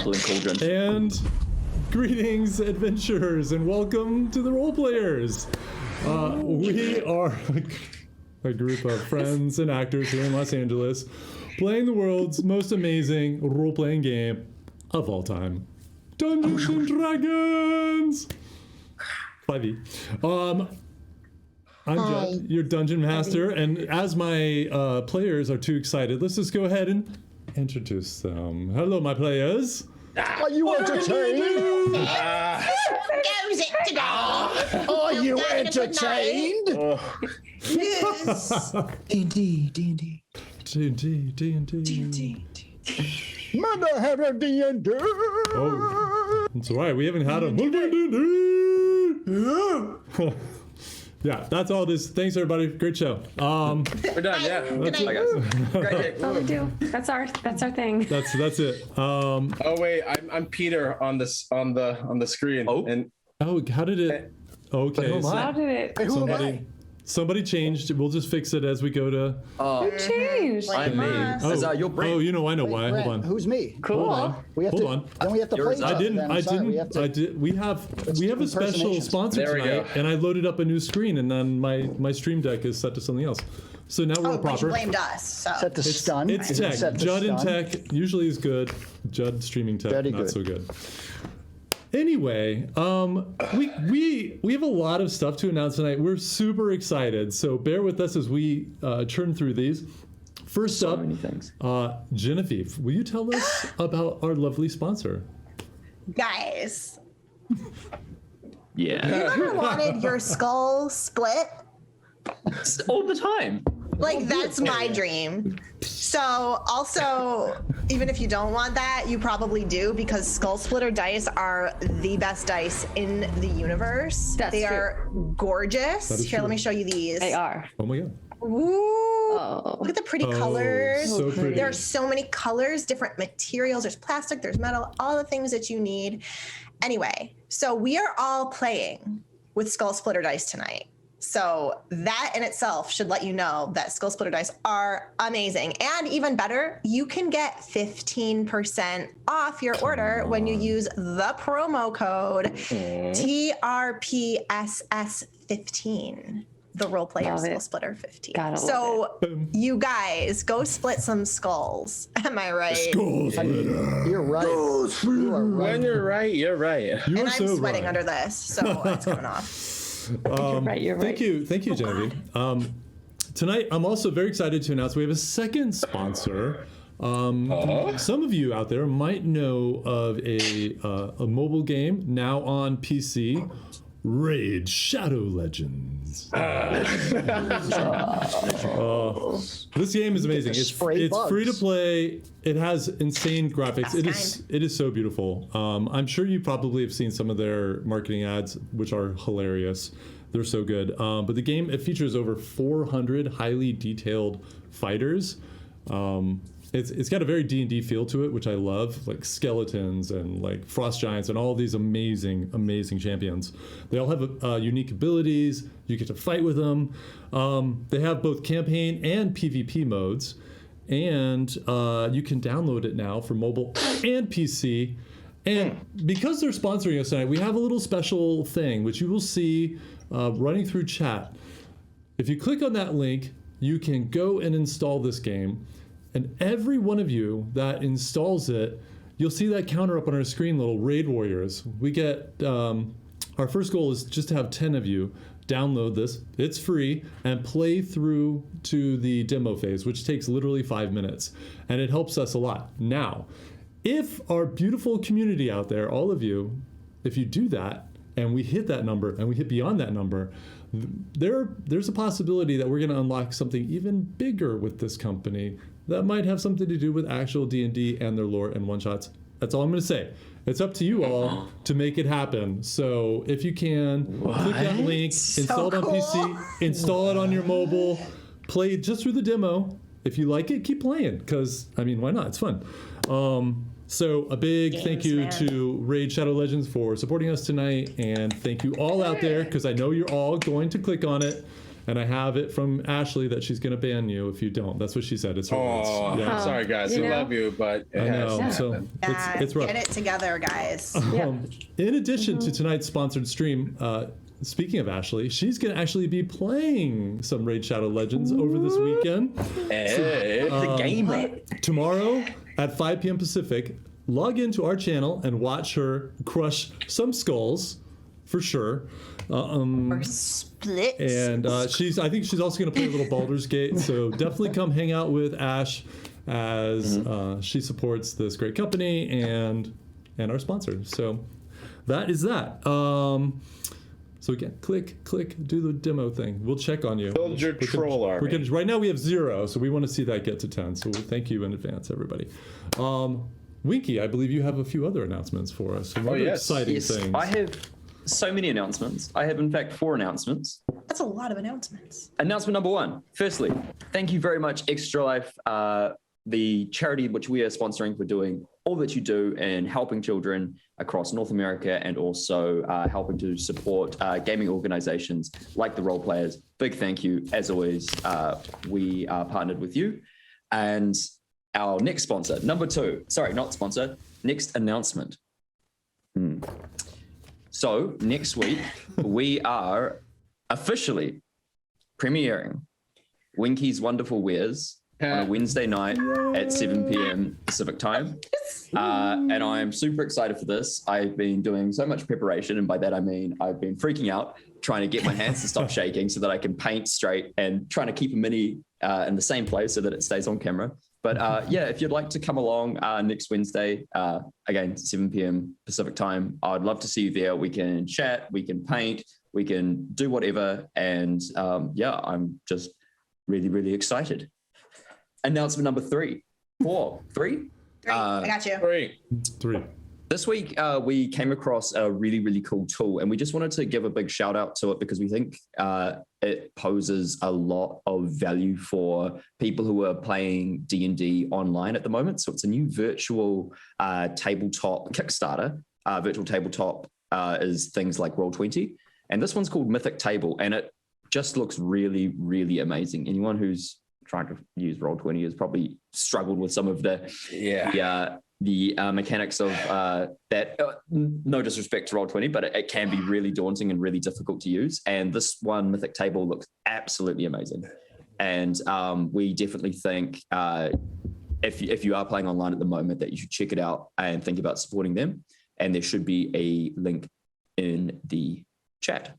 bubbling cauldron. And greetings, adventurers, and welcome to the Role Players. We are a group of friends and actors here in Los Angeles playing the world's most amazing role-playing game of all time, Dungeons and Dragons 5e. I'm Judd, your dungeon master, and as my players are too excited, let's just go ahead and introduce them. Hello, my players. Are you entertained? Goes it today? Are you entertained? Yes. D&D. Mother have a D&D. Oh, that's right. We haven't had a Yeah, that's all it is. Thanks, everybody. Great show. We're done, yeah. Good I night. guess. That's all we do. That's our thing. That's it. Oh wait, I'm Peter on this on the screen. Oh. And How did it? Okay, How did it? Hey, who am I? somebody changed. We'll just fix it as we go to. Who changed? I'm me. Is that your brain? Oh, you know, I know why. Brent, Hold on. Who's me? Cool. We have Hold to. on. Then we have to play Yours. each I other. didn't. then. I I'm sorry, didn't. we have to- I did. We have a special impersonations. sponsor There we tonight, go. and I loaded up a new screen, and then my stream deck is set to something else. So now we're Oh, but you proper. blamed us. So. Set the stun. It's tech. Set the Judd in stun. tech usually is good. Judd streaming tech, Very not good. so good. Anyway, we have a lot of stuff to announce tonight. We're super excited, so bear with us as we churn through these. First So up, many things. Genevieve, will you tell us about our lovely sponsor? Guys, Yeah. you ever wanted your skull split? All the time. Like, that's my dream. So, also, even if you don't want that, you probably do, because skull splitter dice are the best dice in the universe. That's they true. are gorgeous. That is Here, true. let me show you these. They are. Oh my god. Ooh. Oh. Look at the pretty Oh, colors. so pretty. There are so many colors, different materials. There's plastic, there's metal, all the things that you need. Anyway, so we are all playing with skull splitter dice tonight. So that in itself should let you know that skull splitter dice are amazing. And even better, you can get 15% off your order when you use the promo code TRPSS15. The role player Love it. skull splitter 15. Gotta So you guys go split some skulls. Am I right? Skull splitter. You're right. You are right. when you're right, you're right. You And are I'm so sweating right. under this, so it's coming off. You're right. Thank you, Genevieve. Tonight, I'm also very excited to announce we have a second sponsor. Some of you out there might know of a mobile game now on PC, Raid Shadow Legends. This game is amazing. It's spray bugs. free to play. It has insane graphics. It is so beautiful. I'm sure you probably have seen some of their marketing ads, which are hilarious. They're so good. But the game, it features over 400 highly detailed fighters. It's got a very D&D feel to it, which I love, like skeletons and like frost giants and all these amazing champions. They all have unique abilities. You get to fight with them. They have both campaign and PvP modes, and you can download it now for mobile and PC. And because they're sponsoring us tonight, we have a little special thing, which you will see running through chat. If you click on that link, you can go and install this game. And every one of you that installs it, you'll see that counter up on our screen, little Raid Warriors. We get, our first goal is just to have 10 of you download this. It's free, and play through to the demo phase, which takes literally 5 minutes. And it helps us a lot. Now, if our beautiful community out there, all of you, if you do that, and we hit that number, and we hit beyond that number, there's a possibility that we're going to unlock something even bigger with this company that might have something to do with actual D&D and their lore and one-shots. That's all I'm going to say. It's up to you all to make it happen. So if you can, click that link, install it on PC, install it on your mobile, play just through the demo. If you like it, keep playing, because, I mean, why not? It's fun. So a big thank you to Raid Shadow Legends for supporting us tonight, and thank you all out there, because I know you're all going to click on it And I have it from Ashley that she's going to ban you if you don't. That's what she said. It's her words. Oh, Yeah. sorry guys, You we know? love you, but it I has know. to So happen. it's rough. Get it together, guys. In addition to tonight's sponsored stream, speaking of Ashley, she's going to actually be playing some Raid Shadow Legends over this weekend. Hey, the gamer. Tomorrow at 5 p.m. Pacific, log into our channel and watch her crush some skulls, for sure. Or split. And I think she's also going to play a little Baldur's Gate. So definitely come hang out with Ash as she supports this great company and our sponsor. So that is that. So again, click, do the demo thing. We'll check on you. Build your troll army. Right now we have 0, so we want to see that get to 10. So thank you in advance, everybody. Winky, I believe you have a few other announcements for us. Some other exciting things. I have so many announcements. I have, in fact, 4 announcements. That's a lot of announcements. Announcement number 1. Firstly, thank you very much, Extra Life, the charity which we are sponsoring, for doing all that you do in helping children across North America and also helping to support gaming organizations like the Role Players. Big thank you. As always, we are partnered with you. And our next sponsor, number 2, sorry, not sponsor, next announcement. So next week, we are officially premiering Winky's Wonderful Wares on a Wednesday night at 7 p.m. Pacific time. And I'm super excited for this. I've been doing so much preparation, and by that I mean I've been freaking out, trying to get my hands to stop shaking so that I can paint straight, and trying to keep a mini in the same place so that it stays on camera. But yeah, if you'd like to come along next Wednesday, again, 7 p.m. Pacific time, I'd love to see you there. We can chat, we can paint, we can do whatever. And yeah, I'm just really, really excited. Announcement number 3. 4. 3? I got you. 3. This week, we came across a really, really cool tool, and we just wanted to give a big shout out to it because we think it poses a lot of value for people who are playing D&D online at the moment. So it's a new virtual tabletop Kickstarter. Virtual tabletop is things like Roll20, and this one's called Mythic Table, and it just looks really, really amazing. Anyone who's trying to use Roll20 has probably struggled with some of the mechanics of that. No disrespect to Roll20, but it can be really daunting and really difficult to use. And this one, Mythic Table, looks absolutely amazing. And we definitely think if you are playing online at the moment, that you should check it out and think about supporting them. And there should be a link in the chat.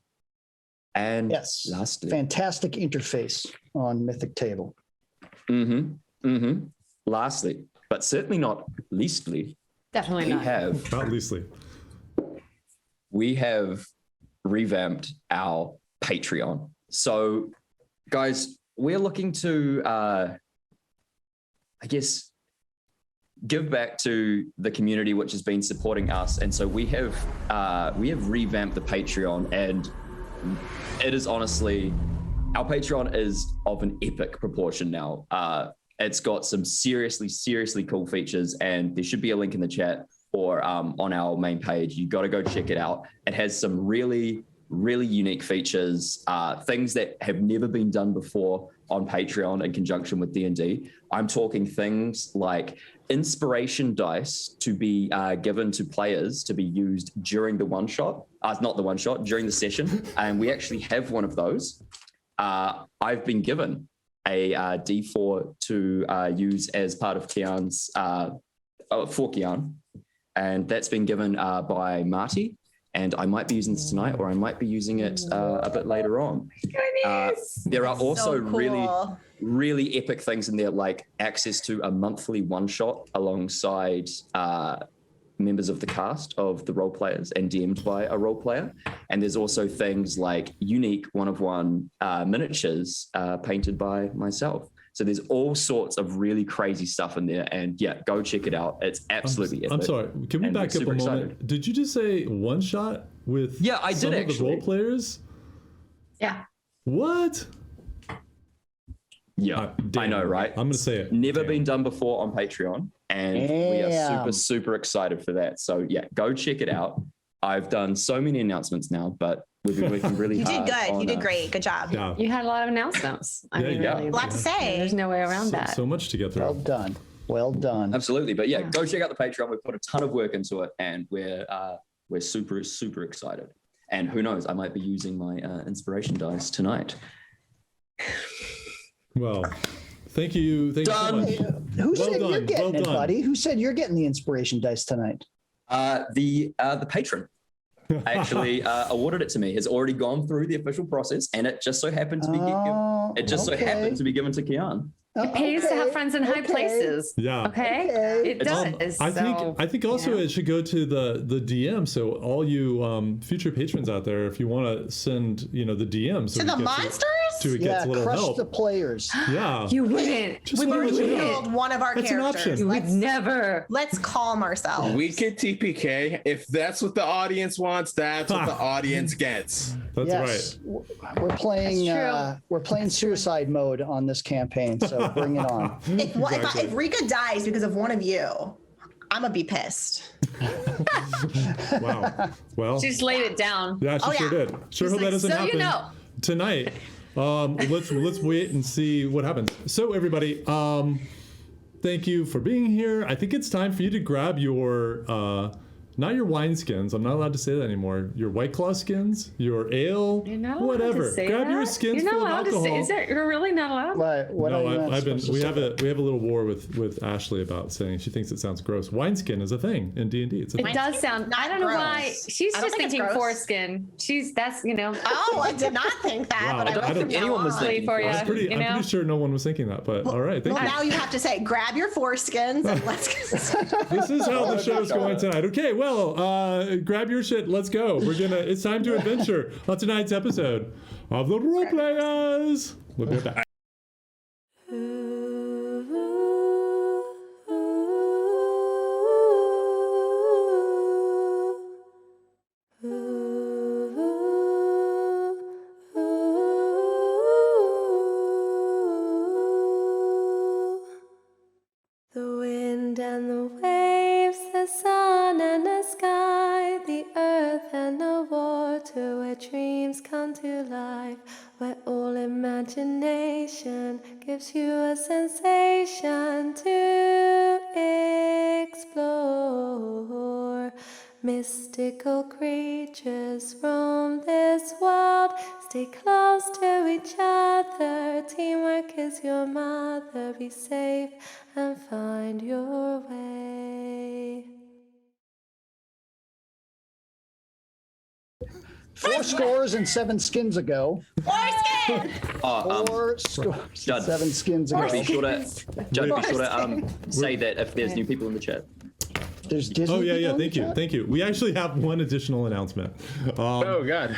And Yes. lastly, Fantastic interface on Mythic Table. Lastly, but certainly not leastly, Definitely we not. have Not leastly. revamped our Patreon. So, guys, we're looking to, I guess, give back to the community which has been supporting us, and so we have revamped the Patreon, and it is honestly, our Patreon is of an epic proportion now. It's got some seriously cool features, and there should be a link in the chat or on our main page. You got to go check it out. It has some really unique features, things that have never been done before on Patreon in conjunction with D&D. I'm talking things like inspiration dice to be given to players to be used during the one-shot, during the session. And we actually have one of those. I've been given a D4 to use as part of Kian's, for Kian. And that's been given by Marty. And I might be using this tonight, or I might be using it a bit later on. There are also So cool. really epic things in there, like access to a monthly one-shot alongside members of the cast of the role players and DM'd by a role player. And there's also things like unique one-of-one miniatures painted by myself. So there's all sorts of really crazy stuff in there. And yeah, go check it out. It's absolutely epic. I'm sorry. Can we And back we're up a super moment? excited. Did you just say one shot with Yeah, I did some of actually. the role players? Yeah. What? Yeah, Damn. I know, right? I'm gonna say it. Never Damn. been done before on Patreon, and we are Damn. super excited for that. So yeah, go check it out. I've done so many announcements now, but we've been working really You did hard. good. on, You did great. Good job. Yeah. You had a lot of announcements. I mean, yeah. really. A lot to say. There's no way around that. So much to get through. Well done. Well done. Absolutely, but yeah, go check out the Patreon. We've put a ton of work into it, and we're super excited. And who knows, I might be using my inspiration dice tonight. Well, thank you. Thank Done. you so much. Who Well said done, you're getting well it, done. buddy? Who said you're getting the inspiration dice tonight? The patron actually awarded it to me. Has already gone through the official process, and it just so happened to be so happened to be given to Kian. It pays to have friends in high places. Yeah. Okay, Okay. it does. I think also you know. it should go to the DM. So all you future patrons out there, if you want to send the DM so To we the get monsters? so it Yeah, gets a little crush help. the players. Yeah. You wouldn't. Just We let would us know. killed one of our That's an characters. option. You would Let's, never. let's calm ourselves. We could TPK. If that's what the audience wants, that's what the audience gets. That's Yes, right. we're playing. That's We're playing suicide mode on this campaign, so bring it on. If Rika dies because of one of you, I'm gonna be pissed. Wow. Well, She just laid it down. yeah, she Oh, sure yeah. did. Sure She's hope that like, doesn't "So happen you know." tonight. Let's wait and see what happens. So everybody, thank you for being here. I think it's time for you to grab your not your wine skins. I'm not allowed to say that anymore. Your White Claw skins, your ale, You're not allowed whatever. to say Grab that? your skins You're full not of allowed alcohol. to say. Is that you're really not allowed? What are you No, not I've been. supposed to We say? have a little war with Ashley about saying she thinks it sounds gross. Wineskin is a thing in D&D. It's a It thing. does sound. Not I don't know why. gross. She's I don't just think it's thinking gross. foreskin. That's. Oh, I did not think that, Wow. but I I don't will think from now anyone was on. thinking for you. I'm pretty sure no one was thinking that, but all right, thank Well, you. now you have to say, grab your foreskins and let's get This is how the show's going tonight. Okay, well, grab your shit. Let's go. It's time to adventure on tonight's episode of the Role Players. We'll be right back. The wind and the waves, the sun and the sky, the earth and the water, where dreams come to life, where all imagination gives you a sensation to explore. Mystical creatures roam this world. Stay close to each other. Teamwork is your mother. Be safe and find your way. 4 scores and 7 skins ago. foreskin. 4 scores Judd. and 7 skins ago. Be sure to say that if there's new people in the chat. There's Disney. Oh yeah, people in the thank you, chat? thank you. We actually have one additional announcement. Oh God.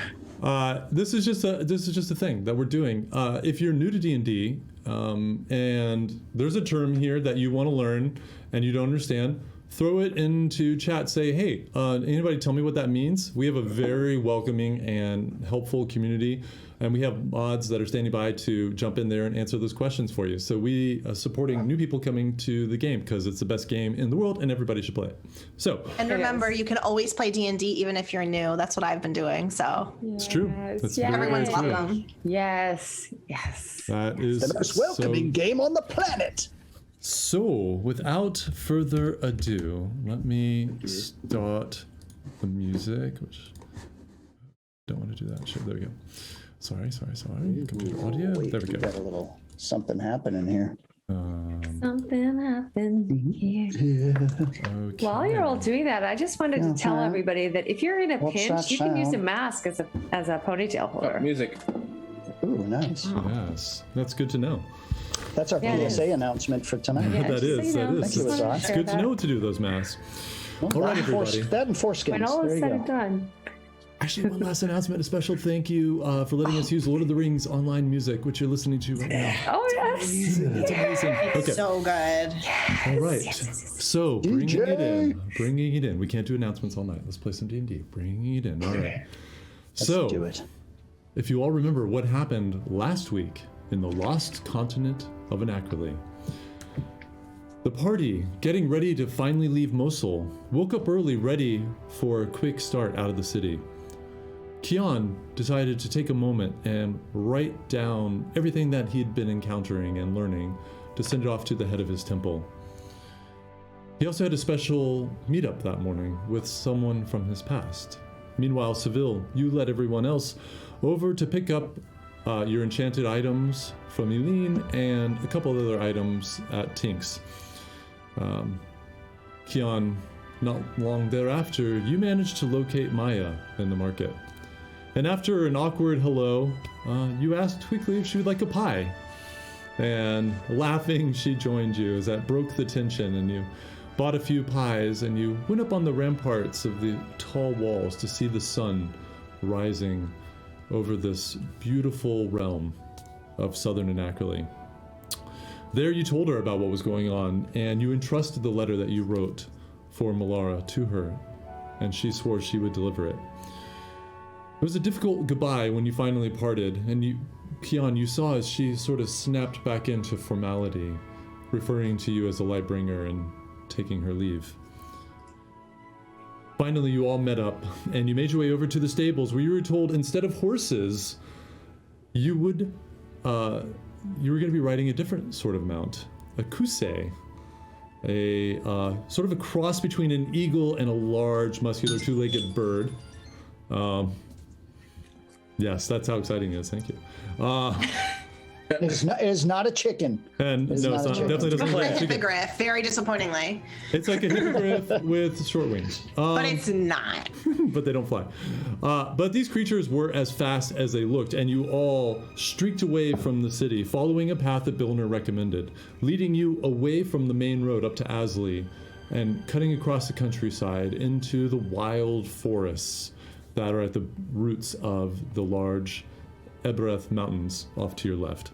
This is just a thing that we're doing. If you're new to D&D, and there's a term here that you want to learn and you don't understand, throw it into chat. Say, hey, anybody tell me what that means? We have a very welcoming and helpful community, and we have mods that are standing by to jump in there and answer those questions for you. So we are supporting new people coming to the game because it's the best game in the world and everybody should play it. So And remember, you can always play D&D even if you're new. That's what I've been doing. So it's true. That's very, everyone's very true. welcome. Yes. That is The most welcoming game on the planet. So, without further ado, let me start the music, which don't want to do that shit. There we go. Sorry. Computer audio. Wait, There we got go. a little something happening here. Something happened here. Okay. While you're all doing that, I just wanted to tell everybody that if you're in a What's pinch, that you can use a sound? mask as a ponytail holder. Music. Ooh, nice. Yes, that's good to know. That's our Yeah, it PSA announcement for tonight. Yeah, that just so is. you know. That Thank is. you, It's, Azar. it's good to know what to do with those masks. Well, All right, that and four- everybody. That and foreskins. When all There is you said go. and done. Actually, one last announcement. A special thank you for letting us use Lord of the Rings online music, which you're listening to right now. Oh, yes. It's amazing. Okay. So good. All right. So bringing it in. We can't do announcements all night. Let's play some D&D. Bringing it in. All right. So Let's do it. if you all remember what happened last week in the lost continent of Anacroli, the party, getting ready to finally leave Mosul, woke up early, ready for a quick start out of the city. Kian decided to take a moment and write down everything that he'd been encountering and learning to send it off to the head of his temple. He also had a special meetup that morning with someone from his past. Meanwhile, Seville, you led everyone else over to pick up your enchanted items from Eileen and a couple of other items at Tink's. Kian, not long thereafter, you managed to locate Maya in the market. And after an awkward hello, you asked quickly if she would like a pie. And laughing, she joined you as that broke the tension, and you bought a few pies, and you went up on the ramparts of the tall walls to see the sun rising over this beautiful realm of southern Anacroli. There you told her about what was going on, and you entrusted the letter that you wrote for Malara to her, and she swore she would deliver it. It was a difficult goodbye when you finally parted, and Kian, you saw as she sort of snapped back into formality, referring to you as a Lightbringer and taking her leave. Finally, you all met up, and you made your way over to the stables where you were told instead of horses, you were going to be riding a different sort of mount, a kusei, a sort of a cross between an eagle and a large, muscular, two-legged bird. Yes, that's how exciting it is. Thank you. It is not a chicken. And It's no, not it's a not, chicken. definitely doesn't It's look a like a chicken. hippogriff, very disappointingly. It's like a hippogriff with short wings. But it's not. But they don't fly. But these creatures were as fast as they looked, and you all streaked away from the city, following a path that Billner recommended, leading you away from the main road up to Asley, and cutting across the countryside into the wild forests that are at the roots of the large Ebereth Mountains off to your left,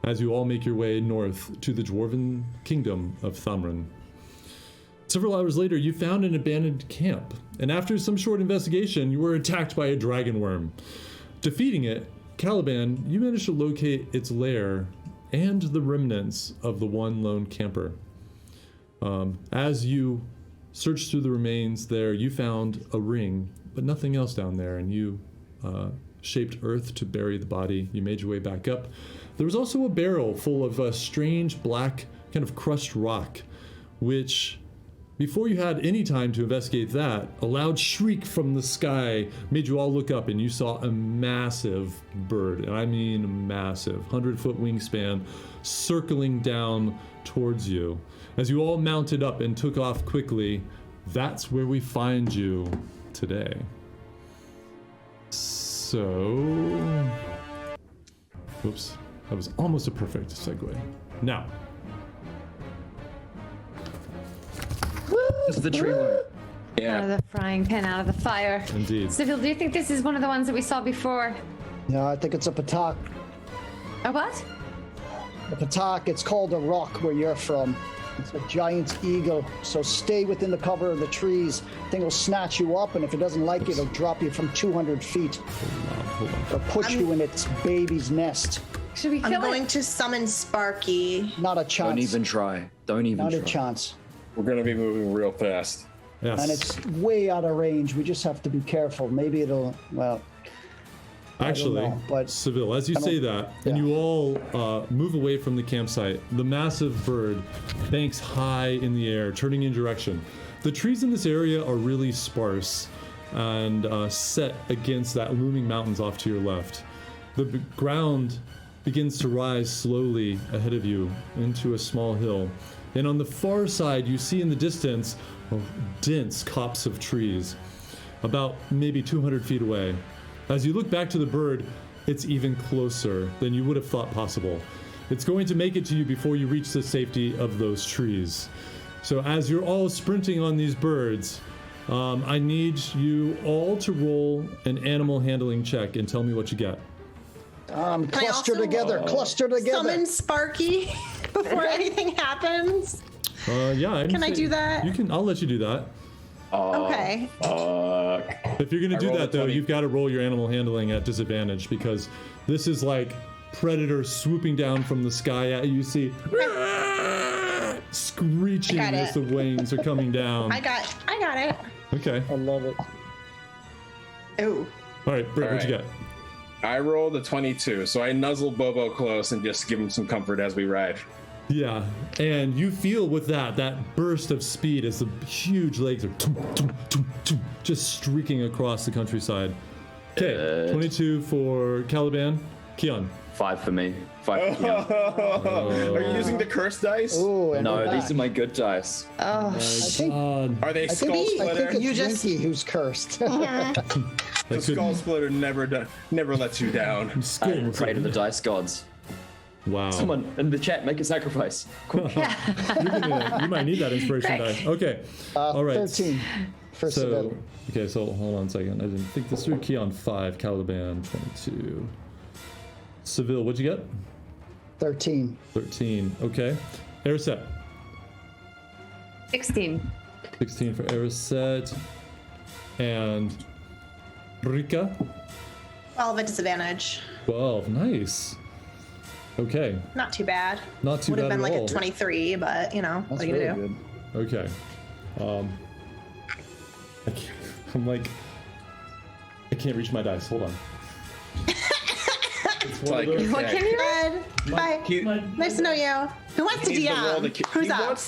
as you all make your way north to the Dwarven Kingdom of Thamrin. Several hours later, you found an abandoned camp, and after some short investigation, you were attacked by a dragon worm. Defeating it, Caliban, you managed to locate its lair and the remnants of the one lone camper. As you searched through the remains there, you found a ring, but nothing else down there, and you shaped earth to bury the body. You made your way back up. There was also a barrel full of a strange black kind of crushed rock, which, before you had any time to investigate that, a loud shriek from the sky made you all look up, and you saw a massive bird, and I mean massive, 100-foot wingspan, circling down towards you. As you all mounted up and took off quickly, that's where we find you today. So, oops, that was almost a perfect segue. Now, This is the tree line. Out of Yeah. the frying pan, out of the fire. indeed. Seville, do you think this is one of the ones that we saw before? No, I think it's a patak. A what? A patak, it's called a rock where you're from. It's a giant eagle, so stay within the cover of the trees. Thing will snatch you up, and if it doesn't like it, it'll drop you from 200 feet Hold on. or push you in its baby's nest. Should we I'm kill going it? to summon Sparky. Not a chance. Don't even try. Don't even Not try. a chance. We're going to be moving real fast. Yes. And it's way out of range. We just have to be careful. Maybe it'll, well, Actually, know, but Seville, as you I don't- say that, and yeah. you all move away from the campsite, the massive bird banks high in the air, turning in direction. The trees in this area are really sparse and set against that looming mountains off to your left. The ground begins to rise slowly ahead of you into a small hill. And on the far side, you see in the distance a dense copse of trees, about maybe 200 feet away. As you look back to the bird, it's even closer than you would have thought possible. It's going to make it to you before you reach the safety of those trees. So as you're all sprinting on these birds, I need you all to roll an animal handling check and tell me what you get. cluster also- together, cluster together. Summon Sparky before anything happens. Yeah. I Can I do that? You can. I'll let you do that. Okay. If you're gonna do rolled a that though, 20. you've got to roll your animal handling at disadvantage because this is like predator swooping down from the sky at you. You see screeching I got as the it. wings are coming down. I got it. Okay. I love it. Ooh. All right, Britt, what'd you get? I rolled a 22, so I nuzzle Bobo close and just give him some comfort as we ride. Yeah, and you feel with that burst of speed as the huge legs are just streaking across the countryside. Okay, 22 for Caliban. Keon. 5 for me. 5 for Keon. Are you using the curse dice? Ooh, and No, we're these back. are my good dice. I think, Are they I skull think splitter? it's You just- Drinky who's cursed. The skull splitter never lets you down. I pray to the dice gods. Wow. Someone in the chat, make a sacrifice. Quick. You might need that inspiration die. Okay. All right. 13 for So, Seville. okay, so hold on a second. I didn't think this through. Keon 5, Caliban 22. Seville, what'd you get? 13. 13. Okay. Ariset. 16. 16 for Ariset. And Rika. 12 at disadvantage. 12. Nice. Okay. Not too bad. Not too Would have bad been at like all. a 23, but you know, That's what are you really gonna do? good. Okay. I'm like, I can't reach my dice. Hold on. It's like, What can you? Good. Bye. Nice to know you. Who wants to He needs to roll the DM? ki- Who's he up?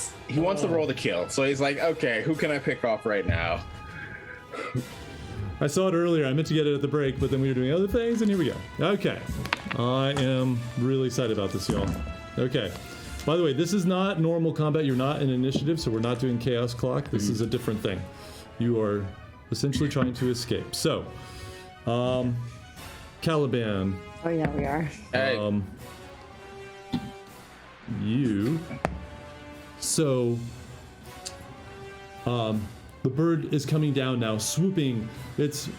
wants to roll the kill, so he's like, okay, who can I pick off right now? I saw it earlier. I meant to get it at the break, but then we were doing other things, and here we go. Okay. I am really excited about this, y'all. Okay. By the way, this is not normal combat. You're not in initiative, so we're not doing Chaos Clock. This is a different thing. You are essentially trying to escape. So, Caliban, Oh yeah, we are. Hey, you. So, the bird is coming down now, swooping. Its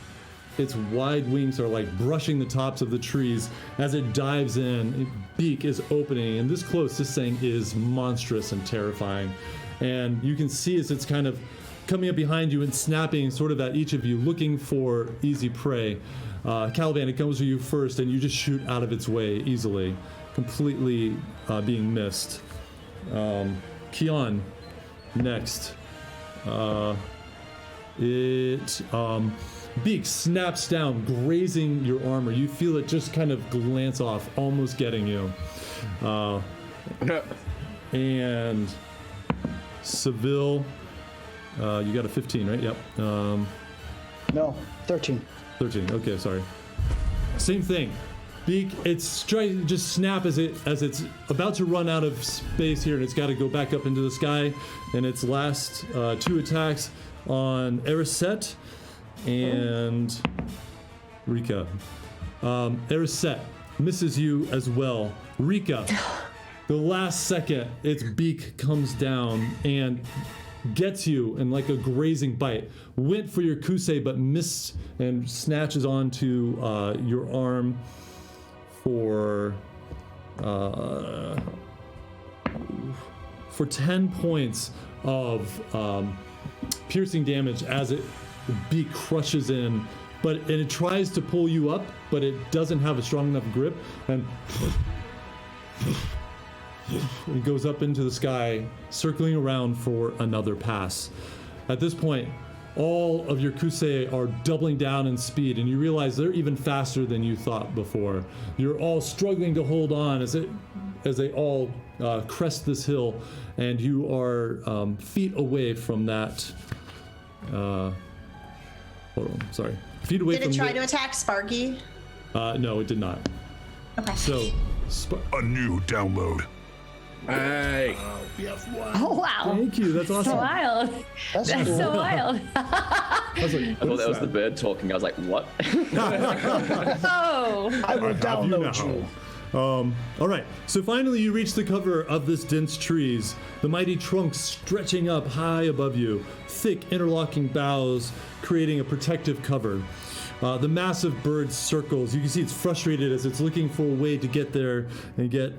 wide wings are like brushing the tops of the trees as it dives in. Its beak is opening, and this close, this thing is monstrous and terrifying. And you can see as it's kind of coming up behind you and snapping sort of at each of you, looking for easy prey. Caliban, it comes to you first, and you just shoot out of its way easily, completely being missed. Keon, next. Beak snaps down, grazing your armor. You feel it just kind of glance off, almost getting you. And Seville, you got a 15, right? Yep. No, 13. 13. Okay, sorry. Same thing. Beak, it's trying to just snap as it's about to run out of space here, and it's got to go back up into the sky. And its last 2 attacks on Ariset and Rika. Ariset misses you as well. Rika, the last second, its beak comes down and gets you in like a grazing bite. Went for your kusei, but missed and snatches onto your arm for 10 points of piercing damage as the beak crushes in, and it tries to pull you up, but it doesn't have a strong enough grip, and it goes up into the sky, circling around for another pass. At this point, all of your kusei are doubling down in speed, and you realize they're even faster than you thought before. You're all struggling to hold on as they all crest this hill, and you are feet away from that. Hold on, sorry. Feet away Did from it try to attack Sparky? No, it did not. Okay. So, A new download. hey. Oh wow. thank you. That's awesome. So wild. That's That's cool. so wild. I was like, I thought that was the bird talking. I was like, what? Oh. I will have you download now. you. All right, so finally you reach the cover of this dense trees, the mighty trunks stretching up high above you, thick interlocking boughs creating a protective cover. The massive bird circles. You can see it's frustrated as it's looking for a way to get there and get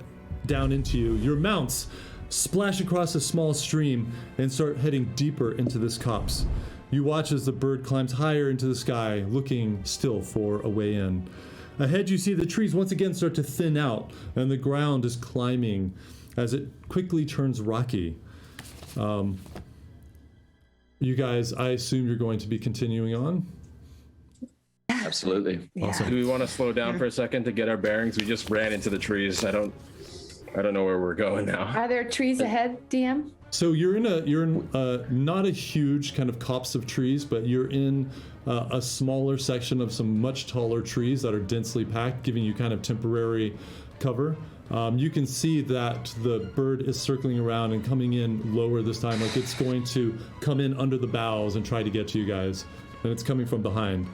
down into you. Your mounts splash across a small stream and start heading deeper into this copse. You watch as the bird climbs higher into the sky, looking still for a way in. Ahead, you see the trees once again start to thin out, and the ground is climbing as it quickly turns rocky. You guys, I assume you're going to be continuing on? Absolutely. Awesome. Do we want to slow down for a second to get our bearings? We just ran into the trees. I don't know where we're going now. Are there trees ahead, DM? So you're in not a huge kind of copse of trees, but you're in a smaller section of some much taller trees that are densely packed, giving you kind of temporary cover. You can see that the bird is circling around and coming in lower this time, like it's going to come in under the boughs and try to get to you guys, and it's coming from behind.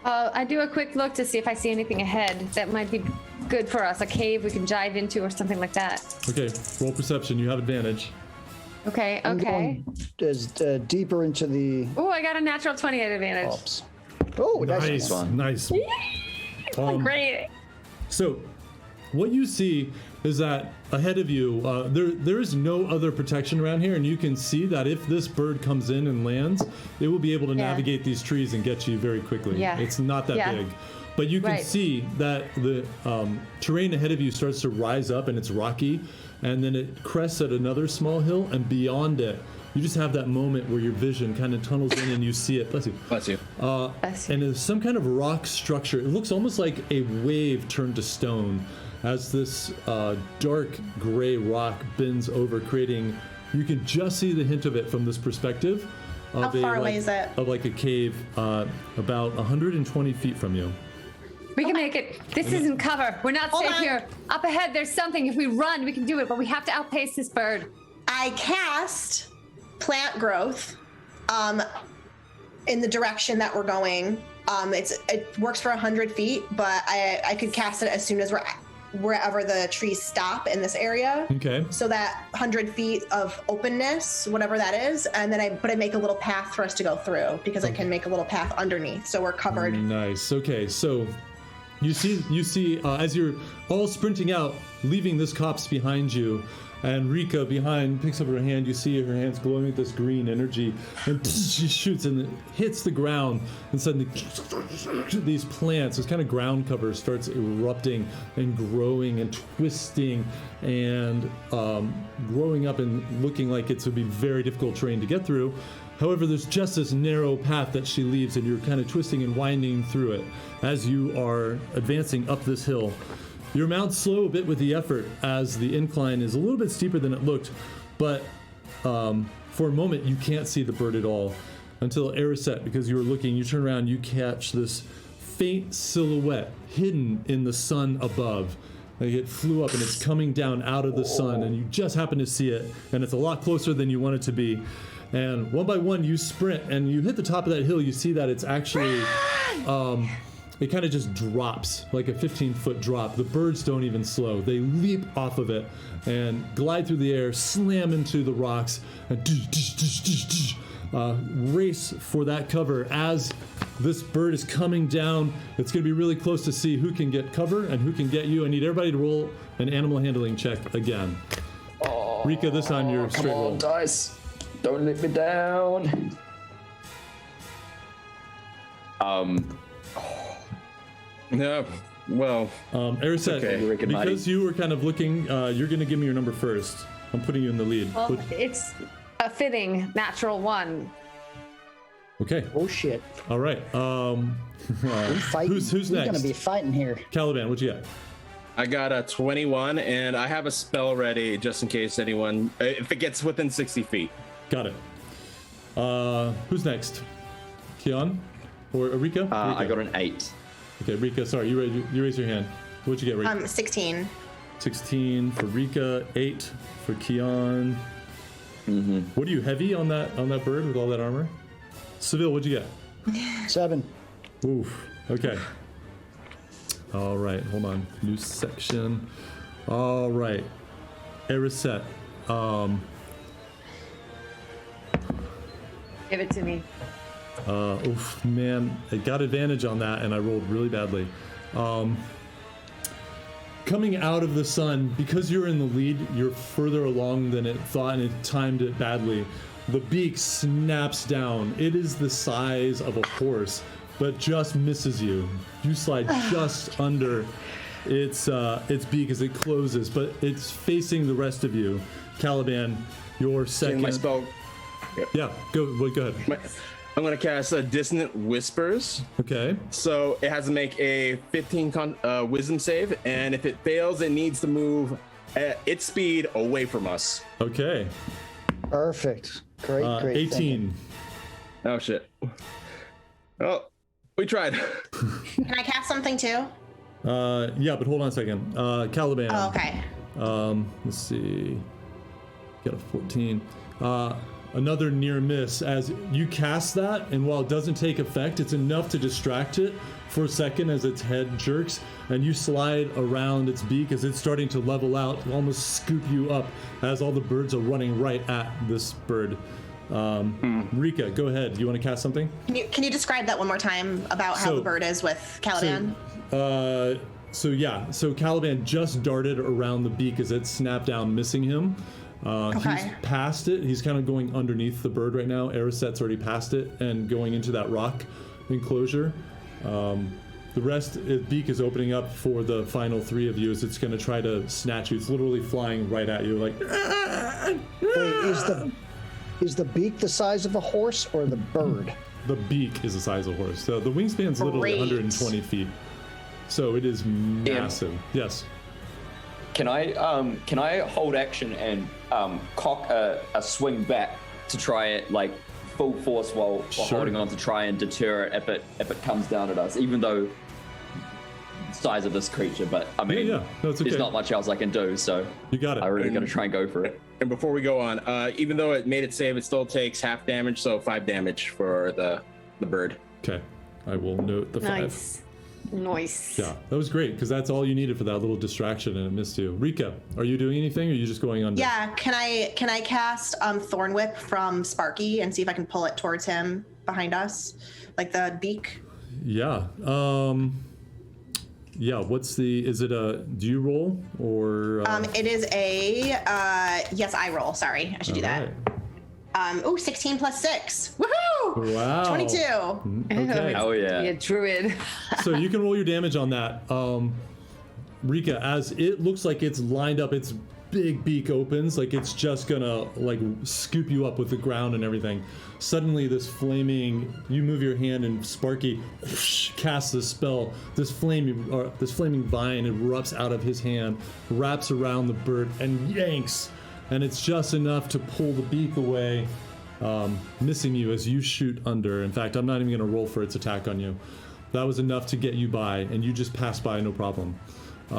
I do a quick look to see if I see anything ahead that might be good for us, a cave we can dive into or something like that. Okay, roll perception. You have advantage. Okay. I'm going deeper into the. Oh, I got a natural 20 at advantage. Oops. Oh, Nice, one. nice. Great. So, what you see is that ahead of you, there is no other protection around here, and you can see that if this bird comes in and lands, it will be able to navigate these trees and get to you very quickly. Yeah. It's not that big. But you can see that the terrain ahead of you starts to rise up, and it's rocky, and then it crests at another small hill, and beyond it, you just have that moment where your vision kind of tunnels in and you see it. Bless you. Bless you. And it's some kind of rock structure. It looks almost like a wave turned to stone as this dark gray rock bends over, creating, you can just see the hint of it from this perspective. How far away is it? Of like a cave about 120 feet from you. We can make it. This isn't cover. We're not safe here. Up ahead, there's something. If we run, we can do it, but we have to outpace this bird. I cast plant growth in the direction that we're going. It works for 100 feet, but I could cast it as soon as wherever the trees stop in this area. Okay. So that 100 feet of openness, whatever that is, and then I make a little path for us to go through because I can make a little path underneath, so we're covered. Nice. Okay, so you see as you're all sprinting out, leaving this copse behind you, and Rika behind picks up her hand. You see her hands glowing with this green energy, and she shoots and it hits the ground, and suddenly these plants, this kind of ground cover starts erupting and growing and twisting and growing up and looking like it's would be very difficult terrain to get through. However, there's just this narrow path that she leaves, and you're kind of twisting and winding through it as you are advancing up this hill. Your mount's slow a bit with the effort as the incline is a little bit steeper than it looked, but for a moment you can't see the bird at all until Ariset, because you were looking, you turn around, you catch this faint silhouette hidden in the sun above. Like it flew up and it's coming down out of the sun, and you just happen to see it, and it's a lot closer than you want it to be. And one by one you sprint and you hit the top of that hill. You see that it's actually it kind of just drops, like a 15-foot drop. The birds don't even slow. They leap off of it and glide through the air, slam into the rocks, and race for that cover. As this bird is coming down, it's going to be really close to see who can get cover and who can get you. I need everybody to roll an animal handling check again. Rika, this time you're straight roll. Come on, dice. Don't let me down. Yeah, well. Ariset, okay. because you were kind of looking, you're going to give me your number first. I'm putting you in the lead. Well, it's a fitting natural one. Okay. Oh shit. All right. Who's We're next? gonna be fighting here. Caliban, what you got? I got a 21, and I have a spell ready just in case anyone, if it gets within 60 feet. Got it. Who's next? Keon or Rika? I got an 8. Okay, Rika. Sorry, you raise your hand. What'd you get, Rika? 16. 16 for Rika. 8 for Keon. Mm-hmm. What are you heavy on that bird with all that armor? Seville, what'd you get? 7. Oof. Okay. All right. Hold on. New section. All right. Ariset. Give it to me. Oof, man, I got advantage on that and I rolled really badly. Coming out of the sun, because you're in the lead, you're further along than it thought and it timed it badly. The beak snaps down. It is the size of a horse, but just misses you. You slide just under its beak as it closes, but it's facing the rest of you. Caliban, your second. My spell. Yeah, go ahead. I'm going to cast Dissonant Whispers. Okay. So it has to make a 15 wisdom save, and if it fails, it needs to move at its speed away from us. Okay. Perfect. Great. 18. Thinking. Oh, shit. Oh, we tried. Can I cast something too? Yeah, but hold on a second. Caliban. Oh, okay. Let's see. Got a 14. Another near miss as you cast that, and while it doesn't take effect, it's enough to distract it for a second as its head jerks, and you slide around its beak as it's starting to level out, almost scoop you up as all the birds are running right at this bird. Rika, go ahead. Do you want to cast something? Can you describe that one more time about how the bird is with Caliban? So Caliban just darted around the beak as it snapped down, missing him. He's past it. He's kind of going underneath the bird right now. Ariset's already past it and going into that rock enclosure. The rest, its beak is opening up for the final three of you as it's going to try to snatch you. It's literally flying right at you, like. Wait, is the beak the size of a horse or the bird? The beak is the size of a horse. So the wingspan's literally 120 feet. So it is massive. Yes. Can I hold action and cock a swing back to try it like full force while Sure. holding on to try and deter it if it comes down at us, even though size of this creature, but I mean, No, it's okay. there's not much else I can do, so You got it. I really got to try and go for it. And before we go on, even though it made it save, it still takes half damage, so 5 damage for the bird. Okay. I will note the 5. Nice. Yeah, that was great because that's all you needed for that little distraction, and it missed you. Rika, are you doing anything, or are you just going under? Yeah. Can I cast Thorn Whip from Sparky and see if I can pull it towards him behind us, like the beak? Yeah. Yeah. Is it a? Do you roll or? It is a yes. I roll. Sorry, I should do that. Right. 16 plus 6. Woohoo! Wow. 22. Okay. Oh yeah. Be a druid. So you can roll your damage on that. Rika, as it looks like it's lined up, its big beak opens, like it's just gonna like scoop you up with the ground and everything. Suddenly this flaming, you move your hand and Sparky whoosh, casts this spell. This flaming vine erupts out of his hand, wraps around the bird and yanks. And it's just enough to pull the beak away, missing you as you shoot under. In fact, I'm not even going to roll for its attack on you. That was enough to get you by, and you just passed by, no problem.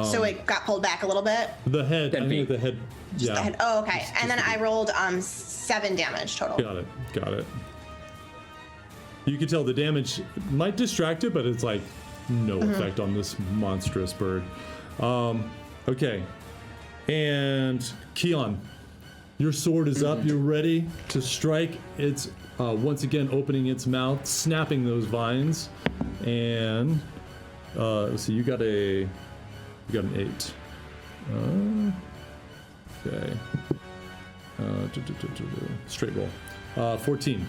So it got pulled back a little bit. The head, I think the head, yeah. The head. Oh, okay. And then I rolled 7 damage total. Got it. You can tell the damage might distract it, but it's like no effect on this monstrous bird. Okay, and Keon. Your sword is up. You're ready to strike. It's once again opening its mouth, snapping those vines, and let's see. You got an 8. Okay. Straight roll. 14.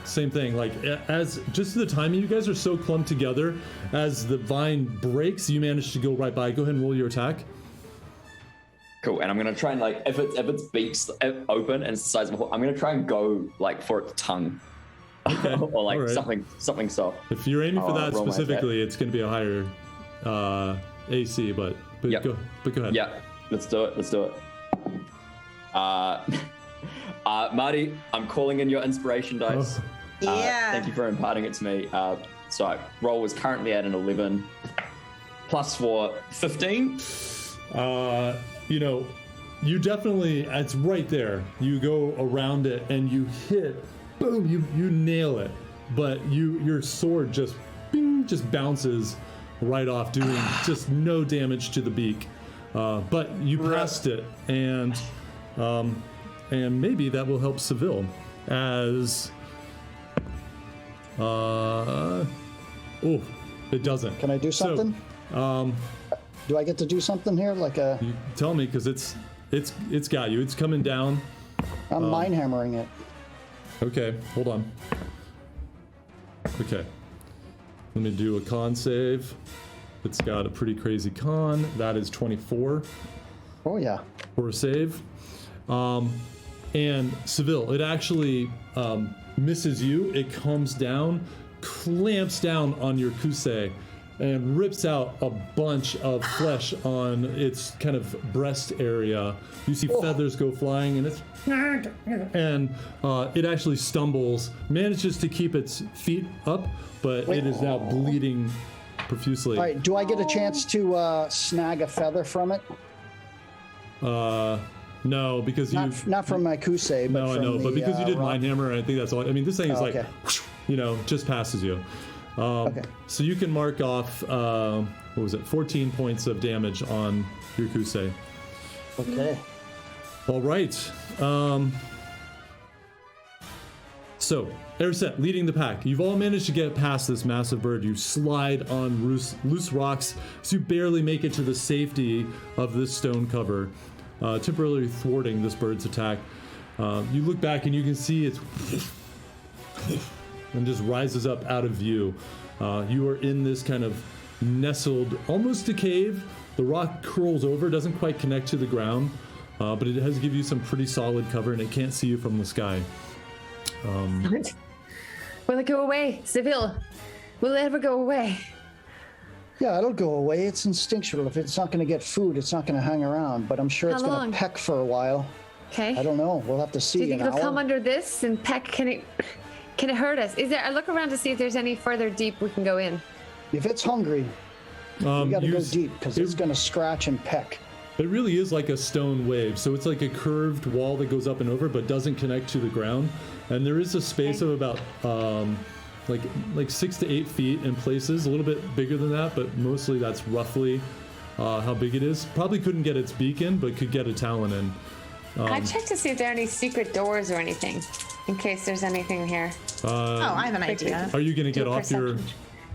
Same thing. Like as just the timing, you guys are so clumped together. As the vine breaks, you manage to go right by. Go ahead and roll your attack. Cool, and I'm gonna try and like if its beak's open and it's the size of a horse, I'm gonna try and go like for its tongue, Okay. or like Right. something soft. If you're aiming for that roll my specifically, it's going to be a higher AC, but Yep. go ahead. Yeah, let's do it. Marty, I'm calling in your inspiration dice. Yeah. Thank you for imparting it to me. So roll is currently at an 11, plus 4, 15. You definitely, it's right there. You go around it and you hit, boom, you nail it. But your sword just bounces right off, doing just no damage to the beak. But you passed it, and maybe that will help Seville as it doesn't. Can I do something? Do I get to do something here? You tell me, because it's got you. It's coming down. I'm mind hammering it. Okay, hold on. Okay. Let me do a con save. It's got a pretty crazy con. That is 24 Oh yeah. for a save. And Seville, it actually misses you. It comes down, clamps down on your kusei, and rips out a bunch of flesh on its kind of breast area. You see feathers go flying, and it actually stumbles, manages to keep its feet up, but it is now bleeding profusely. All right, do I get a chance to snag a feather from it? No, because you Not from my kusei, but no, I from know, but the, because you did rock. Mind Hammer, I think that's all. I mean, this thing is okay. just passes you. Okay. So you can mark off, 14 points of damage on your kusei. Okay. All right. So, Eriset, leading the pack. You've all managed to get past this massive bird. You slide on loose rocks, so you barely make it to the safety of this stone cover, temporarily thwarting this bird's attack. You look back and you can see it's and just rises up out of view. You are in this kind of nestled, almost a cave. The rock curls over, doesn't quite connect to the ground, but it has give you some pretty solid cover, and it can't see you from the sky. Will it go away, Seville? Will it ever go away? Yeah, it'll go away. It's instinctual. If it's not going to get food, it's not going to hang around. But I'm sure it's How going long? to peck for a while. Okay. I don't know. We'll have to see. Do you think an it'll hour? come under this and peck? Can it hurt us? I look around to see if there's any further deep we can go in. If it's hungry, we got to go deep because it's going to scratch and peck. It really is like a stone wave. So it's like a curved wall that goes up and over, but doesn't connect to the ground. And there is a space of about like 6 to 8 feet in places, a little bit bigger than that, but mostly that's roughly how big it is. Probably couldn't get its beak in, but could get a talon in. I checked to see if there are any secret doors or anything, in case there's anything here. I have an idea. Are you going to get Do a off your... perception.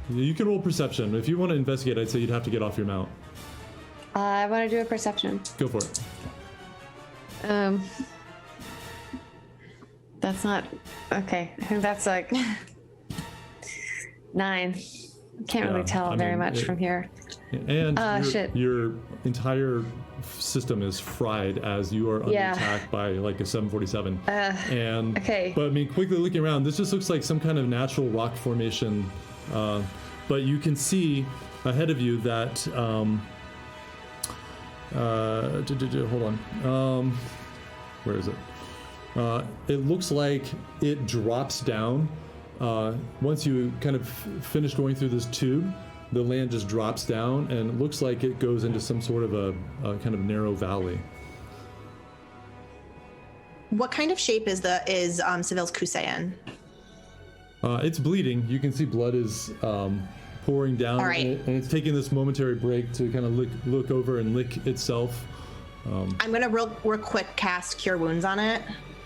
You can roll perception. If you want to investigate, I'd say you'd have to get off your mount. I want to do a perception. Go for it. That's not okay. I think that's like 9. Can't really tell very much from here. And shit. your entire system is fried as you are under attack by like a 747. Okay. But I mean, quickly looking around, this just looks like some kind of natural rock formation. But you can see ahead of you that hold on. Where is it? It looks like it drops down. Once you kind of finish going through this tube, the land just drops down, and it looks like it goes into some sort of a kind of narrow valley. What kind of shape is Seville's kusei in? It's bleeding. You can see blood is pouring down, All right. and it's taking this momentary break to kind of look over and lick itself. I'm gonna real quick cast Cure Wounds on it.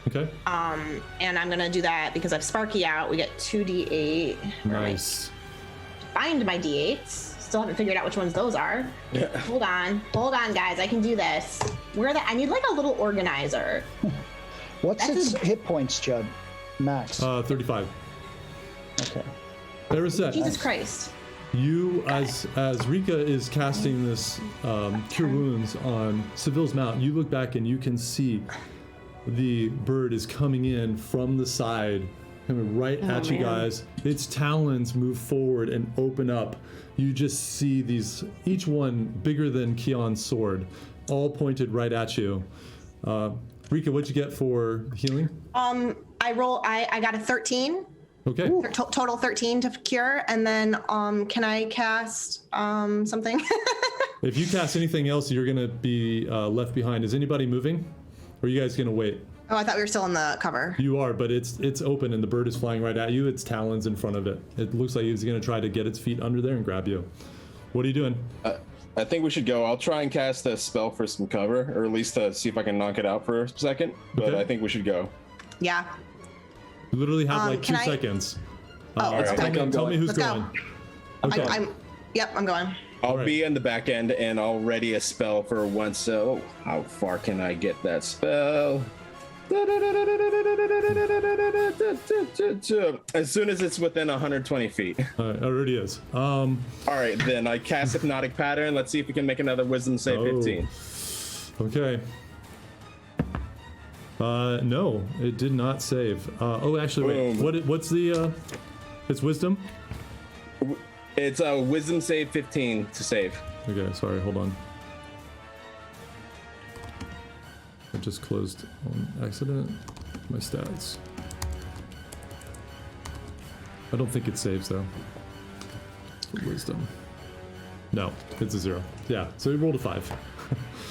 Okay. And I'm gonna do that because I've Sparky out. We get 2d8. Nice. Find my d8s. Still haven't figured out which ones those are. Yeah. Hold on, guys. I can do this. I need like a little organizer. What's its hit points, Judd? Max. 35. Okay. There is that. Jesus Christ. You, as Rika is casting this Cure Wounds on Seville's mount, you look back and you can see the bird is coming in from the side, coming right at you guys. Its talons move forward and open up. You just see these, each one bigger than Keon's sword, all pointed right at you. Rika, what'd you get for healing? I got a 13. Okay. Total 13 to cure, and then can I cast something? If you cast anything else, you're gonna be left behind. Is anybody moving? Or are you guys gonna wait? Oh, I thought we were still in the cover. You are, but it's open and the bird is flying right at you. Its talons in front of it. It looks like it's gonna try to get its feet under there and grab you. What are you doing? I think we should go. I'll try and cast a spell for some cover, or at least see if I can knock it out for a second. But Okay. I think we should go. Yeah. You literally have like 2 can I- seconds. Oh, right. okay. Tell me who's Let's go. going. Okay. Yep, I'm going. I'll right. be in the back end, and I'll ready a spell for once. So, how far can I get that spell? As soon as it's within 120 feet. It already is. All right, then I cast Hypnotic Pattern. Let's see if we can make another Wisdom save. 15. Okay. No, it did not save. Actually, wait. What's the? It's wisdom. It's a wisdom save 15 to save. Okay, sorry. Hold on. I just closed on accident my stats. I don't think it saves though. Wisdom. No, it's a 0. Yeah, so you rolled a 5.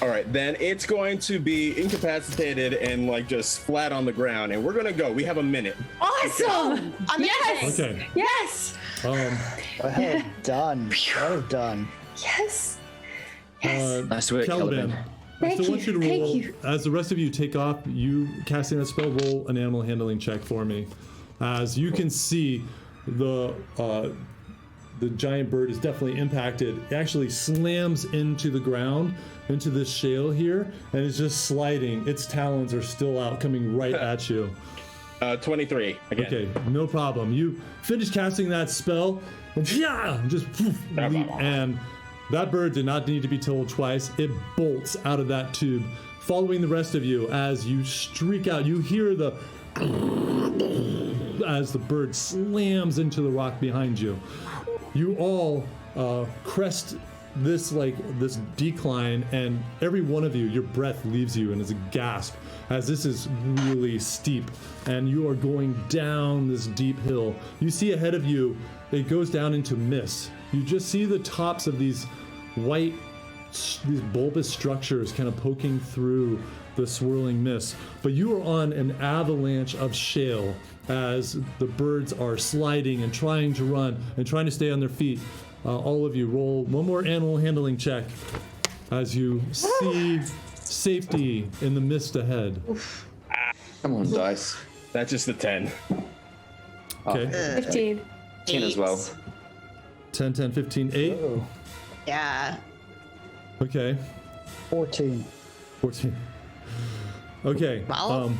All right, then it's going to be incapacitated and like just flat on the ground, and we're gonna go. We have a minute. Awesome! Yes! Okay. Yes! Well done. Well done. Yes! Nice work, Caliban. Caliban. I still Thank want you you. to roll, Thank you. as the rest of you take off, you casting that spell, roll an animal handling check for me. As you can see, the giant bird is definitely impacted. It actually slams into the ground, into this shale here, and is just sliding. Its talons are still out, coming right at you. 23 again. Okay, no problem. You finish casting that spell, and just poof, leap, and that bird did not need to be told twice. It bolts out of that tube, following the rest of you as you streak out. You hear the as the bird slams into the rock behind you. You all crest this decline, and every one of you, your breath leaves you and is a gasp as this is really steep and you are going down this deep hill. You see ahead of you, it goes down into mist. You just see the tops of these these bulbous structures kind of poking through the swirling mist. But you are on an avalanche of shale as the birds are sliding and trying to run and trying to stay on their feet. All of you roll one more animal handling check as you see safety in the mist ahead. Come on, dice. That's just a 10. Okay. 15. 10 as well. 10, 10, 15, 8. Oh, Yeah. Okay. 14. 14. Okay. Well.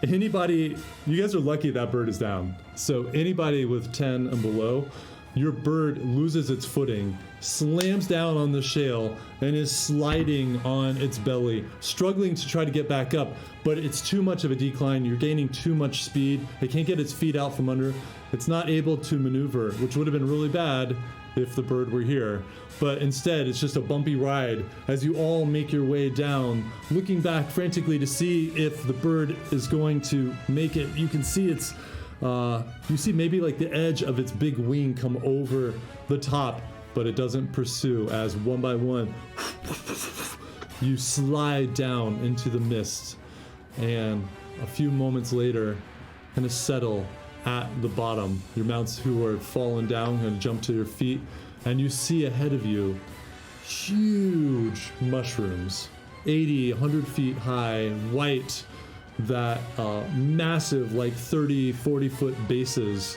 Anybody, you guys are lucky that bird is down. So anybody with 10 and below, your bird loses its footing, slams down on the shale, and is sliding on its belly, struggling to try to get back up, but it's too much of a decline. You're gaining too much speed. It can't get its feet out from under. It's not able to maneuver, which would have been really bad if the bird were here. But instead, it's just a bumpy ride as you all make your way down, looking back frantically to see if the bird is going to make it. You can see its, you see maybe like the edge of its big wing come over the top, but it doesn't pursue as one by one, you slide down into the mist, and a few moments later, kind of settle at the bottom. Your mounts who are fallen down kind of jump to your feet, and you see ahead of you huge mushrooms, 80, 100 feet high, white, that massive, like 30, 40-foot bases.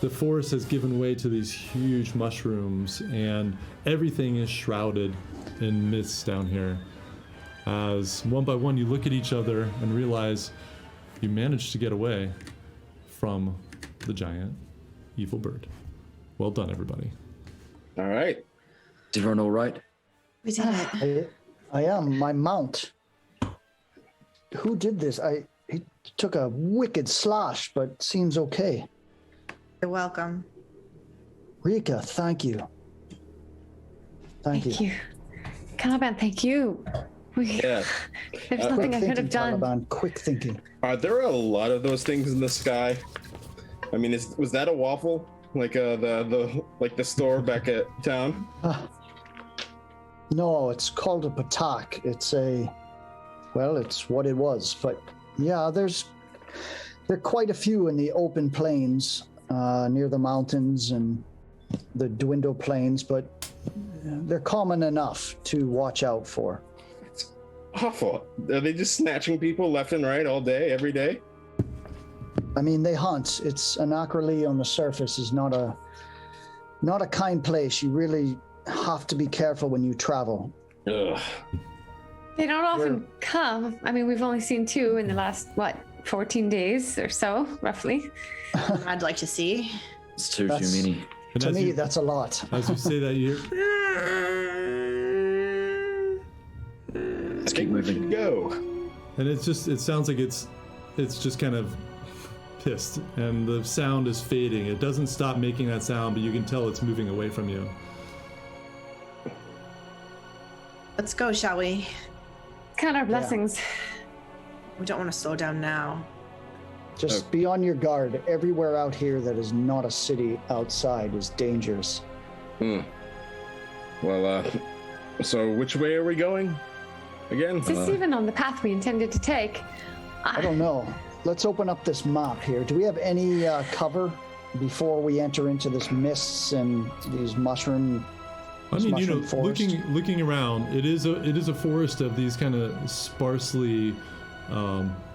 The forest has given way to these huge mushrooms, and everything is shrouded in mist down here. As one by one you look at each other and realize you managed to get away from the giant evil bird. Well done, everybody. All right. Is everyone all right? We did it. I am. My mount. Who did this? He took a wicked slash, but seems okay. You're welcome. Rika, thank you. Thank you. Caliban, thank you. Yeah. There's nothing I could have done. Taliban, quick thinking. Are there a lot of those things in the sky? I mean, was that a waffle? Like the store back at town? No, it's called a patak. It's what it was. But yeah, there are quite a few in the open plains near the mountains and the Dwindle plains, but they're common enough to watch out for. It's awful. Are they just snatching people left and right all day, every day? I mean, they hunt. It's Anacroli on the surface is not a kind place. You really have to be careful when you travel. Ugh. They don't often come. I mean, we've only seen 2 in the last, 14 days or so, roughly. I'd like to see. It's too many. And To me, that's a lot. as you say that, you Let's keep moving. Go. and it sounds like it's just kind of pissed, and the sound is fading. It doesn't stop making that sound, but you can tell it's moving away from you. Let's go, shall we? Count our blessings. We don't want to slow down now. Just be on your guard. Everywhere out here that is not a city outside is dangerous. Well, so which way are we going again? Is this even on the path we intended to take? I don't know. Let's open up this map here. Do we have any cover before we enter into this mists and these mushroom? I mean, you know, forest? looking around, it is a forest of these kind of sparsely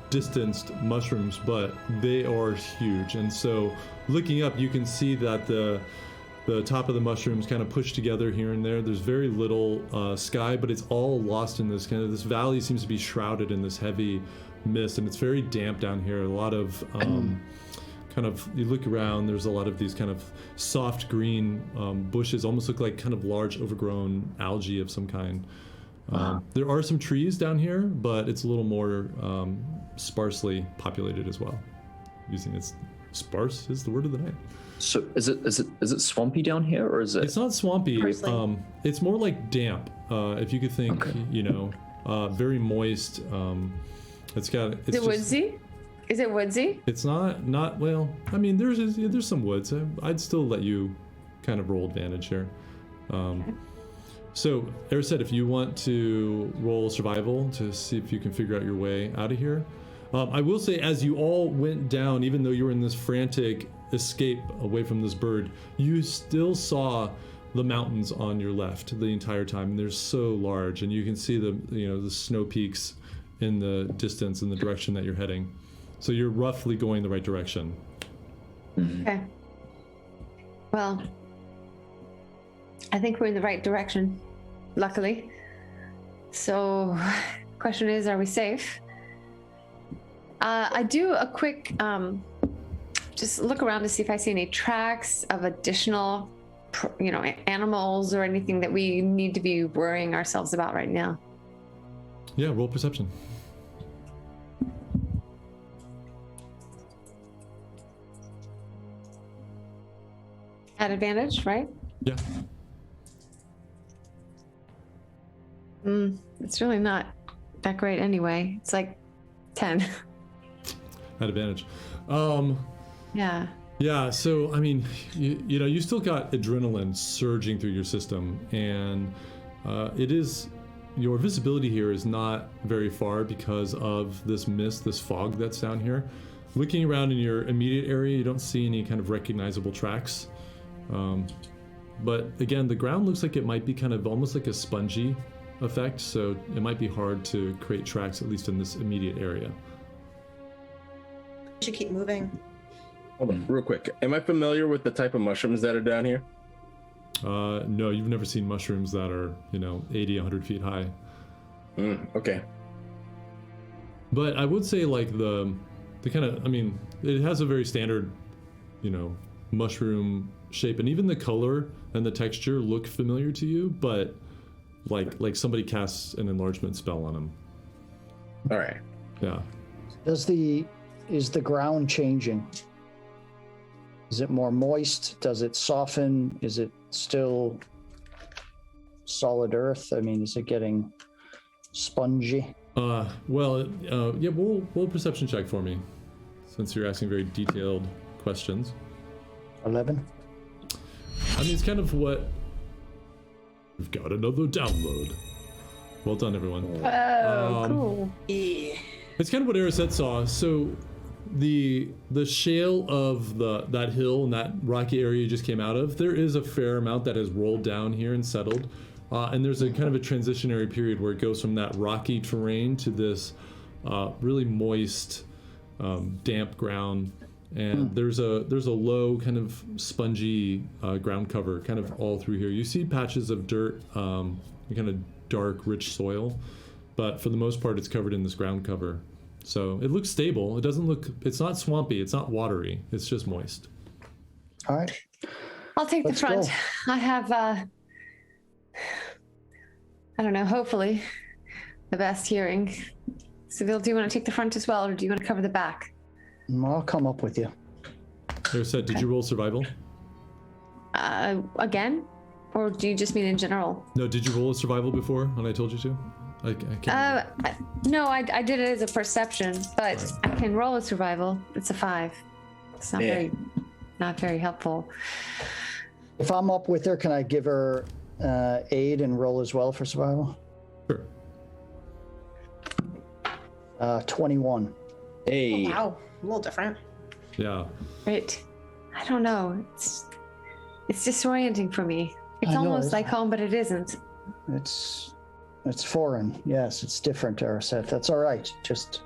distanced mushrooms, but they are huge. And so, looking up, you can see that the top of the mushrooms kind of pushed together here and there. There's very little sky, but it's all lost in this valley seems to be shrouded in this heavy mist, and it's very damp down here. A lot of you look around, there's a lot of these kind of soft green bushes, almost look like kind of large overgrown algae of some kind. There are some trees down here, but it's a little more sparsely populated as well. Sparse is the word of the night. So is it swampy down here, or is it? It's not swampy. Parsley. It's more like damp. If you could think, very moist. It's woodsy? Is it woodsy? It's not well. I mean, there's some woods. I'd still let you kind of roll advantage here. Okay. So, Erised, if you want to roll survival to see if you can figure out your way out of here. I will say, as you all went down, even though you were in this frantic escape away from this bird, you still saw the mountains on your left the entire time, and they're so large, and you can see the snow peaks in the distance in the direction that you're heading. So you're roughly going the right direction. Okay. Well, I think we're in the right direction, luckily. So, question is, are we safe? I do a quick, just look around to see if I see any tracks of additional, animals or anything that we need to be worrying ourselves about right now. Yeah, roll perception. At advantage, right? Yeah. It's really not that great anyway. It's like 10. At advantage. Yeah. Yeah, so I mean, you still got adrenaline surging through your system, and your visibility here is not very far because of this mist, this fog that's down here. Looking around in your immediate area, you don't see any kind of recognizable tracks. But again, the ground looks like it might be kind of almost like a spongy effect, so it might be hard to create tracks, at least in this immediate area. We should keep moving. Hold on, real quick. Am I familiar with the type of mushrooms that are down here? No, you've never seen mushrooms that are, 80, 100 feet high. Okay. But I would say like the kind of, it has a very standard, mushroom shape, and even the color and the texture look familiar to you, but like somebody casts an enlargement spell on them. All right. Yeah. Is the ground changing? Is it more moist? Does it soften? Is it still solid earth? Is it getting spongy? Yeah, roll perception check for me, since you're asking very detailed questions. 11. It's kind of what... We've got another download. Well done, everyone. Oh, cool. Yeah. It's kind of what Erised saw. So the shale of that hill and that rocky area you just came out of, there is a fair amount that has rolled down here and settled. And there's a kind of a transitionary period where it goes from that rocky terrain to this really moist, damp ground. And there's a low kind of spongy ground cover kind of all through here. You see patches of dirt, kind of dark, rich soil, but for the most part, it's covered in this ground cover. So it looks stable. It's not swampy. It's not watery. It's just moist. All right. I'll take the front. Go. I have, I don't know, hopefully the best hearing. Seville, do you want to take the front as well, or do you want to cover the back? I'll come up with you. Erisette, did you roll survival? Again? Or do you just mean in general? No, did you roll a survival before when I told you to? I can't remember. No, I did it as a perception, but Right. I can roll a survival. It's a 5. It's not very helpful. If I'm up with her, can I give her aid and roll as well for survival? Sure. 21. Hey. Wow, a little different. Yeah. Right. I don't know. It's disorienting for me. It's I know, almost isn't like home, but it isn't. It's foreign. Yes, it's different, Erisette. That's all right. Just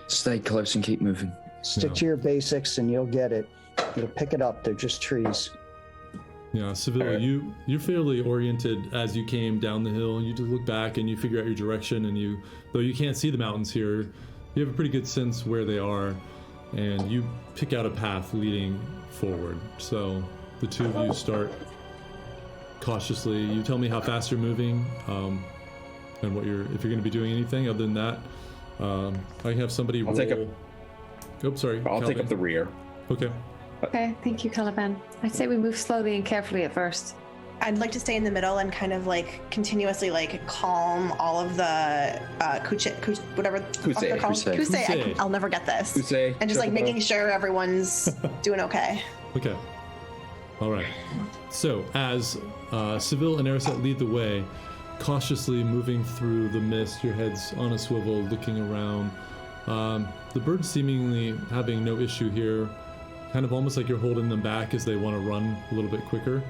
Stay close and keep moving. stick Yeah. to your basics and you'll get it. You'll pick it up. They're just trees. Yeah, Seville, you're fairly oriented as you came down the hill. You just look back and you figure out your direction, and though you can't see the mountains here, you have a pretty good sense where they are, and you pick out a path leading forward. So the two of you start cautiously. You tell me how fast you're moving, and if you're going to be doing anything other than that. I can have somebody roll. I'll take Caliban. up the rear. Okay. Okay, thank you, Caliban. I'd say we move slowly and carefully at first. I'd like to stay in the middle and kind of like continuously like calm all of the whatever the fuck they're called. Kusei. Kusei. I'll never get this. Kusei. And just like making sure everyone's doing okay. Okay. All right. So as Seville and Erisette lead the way, cautiously moving through the mist, your head's on a swivel, looking around. The birds seemingly having no issue here, kind of almost like you're holding them back as they want to run a little bit quicker.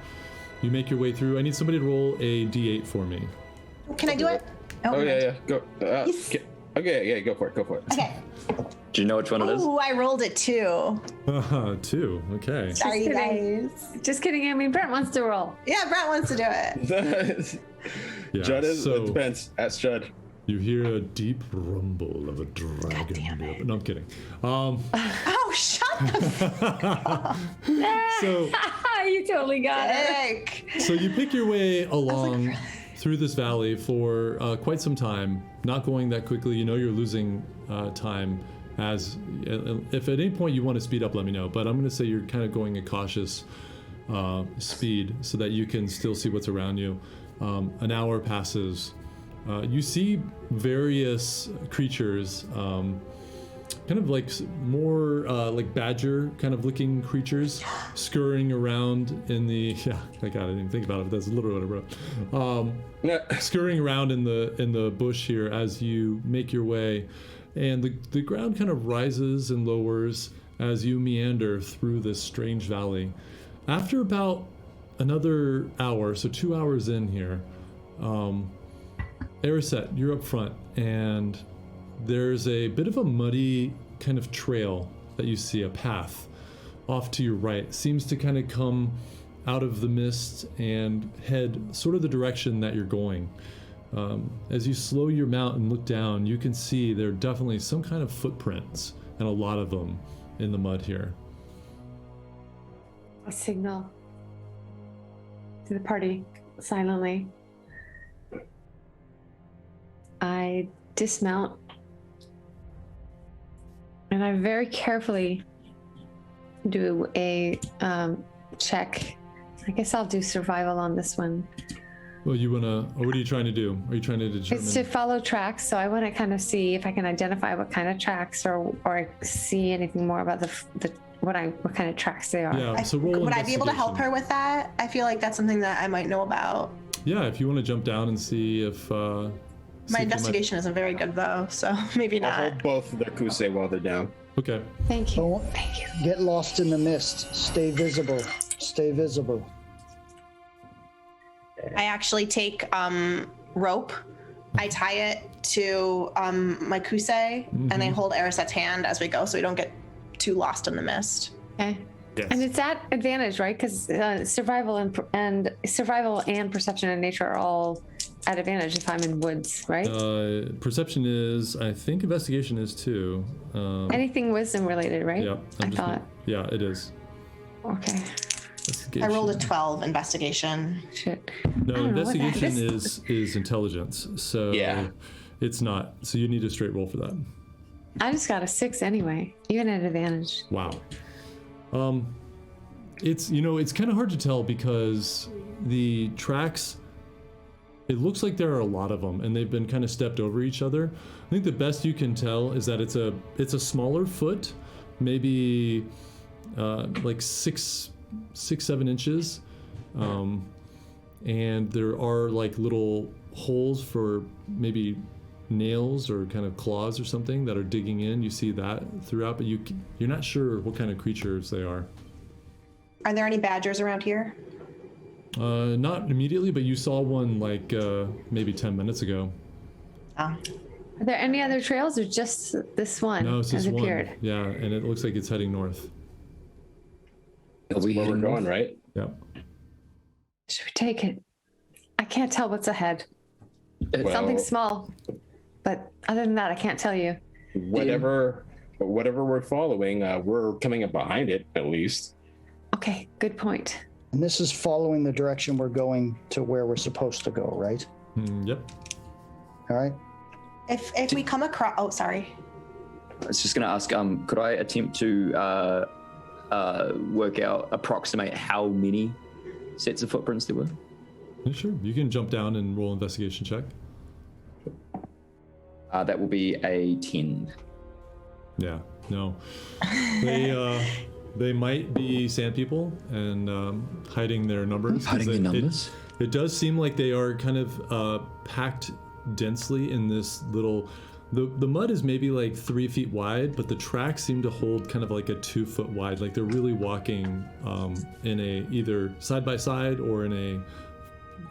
You make your way through. I need somebody to roll a d8 for me. Can I do it? Oh yeah. Go. Yes. Okay, yeah, go for it. Okay. Do you know which one it is? Ooh, I rolled it too. 2. Okay. Sorry, Just guys. Just kidding. I mean, Brent wants to roll. Yeah, Brett wants to do it. Yeah, Judd is. so It depends. Ask Judd. you hear a deep rumble of a dragon. No, I'm kidding. Oh, shut the So You totally got it. heck. So you pick your way along through this valley for quite some time, not going that quickly. You know you're losing time. As if at any point you want to speed up, let me know. But I'm going to say you're kind of going at cautious speed so that you can still see what's around you. An hour passes. You see various creatures, kind of like more like badger kind of looking creatures scurrying around in the I didn't even think about it, but that's literally what I wrote. Scurrying around in the bush here as you make your way, and the ground kind of rises and lowers as you meander through this strange valley. After about another hour, so 2 hours in here, Erisette, you're up front, and there's a bit of a muddy kind of trail that you see, a path off to your right. Seems to kind of come out of the mist and head sort of the direction that you're going. As you slow your mount and look down, you can see there are definitely some kind of footprints, and a lot of them in the mud here. I signal to the party silently. I dismount and I very carefully do a check. I guess I'll do survival on this one. Well, what are you trying to do? Are you trying to determine? It's to follow tracks, so I want to kind of see if I can identify what kind of tracks or see anything more about what kind of tracks they are. Yeah, so roll Would I be able to help her investigation. with that? I feel like that's something that I might know about. Yeah, if you want to jump down and see if My investigation isn't very good though, so maybe I'll not. hold both of the Kusei while they're down. Okay. Thank you. Don't Thank you. get lost in the mist. Stay visible. Stay visible. I actually take rope. I tie it to my kusei, and I hold Erisette's hand as we go, so we don't get too lost in the mist. Okay. Yes. And it's at advantage, right? Because survival and perception and nature are all at advantage if I'm in woods, right? Perception is, I think investigation is too. Anything wisdom related, right? Yep. I thought. Yeah, it is. Okay. I rolled a 12 investigation. Shit. No, I don't know what that investigation is. is intelligence. So Yeah. it's not. So you need a straight roll for that. I just got a 6 anyway, even at advantage. Wow. It's kind of hard to tell because the tracks, it looks like there are a lot of them and they've been kind of stepped over each other. I think the best you can tell is that it's a smaller foot, maybe like 6-7 inches. And there are like little holes for maybe nails or kind of claws or something that are digging in. You see that throughout, but you're not sure what kind of creatures they are. Are there any badgers around here? Not immediately, but you saw one like maybe 10 minutes ago. Oh. Are there any other trails or just this one No, it's just has one. appeared? Yeah, and it looks like it's heading north. That's where we're going, right? Yep. Should we take it? I can't tell what's ahead. Something small, but other than that, I can't tell you. Whatever we're following, we're coming up behind it at least. Okay, good point. And this is following the direction we're going to where we're supposed to go, right? Yep. All right. If we come across, oh, sorry. I was just going to ask, could I attempt to approximate how many sets of footprints there were? Yeah, sure. You can jump down and roll investigation check. That will be a 10. Yeah. No. They might be sand people and hiding their numbers. Hiding their numbers? It does seem like they are kind of packed densely in this little. The mud is maybe like 3 feet wide, but the tracks seem to hold kind of like a 2 foot wide. Like they're really walking in a either side by side or in a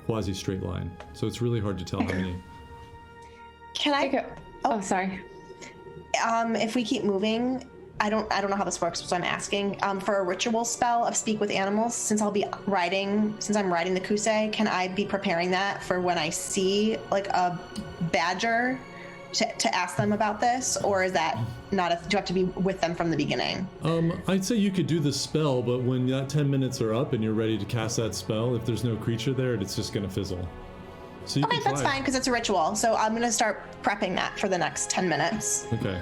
quasi straight line. So it's really hard to tell how many. Can I go? Oh, sorry. If we keep moving, I don't know how this works, so I'm asking. For a ritual spell of speak with animals, since I'm riding the Kusei, can I be preparing that for when I see like a badger to ask them about this, or is that not do you have to be with them from the beginning? I'd say you could do the spell, but when that 10 minutes are up and you're ready to cast that spell, if there's no creature there, it's just going to fizzle. So you Okay, can that's try. fine because it's a ritual. So I'm gonna start prepping that for the next 10 minutes. Okay.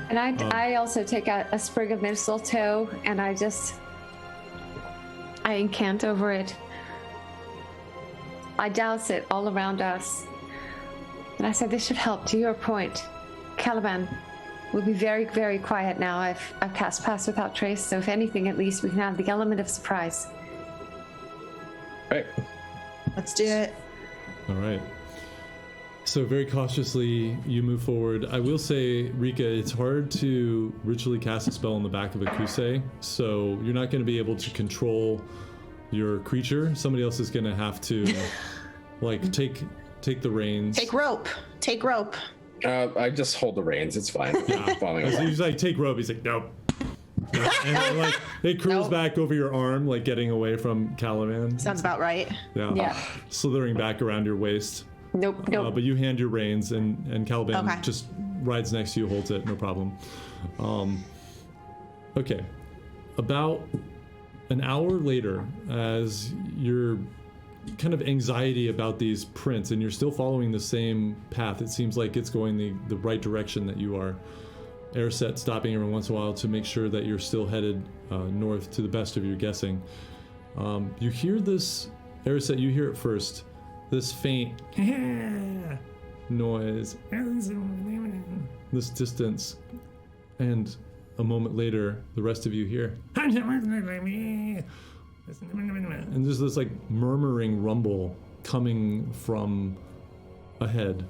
And I also take out a sprig of mistletoe and I incant over it. I douse it all around us. And I said, this should help. To your point, Caliban will be very, very quiet now. I've cast Pass Without Trace, so if anything, at least we can have the element of surprise. Right. Let's do it. All right. So very cautiously, you move forward. I will say, Rika, it's hard to ritually cast a spell on the back of a Kusei, so you're not going to be able to control your creature. Somebody else is going to have to, like, take the reins. Take rope. I just hold the reins. It's fine. Yeah. Following So along. he's like, take rope. He's like, nope. And then, like, it curls back over your arm, like getting away from Caliban. Sounds about right. Yeah. Slithering back around your waist. Nope. But you hand your reins, and Caliban Okay. just rides next to you, holds it, no problem. Okay. About an hour later, as your kind of anxiety about these prints, and you're still following the same path, it seems like it's going the right direction that you are. Airset stopping every once in a while to make sure that you're still headed north to the best of your guessing. You hear this, Airset, you hear it first, this faint noise, this distance, and a moment later, the rest of you hear, and there's this like murmuring rumble coming from ahead.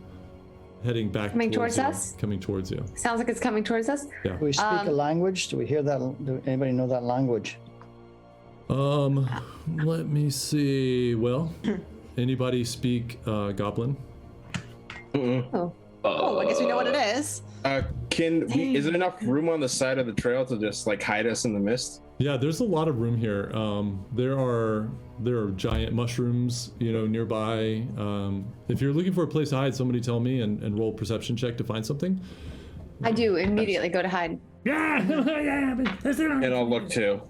Heading back Coming towards you, us? Coming towards you. Sounds like it's coming towards us. Yeah. Do we speak a language? Do we hear that? Do anybody know that language? Let me see. Well, anybody speak Goblin? Oh. Oh, I guess we know what it is. Is there enough room on the side of the trail to just like hide us in the mist? Yeah, there's a lot of room here. There are giant mushrooms, nearby. If you're looking for a place to hide, somebody tell me and roll perception check to find something. I do immediately go to hide. And I'll look too.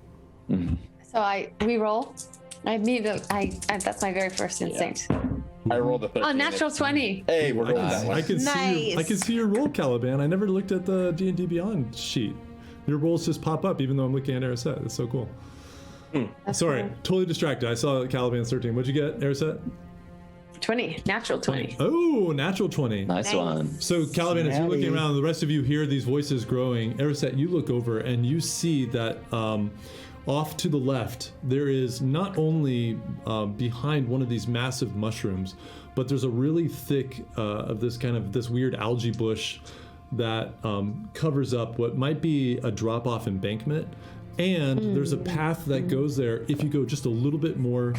So we roll. That's my very first instinct. I rolled a 13. Oh, natural 20. Hey, we're rolling that one. I can see your roll, Caliban. I never looked at the D&D Beyond sheet. Your rolls just pop up, even though I'm looking at Erisette. That's so cool. Sorry, cool. totally distracted. I saw Caliban's 13. What'd you get, Erisette? 20. Natural 20. Oh, natural 20. Nice one. So, Caliban, as you're looking around, the rest of you hear these voices growing. Erisette, you look over and you see that off to the left, there is not only behind one of these massive mushrooms, but there's a really thick of this weird algae bush that covers up what might be a drop-off embankment. And there's a path that goes there. If you go just a little bit more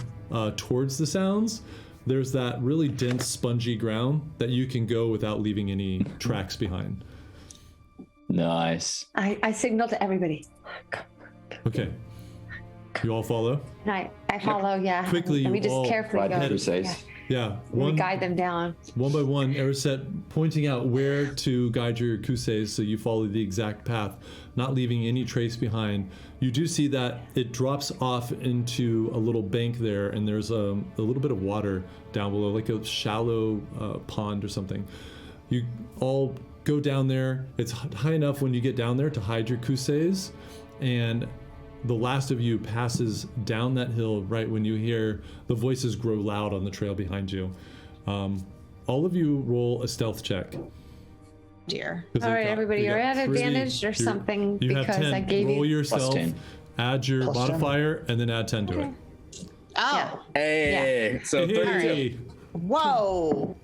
towards the sounds, there's that really dense, spongy ground that you can go without leaving any tracks behind. Nice. I signal to everybody. Okay. You all follow? And I follow, yeah. Quickly, and we you just all carefully ride go. the Crusades. Yeah. We guide them down. One by one, Erisette pointing out where to guide your Kusei so you follow the exact path, not leaving any trace behind. You do see that it drops off into a little bank there, and there's a little bit of water down below, like a shallow pond or something. You all go down there. It's high enough when you get down there to hide your Kuseis, and the last of you passes down that hill right when you hear the voices grow loud on the trail behind you. All of you roll a stealth check. Dear. All right, everybody, you're at advantage or something because I gave roll you. yourself, Plus 10. add your Plus 10. modifier, and then add 10 to it. Oh. Hey, so 32. Hey. Whoa.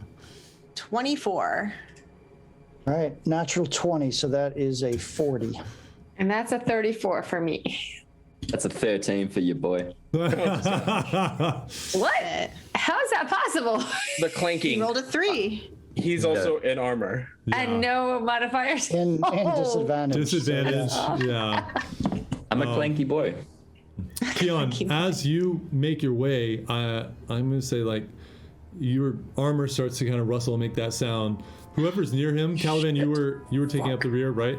24. All right, natural 20, so that is a 40. And that's a 34 for me. That's a 13 for your boy. What? How is that possible? The clanking. Rolled a 3. He's also in armor. And no modifiers? And Oh. disadvantage. Disadvantage, yeah. I'm a clanky boy. Keon, as you make your way, I'm going to say, like, your armor starts to kind of rustle and make that sound. Whoever's near him, Caliban, you were taking up the rear, right?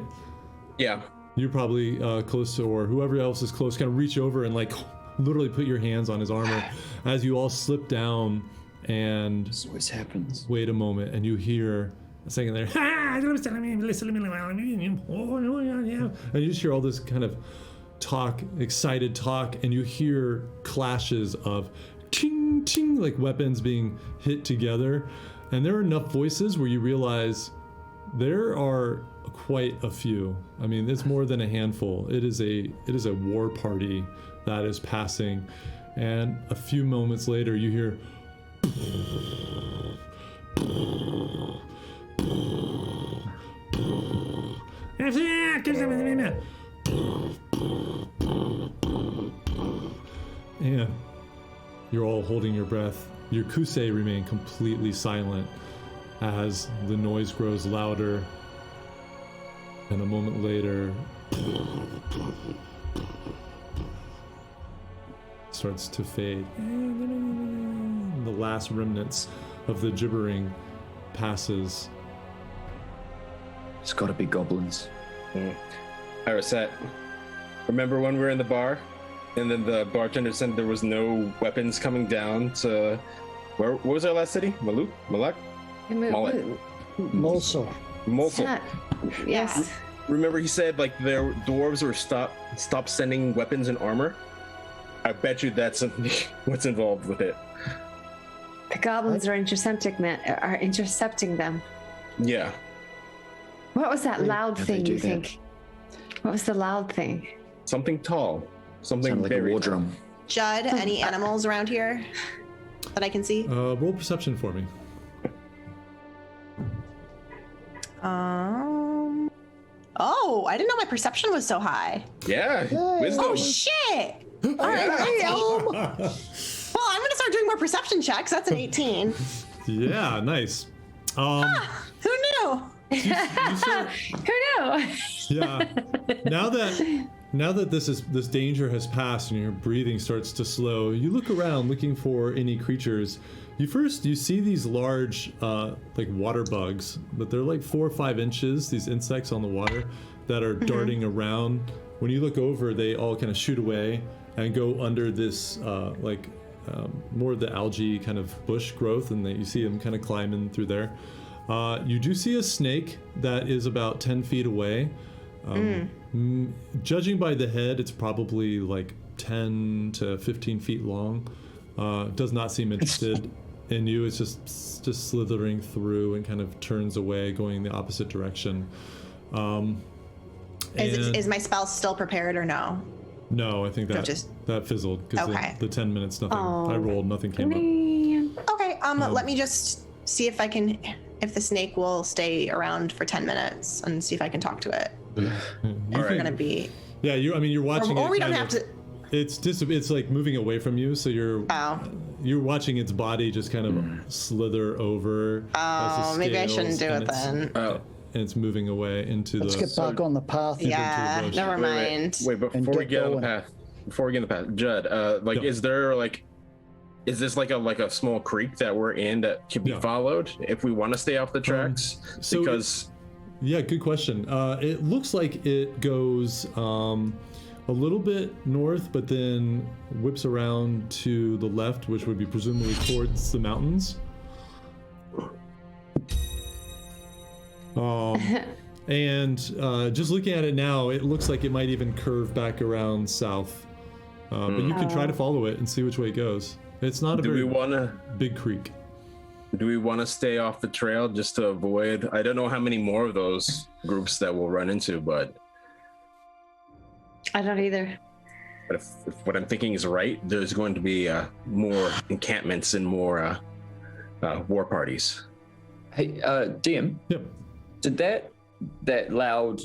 Yeah. You're probably close to, or whoever else is close, kind of reach over and like literally put your hands on his armor as you all slip down and This always happens. wait a moment, and you hear a second there, and you just hear all this kind of excited talk, and you hear clashes of ching ching, like weapons being hit together, and there are enough voices where you realize there are quite a few. I mean, it's more than a handful. It is a war party that is passing, and a few moments later you hear and you're all holding your breath. Your kusei remain completely silent as the noise grows louder, and a moment later starts to fade. And the last remnants of the gibbering passes. It's got to be goblins. Erisette, remember when we were in the bar and then the bartender said there was no weapons coming down to what was our last city? Malak? Mullet. Molso. Mosul. Yes. Remember he said like their dwarves were stop sending weapons and armor? I bet you that's what's involved with it. The goblins are intercepting them. Yeah. What was that loud they thing do you that. think? What was the loud thing? Something tall. Something Sound like a very war tall. drum. Judd, any animals around here that I can see? Roll perception for me. Oh, I didn't know my perception was so high. Yeah. Wisdom. Oh shit! All right, well, I'm gonna start doing more perception checks. That's an 18. Yeah, nice. Who knew? Who knew? Yeah. Now that this danger has passed and your breathing starts to slow, you look around looking for any creatures. You see these large like water bugs, but they're like 4 or 5 inches, these insects on the water that are darting around. When you look over, they all kind of shoot away and go under this like more of the algae kind of bush growth, and that you see them kind of climbing through there. You do see a snake that is about 10 feet away. Judging by the head, it's probably like 10 to 15 feet long. Does not seem interested in you. It's just slithering through and kind of turns away, going the opposite direction. Is my spell still prepared or no? No, I think that that fizzled because the 10 minutes, nothing. I rolled, nothing came up. Okay, let me just see if the snake will stay around for 10 minutes and see if I can talk to it. We're gonna be. Yeah, you're watching it. Or we don't have to. It's like moving away from you, so you're watching its body just kind of slither over. Oh, maybe I shouldn't do it then. And it's moving away into Let's get back on the path. Yeah, never mind. Wait, before we get on the path, Judd, is this like a small creek that we're in that can be followed if we want to stay off the tracks? Yeah, good question. It looks like it goes a little bit north, but then whips around to the left, which would be presumably towards the mountains. And just looking at it now, it looks like it might even curve back around south. But you can try to follow it and see which way it goes. It's not a very big creek. Do we want to stay off the trail just to avoid? I don't know how many more of those groups that we'll run into, but I don't either. But if what I'm thinking is right, there's going to be more encampments and more war parties. Hey, DM. Yep. Did that loud,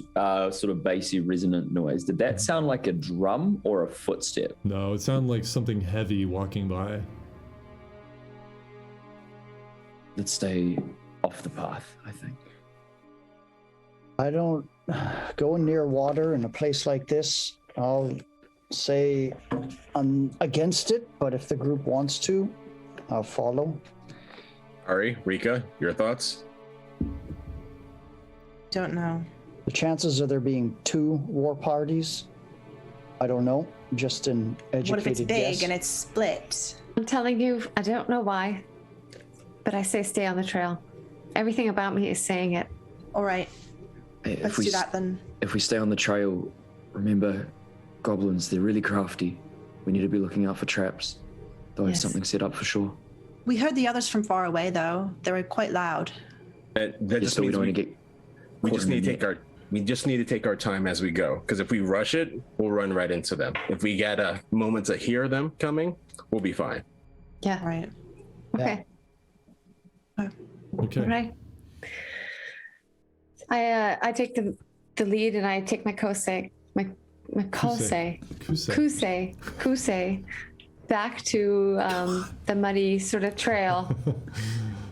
sort of bassy, resonant noise? Did that sound like a drum or a footstep? No, it sounded like something heavy walking by. Let's stay off the path, I think. I don't go near water in a place like this. I'll say I'm against it, but if the group wants to, I'll follow. Ari, Rika, your thoughts? Don't know. The chances of there being 2 war parties, I don't know. Just an educated What if it's big guess. and it's split? I'm telling you, I don't know why, but I say stay on the trail. Everything about me is saying it. All right. Hey, Let's do that then. If we stay on the trail, remember, goblins, they're really crafty. We need to be looking out for traps. Though Yes. something set up for sure. We heard the others from far away, though. They were quite loud. That Just just so we means don't want to get. we caught just in need the to take our we just need to take our time as we go. Because if we rush it, we'll run right into them. If we get a moment to hear them coming, we'll be fine. Yeah. Right. Okay. Okay. All right. I take the lead and I take my kosei back to the muddy sort of trail,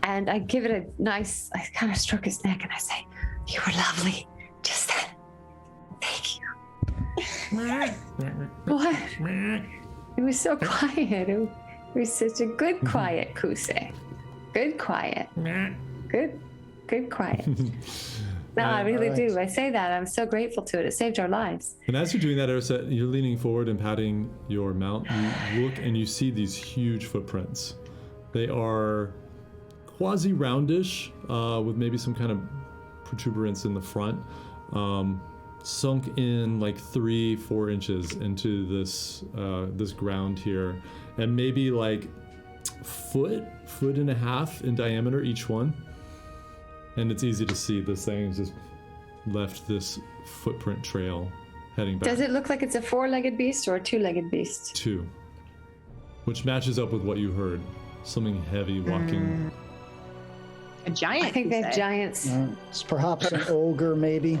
and I give it a nice. I kind of stroke his neck and I say, "You were lovely just then. Thank you." What? It was so quiet. It was such a good quiet, Kusei. Good quiet. Good quiet. No, I really do. I say that. I'm so grateful to it. It saved our lives. And as you're doing that, Arset, you're leaning forward and patting your mount. You look and you see these huge footprints. They are quasi-roundish, with maybe some kind of protuberance in the front, sunk in like 3-4 inches into this ground here, and maybe like foot and a half in diameter each one. And it's easy to see this thing has just left this footprint trail heading back. Does it look like it's a 4-legged beast or a 2-legged beast? 2, which matches up with what you heard. Something heavy walking. A giant. I think they have Kusei. giants. It's perhaps an ogre, maybe.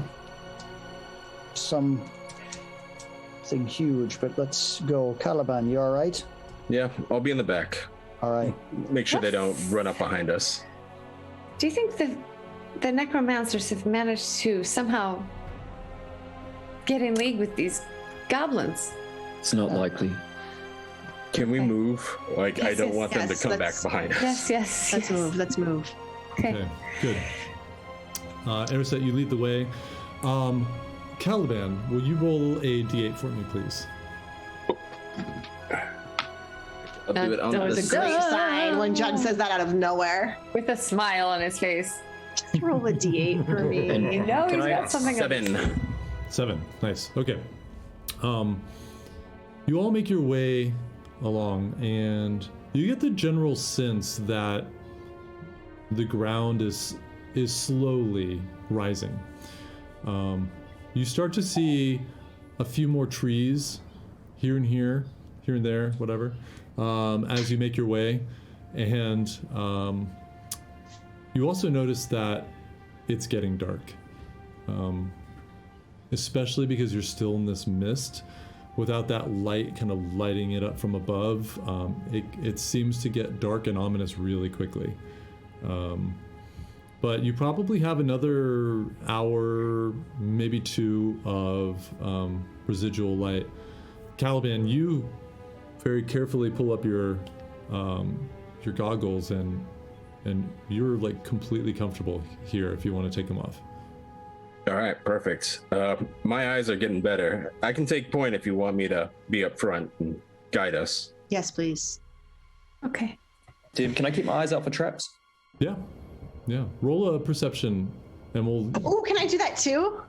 Something huge, but let's go. Caliban, you all right? Yeah, I'll be in the back. All right. Make sure they don't run up behind us. Do you think the necromancers have managed to somehow get in league with these goblins? It's not likely. Can we move? Like, I Yes, don't yes, want them to yes, come back let's- behind us. Yes. Let's move. Let's move. Okay. Okay, good. Arset, you lead the way. Caliban, will you roll a d8 for me, please? I'll do it on That was the a side. great Great sign when Judd says that out of nowhere. With a smile on his face. Just roll a d8 for me. And You know can he's I- got something up his 7. 7. Nice. Okay. You all make your way along, and you get the general sense that the ground is slowly rising. You start to see a few more trees here and there, whatever, as you make your way, and you also notice that it's getting dark. Especially because you're still in this mist. Without that light kind of lighting it up from above, it seems to get dark and ominous really quickly. But you probably have another hour, maybe 2 of residual light. Caliban, you very carefully pull up your goggles, and you're like completely comfortable here if you want to take them off. All right, perfect. My eyes are getting better. I can take point if you want me to be up front and guide us. Yes, please. Okay. Tim, can I keep my eyes out for traps? Yeah. Roll a perception, and we'll. Oh, can I do that too?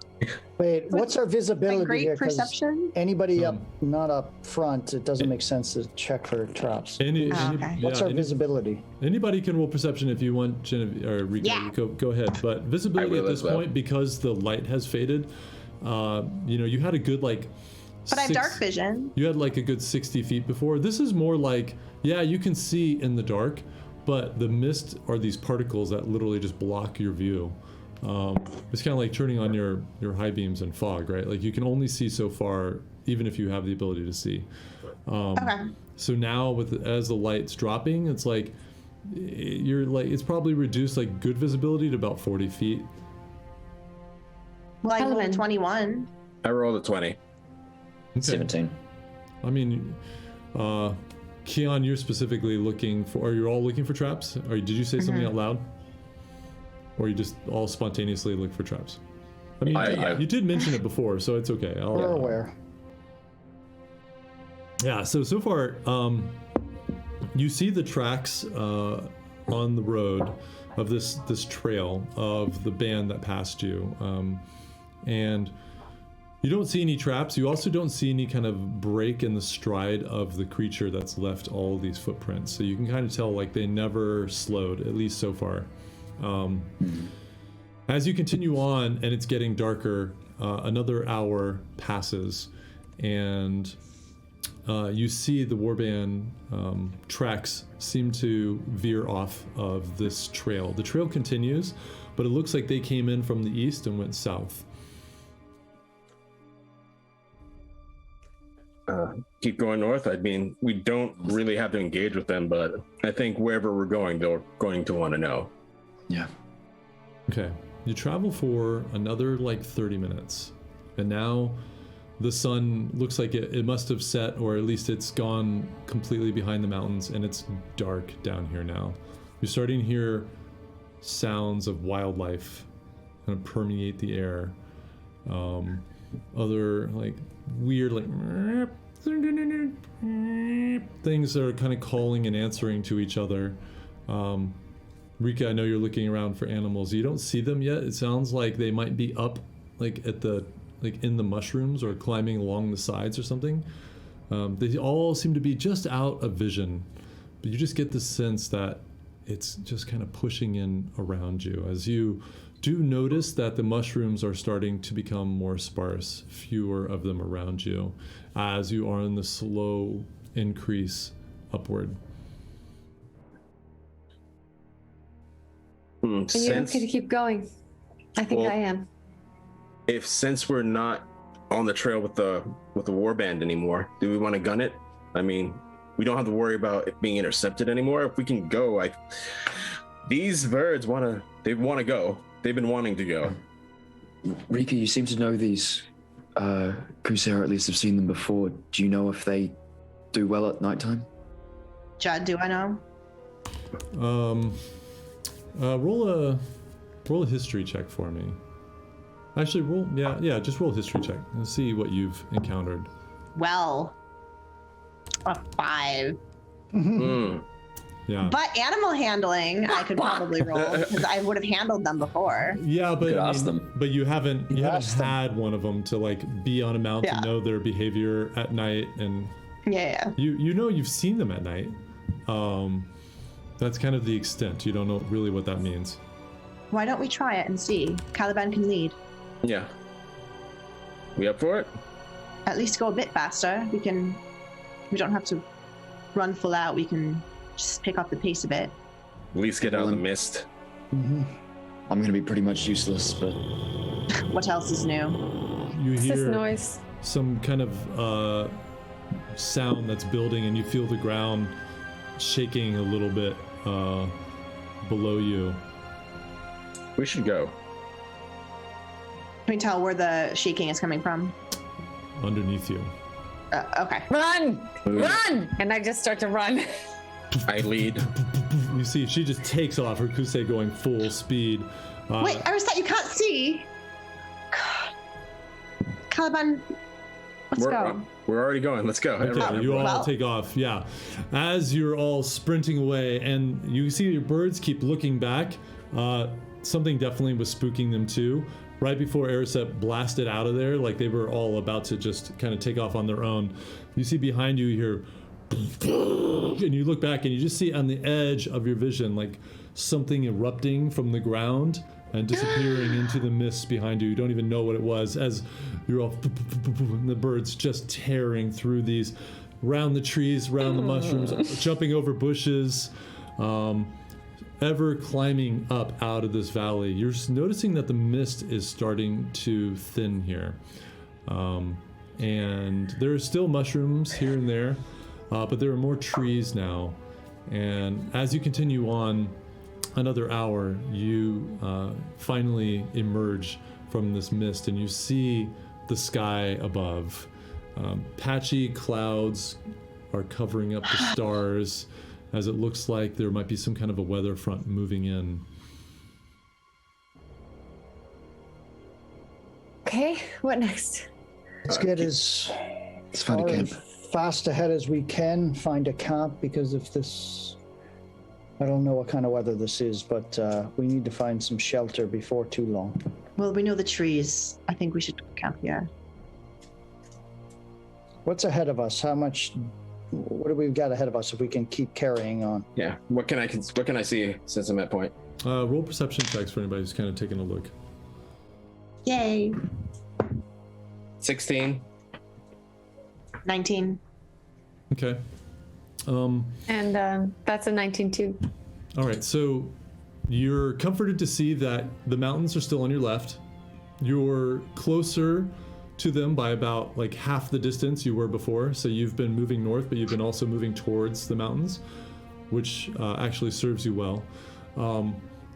Wait, what's our visibility Like great here? 'Cause perception? Anybody up, not up front, it doesn't make sense to check for traps. Okay. What's our visibility? Anybody can roll perception if you want, Genevieve or Rika. Yeah. Go ahead. But visibility I at will this as well. point, because the light has faded, you had a good like. But I have dark vision. You had like a good 60 feet before. This is more like, yeah, you can see in the dark, but the mist are these particles that literally just block your view. It's kind of like turning on your high beams in fog, right? Like you can only see so far, even if you have the ability to see. Okay. So now, as the light's dropping, it's like it's probably reduced like good visibility to about 40 feet. Well, I rolled Element. 21. I rolled a 20. Okay. 17. I mean, Keon, you're specifically looking for. Are you all looking for traps? Or did you say something out loud? Or you just all spontaneously look for traps? I mean, you did mention it before, so it's okay. We're aware. Yeah. So far, you see the tracks on the road of this trail of the band that passed you, and you don't see any traps. You also don't see any kind of break in the stride of the creature that's left all these footprints. So you can kind of tell like they never slowed, at least so far. As you continue on and it's getting darker, another hour passes, and you see the warband tracks seem to veer off of this trail. The trail continues, but it looks like they came in from the east and went south. Keep going north. I mean, we don't really have to engage with them, but I think wherever we're going, they're going to want to know. Yeah. Okay. You travel for another like 30 minutes, and now the sun looks like it must have set, or at least it's gone completely behind the mountains, and it's dark down here now. You're starting to hear sounds of wildlife kind of permeate the air. Other like weird like things that are kind of calling and answering to each other. Rika, I know you're looking around for animals. You don't see them yet. It sounds like they might be up like in the mushrooms or climbing along the sides or something. They all seem to be just out of vision, but you just get the sense that it's just kind of pushing in around you. As you do notice that the mushrooms are starting to become more sparse, fewer of them around you, as you are in the slow increase upward. Are you okay to keep going? I think Well, I am. Since we're not on the trail with the warband anymore, do we want to gun it? I mean, we don't have to worry about it being intercepted anymore. If we can go, these birds want to go. They've been wanting to go. Rika, you seem to know these Crusader, at least have seen them before. Do you know if they do well at nighttime? Judd, do I know? Roll a history check for me. Actually, just roll a history check and see what you've encountered. Well, a 5. Yeah. But animal handling, I could probably roll because I would have handled them before. Yeah, but could ask them. But you haven't ask them. had one of them to like be on a mountain, Yeah. know their behavior at night, and Yeah. you know you've seen them at night. That's kind of the extent. You don't know really what that means. Why don't we try it and see? Caliban can lead. Yeah. We up for it? At least go a bit faster. We don't have to run full out. We can just pick up the pace a bit. At least get out of the mist. Mm-hmm. I'm going to be pretty much useless, but What else is new? You What's this hear noise? some kind of sound that's building, and you feel the ground shaking a little bit below you. We should go. Can we tell where the shaking is coming from? Underneath you. Okay. Run! Run! And I just start to run. I lead. You see, she just takes off, her Kusei going full speed. Wait, Aristette, you can't see. God. Caliban, let's go. We're already going. Let's go. Okay, Everyone. you all Well- take off, yeah. As you're all sprinting away, and you see your birds keep looking back, something definitely was spooking them too. Right before Aricep blasted out of there, like they were all about to just kind of take off on their own, you see behind you here, and you look back and you just see on the edge of your vision, like something erupting from the ground and disappearing into the mist behind you. You don't even know what it was, as you're all, and the birds just tearing through these, round the trees, round the mushrooms, jumping over bushes, ever climbing up out of this valley. You're just noticing that the mist is starting to thin here. And there are still mushrooms here and there, but there are more trees now. And as you continue on another hour, you finally emerge from this mist and you see the sky above. Patchy clouds are covering up the stars, as it looks like there might be some kind of a weather front moving in. Okay, what next? Let's get as find a far camp. fast ahead as we can, find a camp, because if this, I don't know what kind of weather this is, but we need to find some shelter before too long. Well, we know the trees. I think we should camp here. What's ahead of us? What do we got ahead of us if we can keep carrying on? Yeah. What can I see since I'm at point? Roll perception checks for anybody who's kind of taking a look. Yay. 16. 19. Okay. And that's a 19 too. All right, so you're comforted to see that the mountains are still on your left. You're closer to them by about like half the distance you were before. So you've been moving north, but you've been also moving towards the mountains, which actually serves you well.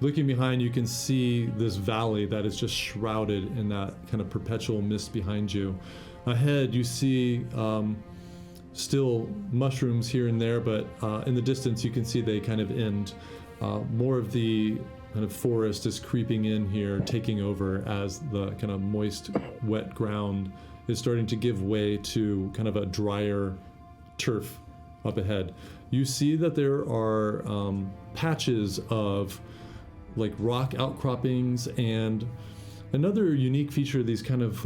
Looking behind, you can see this valley that is just shrouded in that kind of perpetual mist behind you. Ahead, you see still mushrooms here and there, but in the distance, you can see they kind of end. More of the kind of forest is creeping in here, taking over as the kind of moist, wet ground is starting to give way to kind of a drier turf up ahead. You see that there are patches of like rock outcroppings, and another unique feature of these kind of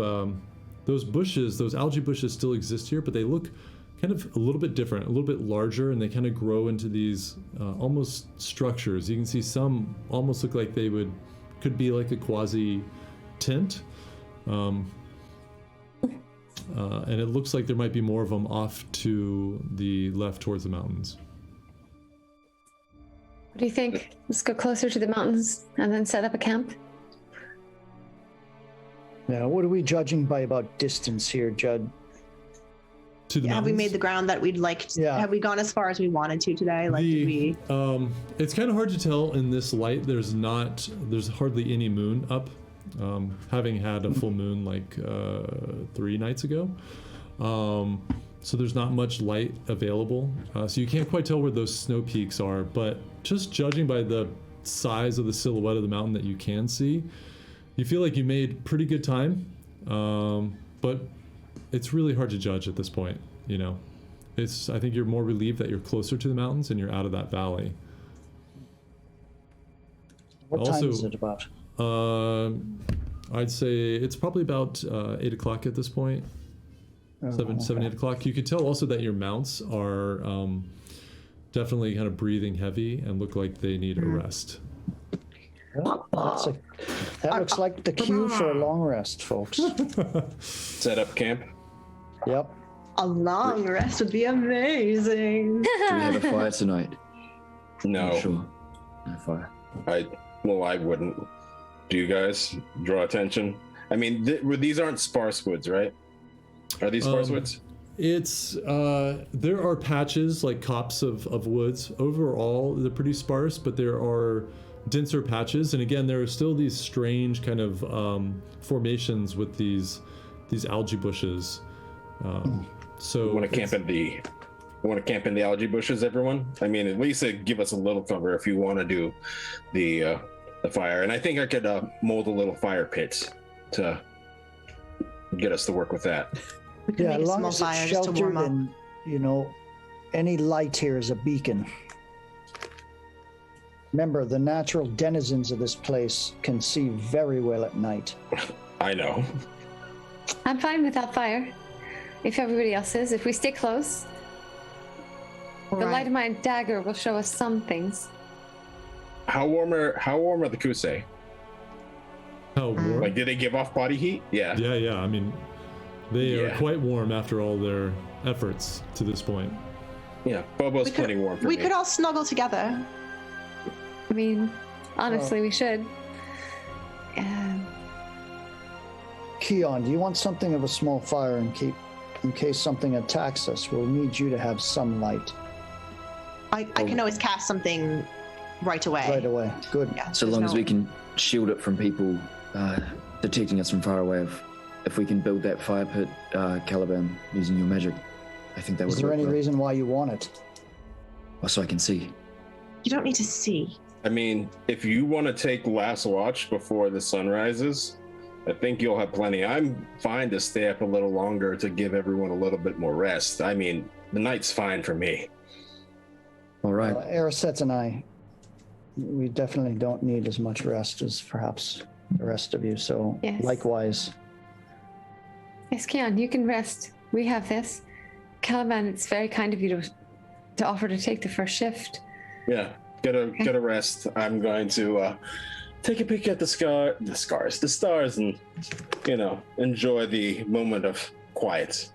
those bushes, those algae bushes still exist here, but they look kind of a little bit different, a little bit larger, and they kind of grow into these almost structures. You can see some almost look like they could be like a quasi tent. And it looks like there might be more of them off to the left towards the mountains. What do you think? Let's go closer to the mountains and then set up a camp. Now, what are we judging by about distance here, Judd? To the Have we mountains? made the ground that we'd like to? Yeah. Have we gone as far as we wanted to today? Like, did we? It's kind of hard to tell in this light. There's hardly any moon up, having had a full moon like 3 nights ago. So there's not much light available. So you can't quite tell where those snow peaks are, but just judging by the size of the silhouette of the mountain that you can see, you feel like you made pretty good time. But it's really hard to judge at this point, you know. I think you're more relieved that you're closer to the mountains and you're out of that valley. What time is it about? I'd say it's probably about 8 o'clock at this point. Oh, 7, 8 o'clock. You could tell also that your mounts are definitely kind of breathing heavy and look like they need a rest. Well, that looks like the cue for a long rest, folks. Set up camp. Yep. A long rest would be amazing. Do we have a fire tonight? No, Not sure. No fire. I wouldn't. Do you guys draw attention? I mean, these aren't sparse woods, right? Are these sparse woods? It's there are patches like copse of woods. Overall, they're pretty sparse, but there are denser patches, and again, there are still these strange kind of formations with these algae bushes. So Want to camp in the algae bushes, everyone? I mean, at least give us a little cover if you want to do the fire. And I think I could mold a little fire pit to get us to work with that. We can Yeah, make as a long small as it's fire just to warm sheltered up. and, you know, any light here is a beacon. Remember, the natural denizens of this place can see very well at night. I know. I'm fine without fire. If everybody else is, if we stay close, the light of my dagger will show us some things. How warm are the Kusei? how warm? Like, did they give off body heat? Yeah. Yeah. I mean, they are Yeah. quite warm after all their efforts to this point. Yeah. Bobo's plenty warm for We me. could all snuggle together. I mean, honestly, we should. Keon, do you want something of a small fire in case something attacks us? We'll need you to have some light I can always cast something right away. right away. Good. Yeah, So there's long as no- we can shield it from people detecting us from far away. If we can build that fire pit, Caliban, using your magic, I think that would Is there work any well. reason why you want it? Oh, so I can see. You don't need to see. I mean, if you want to take last watch before the sun rises, I think you'll have plenty. I'm fine to stay up a little longer to give everyone a little bit more rest. I mean, the night's fine for me. All right. Erisette and I, we definitely don't need as much rest as perhaps the rest of you. So Yes. likewise. Yes, Keon, you can rest. We have this. Caliban, it's very kind of you to offer to take the first shift. Yeah, get a rest. I'm going to take a peek at the stars, and enjoy the moment of quiet.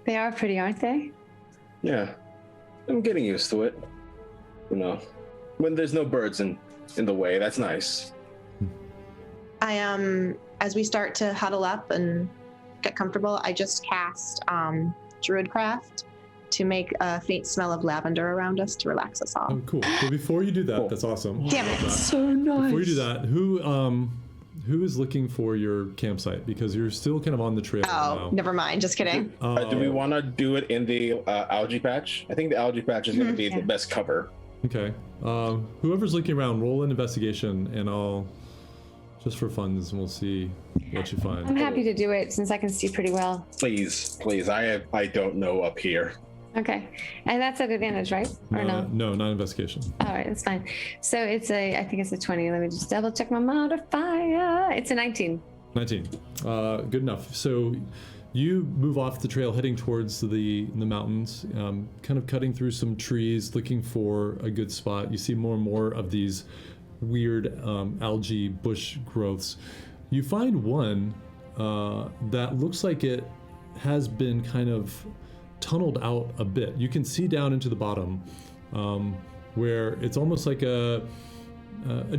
They are pretty, aren't they? Yeah, I'm getting used to it. When there's no birds in the way, that's nice. As we start to huddle up and get comfortable, I just cast Druidcraft to make a faint smell of lavender around us to relax us all. Oh, cool. But before you do that, Cool. that's awesome. Damn it. Love that. So nice. Before you do that, who is looking for your campsite? Because you're still kind of on the trail Oh, now. never mind. Just kidding. Do we want to do it in the algae patch? I think the algae patch is going to be the best cover. Okay. Whoever's looking around, roll an investigation, and I'll just for funs, and we'll see what you I'm find. happy to do it since I can see pretty well. Please. I don't know up here. Okay. And that's at advantage, right? Or no? No, not investigation. All right, that's fine. So I think it's a 20. Let me just double check my modifier. It's a 19. 19. Good enough. So you move off the trail, heading towards the mountains, kind of cutting through some trees, looking for a good spot. You see more and more of these weird algae bush growths. You find one that looks like it has been kind of tunneled out a bit. You can see down into the bottom, where it's almost like a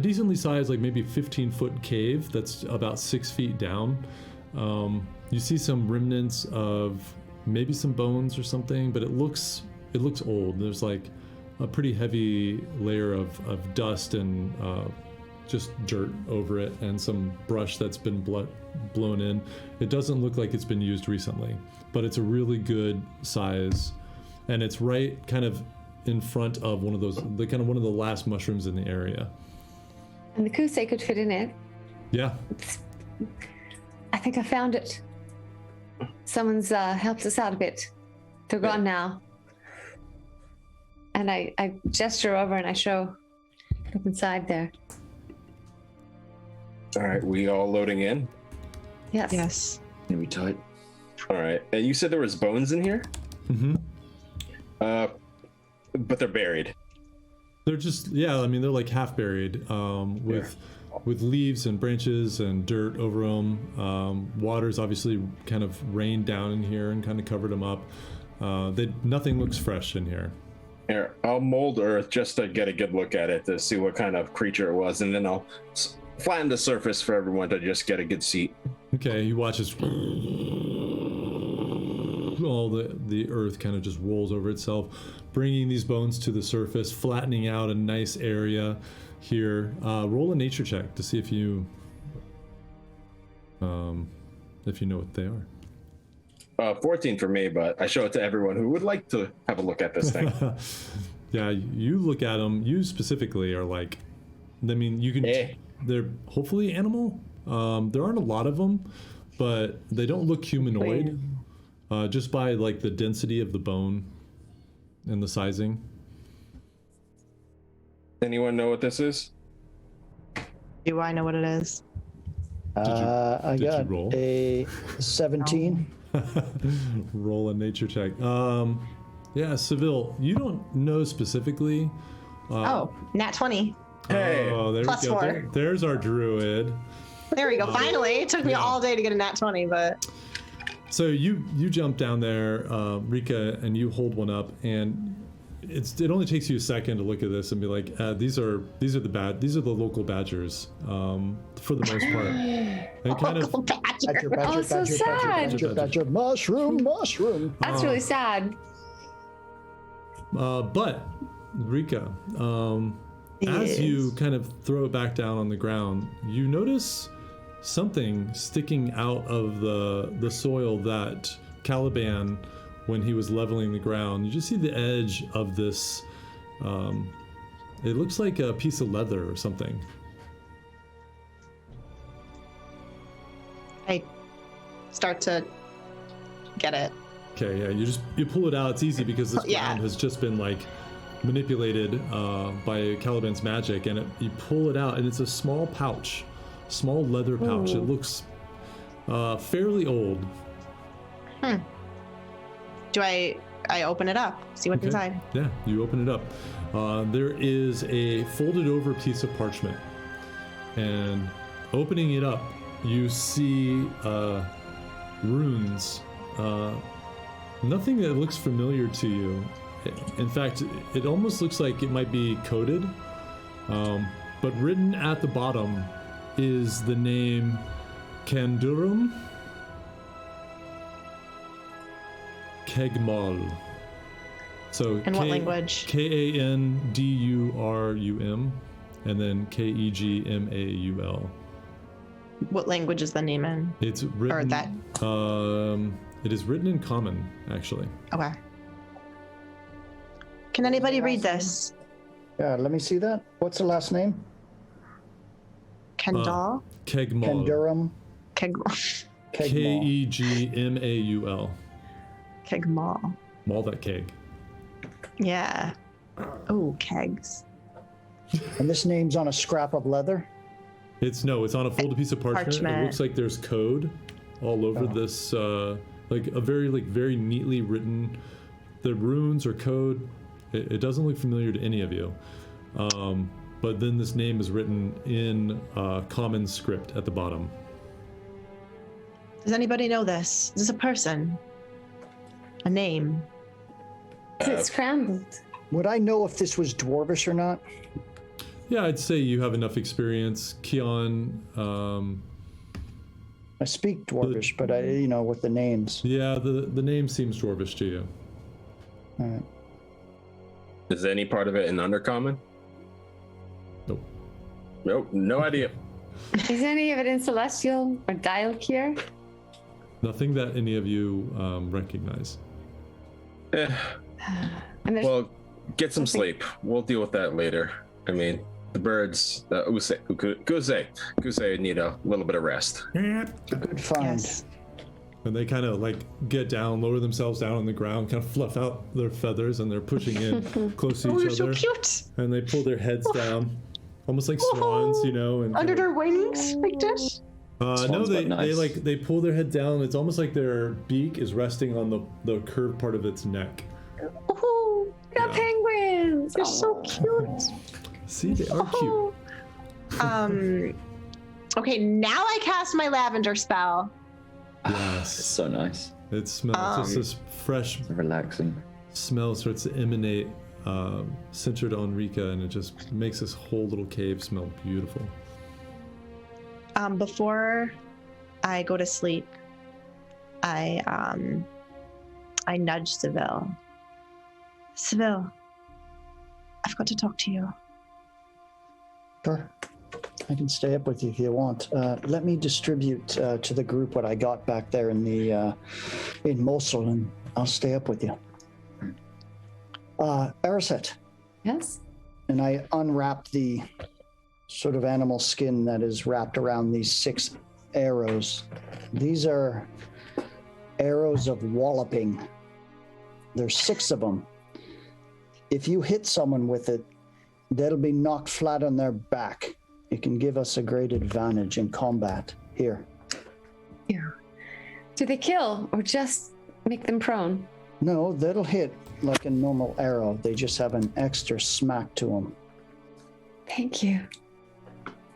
decently sized, like maybe 15-foot cave that's about 6 feet down. You see some remnants of maybe some bones or something, but it looks old. There's like a pretty heavy layer of dust and just dirt over it, and some brush that's been blown in. It doesn't look like it's been used recently, but it's a really good size, and it's right kind of in front of one of the last mushrooms in the area. And the Kusei could fit in it. Yeah. I think I found it. Someone's helped us out a bit. They're gone now. And I gesture over and I show. Look inside there. All right, we all loading in? Yes. Yes. Can we tight? All right. And you said there was bones in here? Mm-hmm. But they're buried. They're just, yeah, I mean, they're like half buried with leaves and branches and dirt over them. Water's obviously kind of rained down in here and kind of covered them up. Nothing looks fresh in here. Here, I'll mold earth just to get a good look at it to see what kind of creature it was, and then I'll flatten the surface for everyone to just get a good seat. Okay, you watch as all the earth kind of just rolls over itself, bringing these bones to the surface, flattening out a nice area here. Roll a nature check to see if you know what they are. 14 for me, but I show it to everyone who would like to have a look at this thing. Yeah, you look at them. You specifically are like, I mean, you can. They're hopefully animal. There aren't a lot of them, but they don't look humanoid. Just by like the density of the bone and the sizing. Anyone know what this is? Do I know what it is? I got a 17. Roll a nature check. Yeah, Seville, you don't know specifically. Nat 20. Hey, oh, there plus we go. 4. There's our druid. There we go. Finally, it took me all day to get a nat 20, but. So you jump down there, Rika, and you hold one up, and it only takes you a second to look at this and be like, these are the local badgers, for the most part. And kind of Badger, so sad. badger, mushroom. That's really sad. But Rika, as you kind of throw it back down on the ground, you notice something sticking out of the soil that Caliban, when he was leveling the ground, you just see the edge of this. It looks like a piece of leather or something. I start to get it. Okay, yeah, you pull it out. It's easy because this ground has just been like manipulated by Caliban's magic, and you pull it out, and it's a small pouch. Small leather pouch. It looks fairly old. Do I open it up? See what's inside? Yeah, you open it up. There is a folded over piece of parchment, and opening it up, you see runes. Nothing that looks familiar to you. In fact, it almost looks like it might be coded, but written at the bottom is the name Kandurum Kegmal. So in what language? Kandurum, and then Kegmaul. What language is the name in? It's written. Or that? It is written in common, actually. Okay. Can anybody read this? Yeah, let me see that. What's the last name? Kendall? Kegmal. Kendurum. Kegmal. Kegmaul. Kegmal. Mall that keg. Yeah. Oh, kegs. And this name's on a scrap of leather? It's on a folded piece of parchment. It looks like there's code all over this, like a very neatly written. The runes or code. It doesn't look familiar to any of you. But then this name is written in common script at the bottom. Does anybody know this? Is this a person? A name? Is it scrambled? Would I know if this was dwarvish or not? Yeah, I'd say you have enough experience. Keon, I speak dwarvish, but with the names. Yeah, the name seems dwarvish to you. All right. Is any part of it in Undercommon? Nope, no idea. Is any of it in Celestial or Dialkir? Nothing that any of you recognize. Well, get some sleep. We'll deal with that later. I mean, the birds, Guse need a little bit of rest. Good find. Yes. And they kind of like get down, lower themselves down on the ground, kind of fluff out their feathers, and they're pushing in close to each other. So cute. And they pull their heads down, almost like swans, you know. And under their wings, like this. no, they nice. they pull their head down. It's almost like their beak is resting on the curved part of its neck. Oh, got penguins. They're so cute. See, they are cute. Okay, now I cast my lavender spell. Yes, It's so nice. it smells. Just this fresh Relaxing. smell starts to emanate, centered on Rika, and it just makes this whole little cave smell beautiful. Before I go to sleep, I nudge Seville. Seville, I've got to talk to you. Sure. I can stay up with you if you want. Let me distribute to the group what I got back there in Mosul, and I'll stay up with you. Ariset. Yes? And I unwrapped the sort of animal skin that is wrapped around these 6 arrows. These are arrows of walloping. There's 6 of them. If you hit someone with it, they'll be knocked flat on their back. It can give us a great advantage in combat. Here. Do they kill or just make them prone? No, that'll hit like a normal arrow. They just have an extra smack to them. Thank you.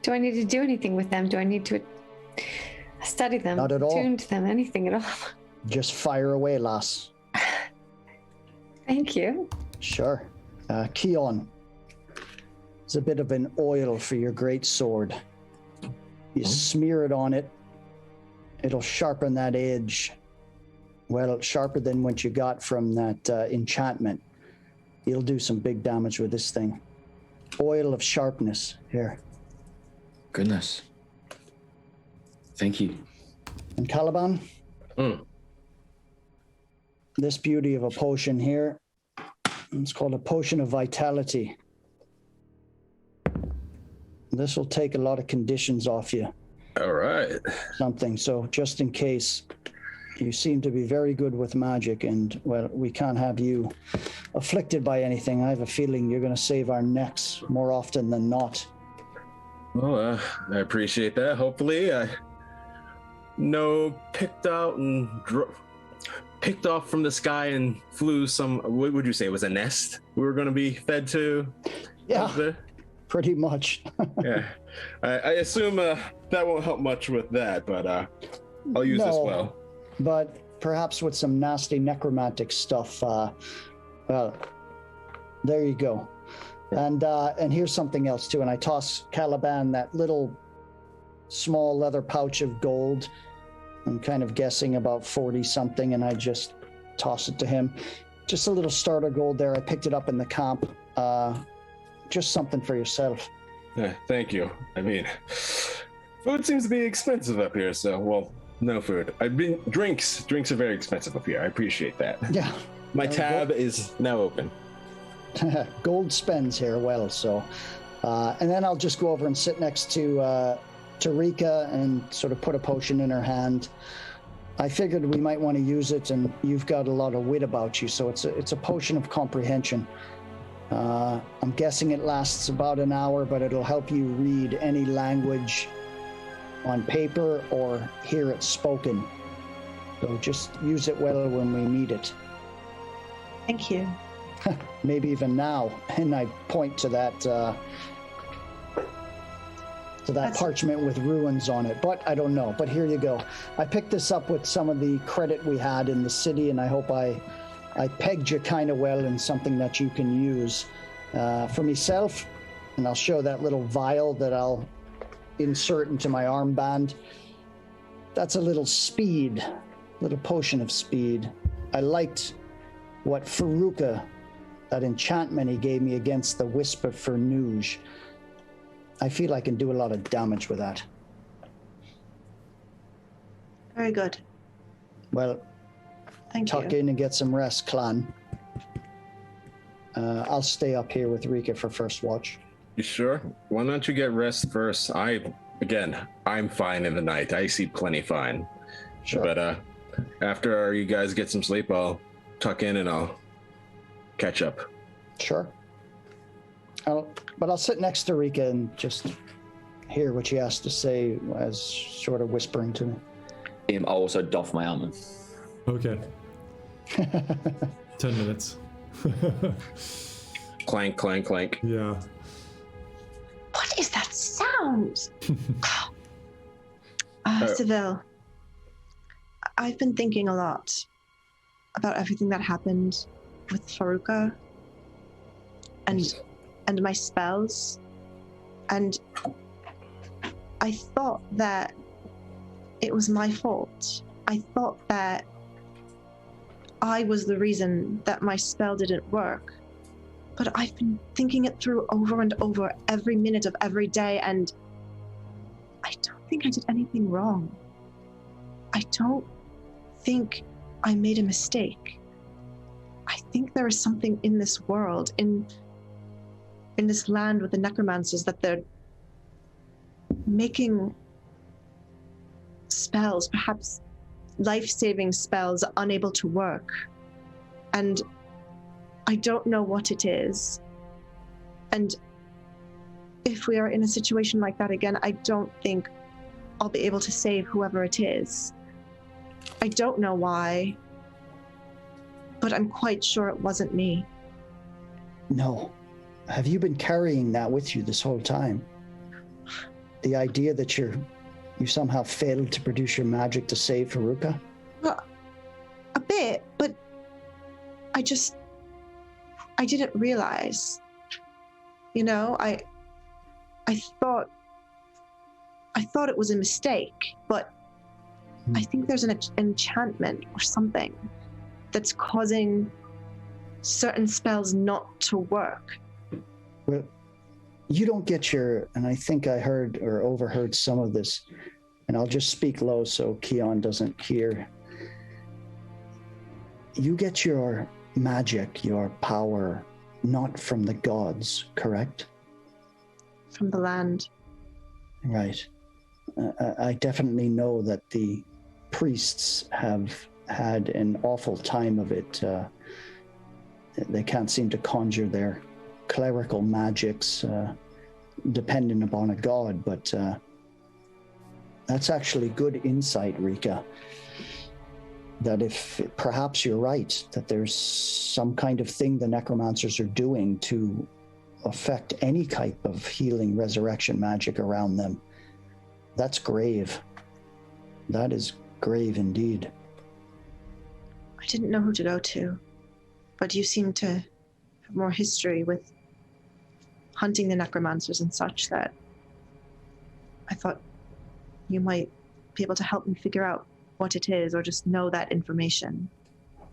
Do I need to do anything with them? Do I need to study them? Not at all. Tune to them? Anything at all? Just fire away, lass. Thank you. Sure. Keon. It's a bit of an oil for your great sword. You smear it on it. It'll sharpen that edge. Well, sharper than what you got from that enchantment. You'll do some big damage with this thing. Oil of sharpness. Here. Goodness. Thank you. And Caliban? This beauty of a potion here. It's called a potion of vitality. This will take a lot of conditions off you. All right. Something. So just in case, you seem to be very good with magic, and well, we can't have you afflicted by anything. I have a feeling you're going to save our necks more often than not. Well, I appreciate that. Hopefully, I picked out and picked off from the sky and flew some. What would you say? It was a nest we were going to be fed to? Yeah, pretty much. Yeah, I assume that won't help much with that, but I'll use this well. But perhaps with some nasty necromantic stuff. Well, there you go. And here's something else too. And I toss Caliban that little small leather pouch of gold. I'm kind of guessing about 40 something, and I just toss it to him. Just a little starter gold there. I picked it up in the camp. Just something for yourself. Thank you. I mean, food seems to be expensive up here, so, well, no food. Drinks are very expensive up here. I appreciate that. Yeah. My tab is now open. Gold spends here well, so. And then I'll just go over and sit next to Rika and sort of put a potion in her hand. I figured we might want to use it, and you've got a lot of wit about you, so it's a potion of comprehension. I'm guessing it lasts about an hour, but it'll help you read any language on paper or hear it spoken. So just use it well when we need it. Thank you. Maybe even now. And I point to that parchment with ruins on it, but I don't know. But here you go. I picked this up with some of the credit we had in the city, and I hope I pegged you kind of well in something that you can use for myself. And I'll show that little vial that I'll insert into my armband. That's a little potion of speed. I liked what Faruka, that enchantment he gave me against the Wisp of Fernouge. I feel I can do a lot of damage with that. Very good. Well, tuck in and get some rest, clan. I'll stay up here with Rika for first watch. You sure? Why don't you get rest first? I'm fine in the night. I sleep plenty fine. Sure. But After you guys get some sleep, I'll tuck in and I'll catch up. Sure. But I'll sit next to Rika and just hear what she has to say as sort of whispering to me. I'll also doff my armor. Okay. 10 minutes. Clank, clank, clank. Yeah. What is that sound? Seville, I've been thinking a lot about everything that happened with Faruka and my spells, and I thought that it was my fault. I thought that I was the reason that my spell didn't work. But I've been thinking it through over and over every minute of every day, and I don't think I did anything wrong. I don't think I made a mistake. I think there is something in this world, in this land with the necromancers, that they're making spells, perhaps life-saving spells, unable to work. And I don't know what it is. And if we are in a situation like that again, I don't think I'll be able to save whoever it is. I don't know why, but I'm quite sure it wasn't me. No. Have you been carrying that with you this whole time? The idea that you somehow failed to produce your magic to save Faruka? Well, a bit, but I didn't realize. You know, I thought it was a mistake, but I think there's an enchantment or something that's causing certain spells not to work. Well, you don't get and I think I heard or overheard some of this, and I'll just speak low so Keon doesn't hear. You get your magic, your power, not from the gods, correct? From the land. Right. I definitely know that the priests have had an awful time of it. They can't seem to conjure their clerical magics dependent upon a god, but that's actually good insight, Rika. That if perhaps you're right, that there's some kind of thing the necromancers are doing to affect any type of healing resurrection magic around them. That's grave. That is grave indeed. I didn't know who to go to, but you seem to have more history with hunting the necromancers and such, that I thought you might be able to help me figure out what it is, or just know that information.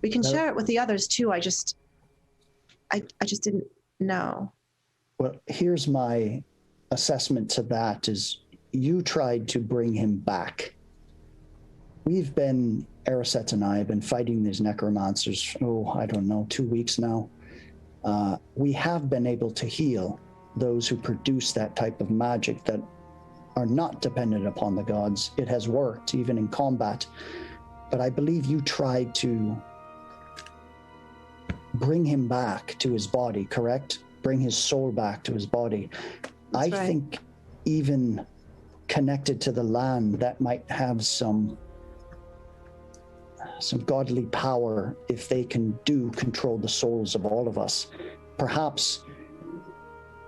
We can share it with the others too. I just didn't know. Well, here's my assessment to that is you tried to bring him back. Erisette and I have been fighting these necromancers, I don't know, 2 weeks now. We have been able to heal those who produce that type of magic that are not dependent upon the gods. It has worked, even in combat. But I believe you tried to bring him back to his body, correct? Bring his soul back to his body. That's right. I think even connected to the land, that might have some godly power if they can control the souls of all of us. Perhaps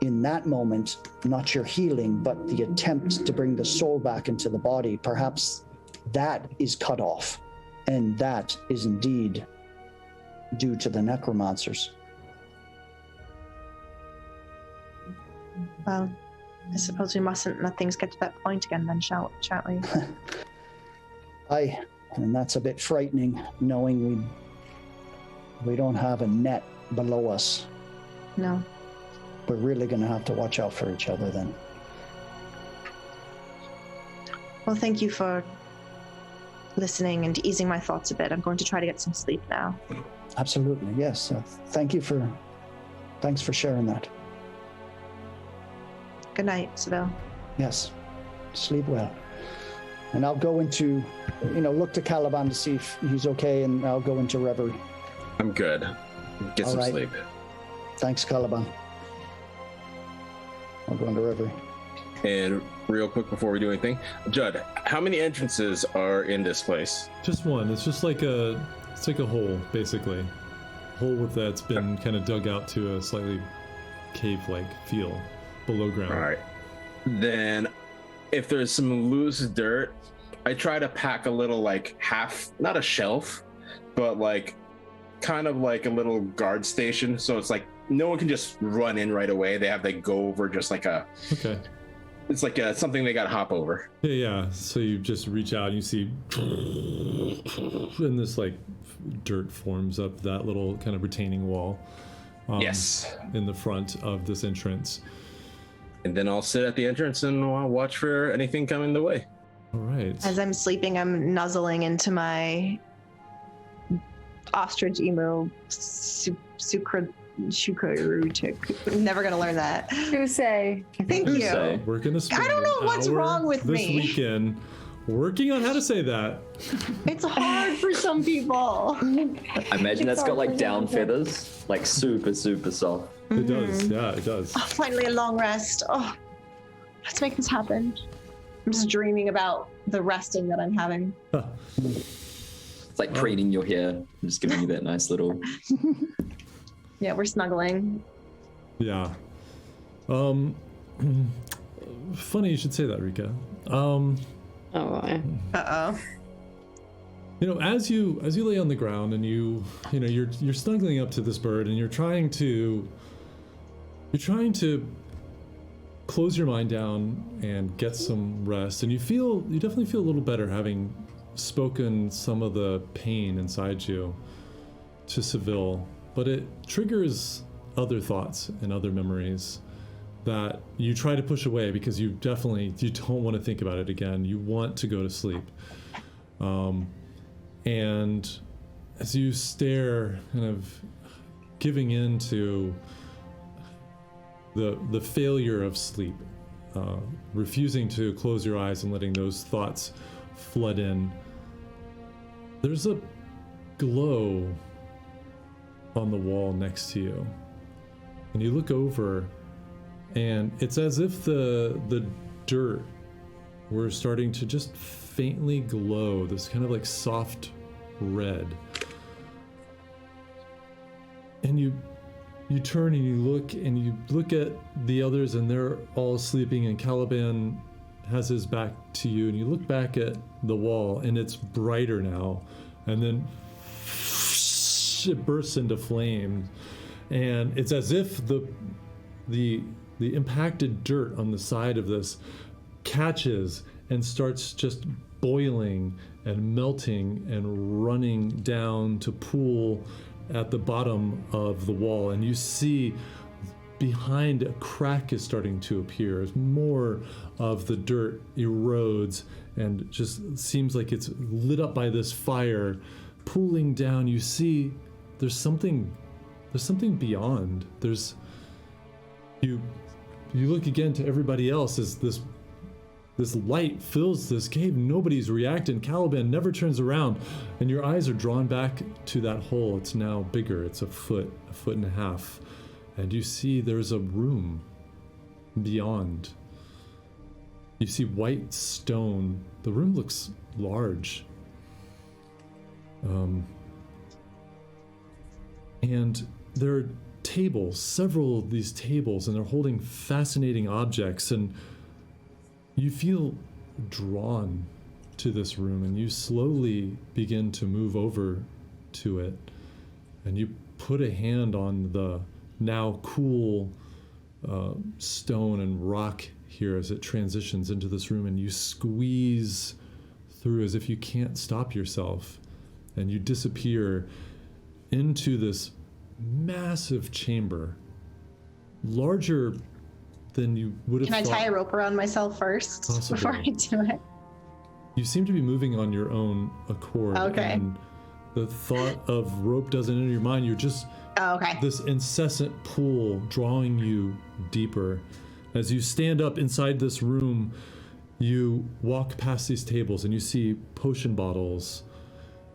in that moment, not your healing, but the attempt to bring the soul back into the body, perhaps that is cut off. And that is indeed due to the necromancers. Well, I suppose we mustn't let things get to that point again then, shan't we? And that's a bit frightening, knowing we don't have a net below us. No. We're really going to have to watch out for each other then. Well, thank you for listening and easing my thoughts a bit. I'm going to try to get some sleep now. Absolutely, yes. Thanks for sharing that. Good night, Seville. Yes. Sleep well. And I'll go into, look to Caliban to see if he's okay, and I'll go into reverie. I'm good. Get some sleep. Thanks, Caliban. I'll go into reverie. And real quick before we do anything, Judd, how many entrances are in this place? Just one. It's just like a hole, basically. Hole that's been kind of dug out to a slightly cave-like feel below ground. All right. Then, if there's some loose dirt, I try to pack a little, like, not a shelf, but like kind of like a little guard station. So it's like no one can just run in right away. They have to go over just like okay. It's like something they got to hop over. Yeah. So you just reach out and you see, and this like dirt forms up that little kind of retaining wall. Yes. In the front of this entrance. And then I'll sit at the entrance and I'll watch for anything coming the way. All right. As I'm sleeping, I'm nuzzling into my ostrich emo Shukarutik. I'm never gonna learn that. Who say? Thank you. We're gonna spend I don't know what's wrong with this me. weekend working on how to say that. It's hard for some people. I imagine that's got like down feathers, like super, super soft. It does, yeah, it does. Oh, finally a long rest. Oh, let's make this happen. I'm just dreaming about the resting that I'm having. It's like preening your hair, I'm just giving you that nice little. Yeah, we're snuggling. Yeah. Funny you should say that, Rika. Oh boy. Uh-oh. As you lay on the ground and you're snuggling up to this bird and you're trying to close your mind down and get some rest, and you definitely feel a little better having spoken some of the pain inside you to Seville, but it triggers other thoughts and other memories that you try to push away because you don't want to think about it again. You want to go to sleep. And as you stare, kind of giving in to the failure of sleep, refusing to close your eyes and letting those thoughts flood in, there's a glow on the wall next to you. And you look over, and it's as if the dirt were starting to just faintly glow, this kind of like soft red. And you turn and you look at the others, and they're all sleeping, and Caliban has his back to you, and you look back at the wall, and it's brighter now, and then it bursts into flames, and it's as if the impacted dirt on the side of this catches and starts just boiling and melting and running down to pool at the bottom of the wall, and you see behind a crack is starting to appear as more of the dirt erodes and just seems like it's lit up by this fire pooling down. You see there's something beyond. You look again to everybody else as this light fills this cave. Nobody's reacting. Caliban never turns around, and your eyes are drawn back to that hole. It's now bigger. It's a foot and a half. And you see there's a room beyond. You see white stone. The room looks large. And there are tables, several of these tables, and they're holding fascinating objects, and you feel drawn to this room, and you slowly begin to move over to it, and you put a hand on the now cool stone and rock here as it transitions into this room, and you squeeze through as if you can't stop yourself, and you disappear into this massive chamber, larger than you would have Can thought. I tie a rope around myself first Possible. before I do it? You seem to be moving on your own accord. Okay. And the thought of rope doesn't enter your mind. You're just this incessant pull drawing you deeper. As you stand up inside this room, You walk past these tables and you see potion bottles.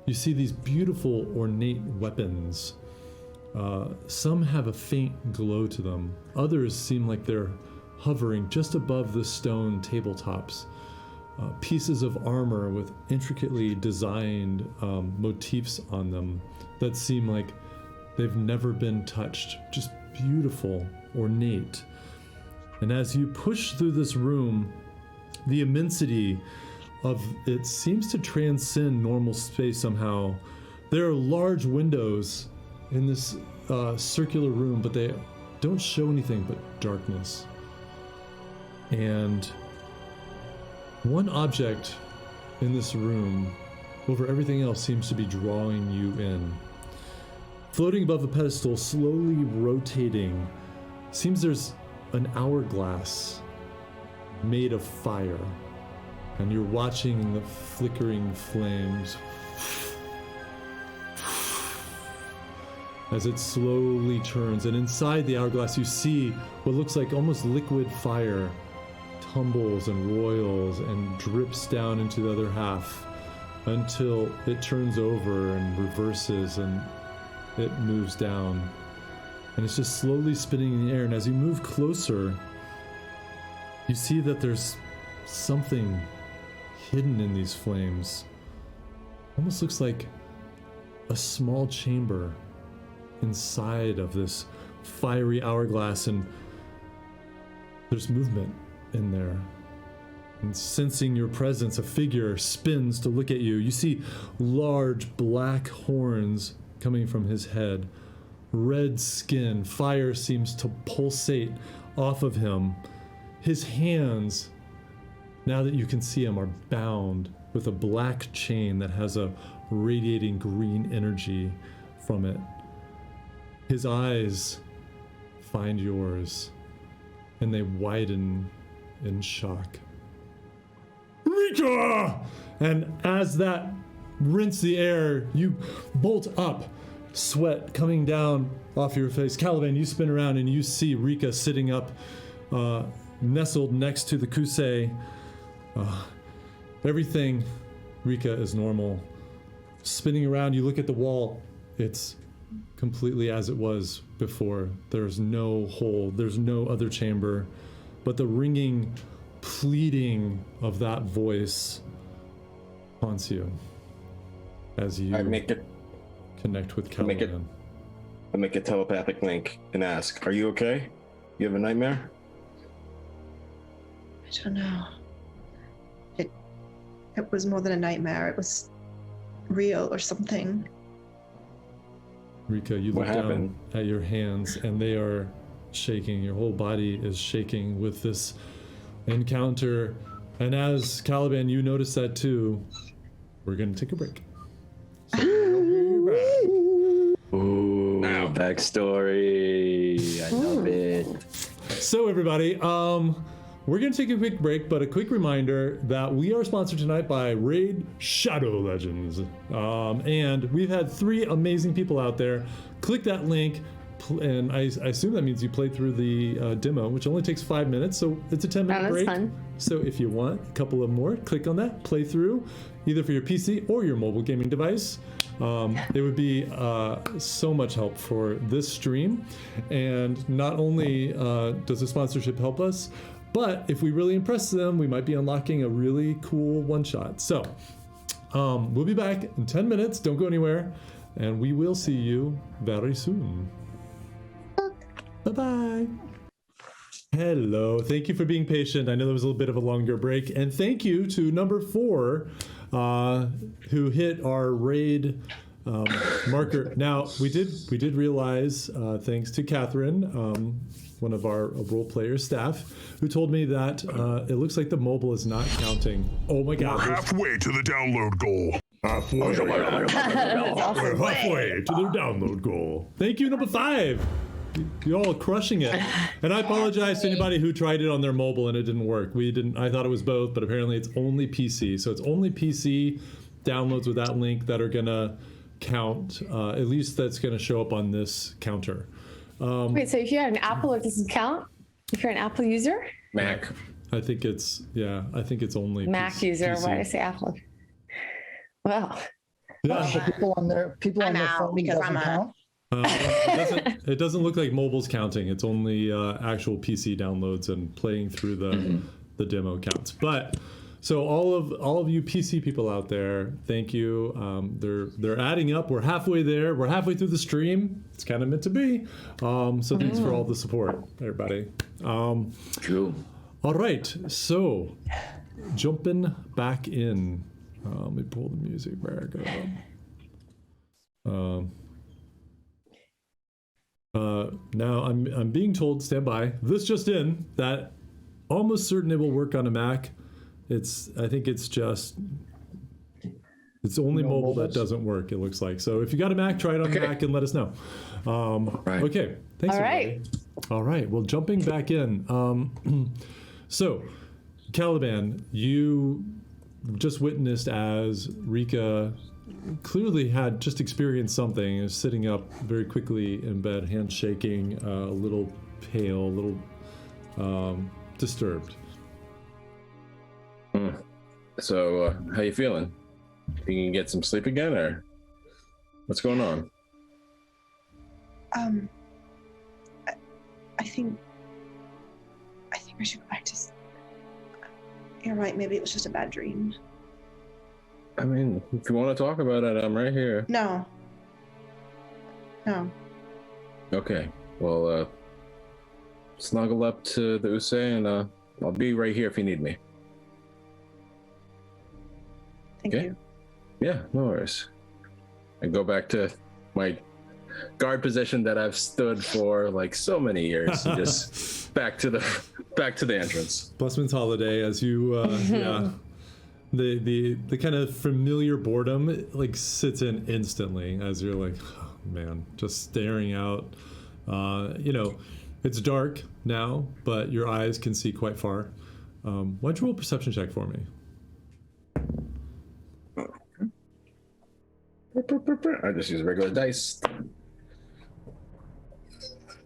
You see these beautiful ornate weapons. Some have a faint glow to them. Others seem like they're hovering just above the stone tabletops. Pieces of armor with intricately designed motifs on them that seem like they've never been touched. Just beautiful, ornate. And as you push through this room, the immensity of it seems to transcend normal space somehow. There are large windows in this circular room, but they don't show anything but darkness. And one object in this room, over everything else, seems to be drawing you in. Floating above a pedestal, slowly rotating, seems there's an hourglass made of fire. And you're watching the flickering flames as it slowly turns. And inside the hourglass, you see what looks like almost liquid fire tumbles and roils and drips down into the other half until it turns over and reverses and it moves down. And it's just slowly spinning in the air. And as you move closer, you see that there's something hidden in these flames. Almost looks like a small chamber inside of this fiery hourglass, and there's movement in there. And sensing your presence, a figure spins to look at you. You see large black horns coming from his head, red skin, fire seems to pulsate off of him. His hands, now that you can see him, are bound with a black chain that has a radiating green energy from it. His eyes find yours, and they widen in shock. Rika! And as that rents the air, you bolt up, sweat coming down off your face. Caliban, you spin around and you see Rika sitting up, nestled next to the Kusei. Everything, Rika, is normal. Spinning around, you look at the wall. It's completely as it was before. There's no hole. There's no other chamber. But the ringing, pleading of that voice haunts you as you connect with Caliban. I make a telepathic link and ask, "Are you okay? You have a nightmare?" I don't know. It was more than a nightmare. It was real or something. Rika, you look down at your hands and they are shaking. Your whole body is shaking with this encounter. And as Caliban, you notice that too. We're going to take a break. So Ooh, backstory. I love it. So everybody, we're going to take a quick break, but a quick reminder that we are sponsored tonight by Raid Shadow Legends. And we've had 3 amazing people out there. Click that link, and I assume that means you played through the demo, which only takes 5 minutes, so it's a 10-minute break. Fun. So if you want a couple of more, click on that, play through, either for your PC or your mobile gaming device. It would be so much help for this stream. And not only does the sponsorship help us, but if we really impress them, we might be unlocking a really cool one-shot. So we'll be back in 10 minutes. Don't go anywhere. And we will see you very soon. Bye-bye. Hello. Thank you for being patient. I know there was a little bit of a longer break. And thank you to number 4 who hit our raid marker. Now, we did realize, thanks to Catherine, one of our role player staff, who told me that it looks like the mobile is not counting. Oh my God. We're halfway to the download goal. We're halfway to the download goal. Thank you, number 5. You're all crushing it. And I apologize to anybody who tried it on their mobile and it didn't work. I thought it was both, but apparently it's only PC. So it's only PC downloads with that link that are gonna count. At least that's gonna show up on this counter. Wait, so if you're an Apple, it doesn't count? If you're an Apple user? Mac. I think it's only Mac user. PC. Why did I say Apple? Well, Yeah. People on their I'm phone out because doesn't I'm count. It doesn't look like mobile's counting. It's only actual PC downloads and playing through the demo counts. But so all of you PC people out there, thank you. They're adding up. We're halfway there. We're halfway through the stream. It's kind of meant to be. So thanks for all the support, everybody. Cool. All right. So jumping back in. Let me pull the music back up. Now I'm being told, stand by, this just in, that almost certain it will work on a Mac. I think it's only mobile that doesn't work, it looks like. So if you got a Mac, try it on Mac and let us know. Right. Okay, thanks all everybody. right. All right, well, jumping back in. So, Caliban, you just witnessed as Rika clearly had just experienced something, is sitting up very quickly in bed, hands shaking, a little pale, a little disturbed. So, how you feeling? You can get some sleep again, or what's going on? I think I should go back to. You're right. Maybe it was just a bad dream. I mean, if you want to talk about it, I'm right here. No. Okay. Well, snuggle up to the Usei, and I'll be right here if you need me. Thank you. Yeah, no worries. I go back to my guard position that I've stood for like so many years, and just back to the entrance. Busman's holiday, as you the kind of familiar boredom like sits in instantly as you're like, oh, man, just staring out. It's dark now, but your eyes can see quite far. Why don't you roll a perception check for me? I just use regular dice.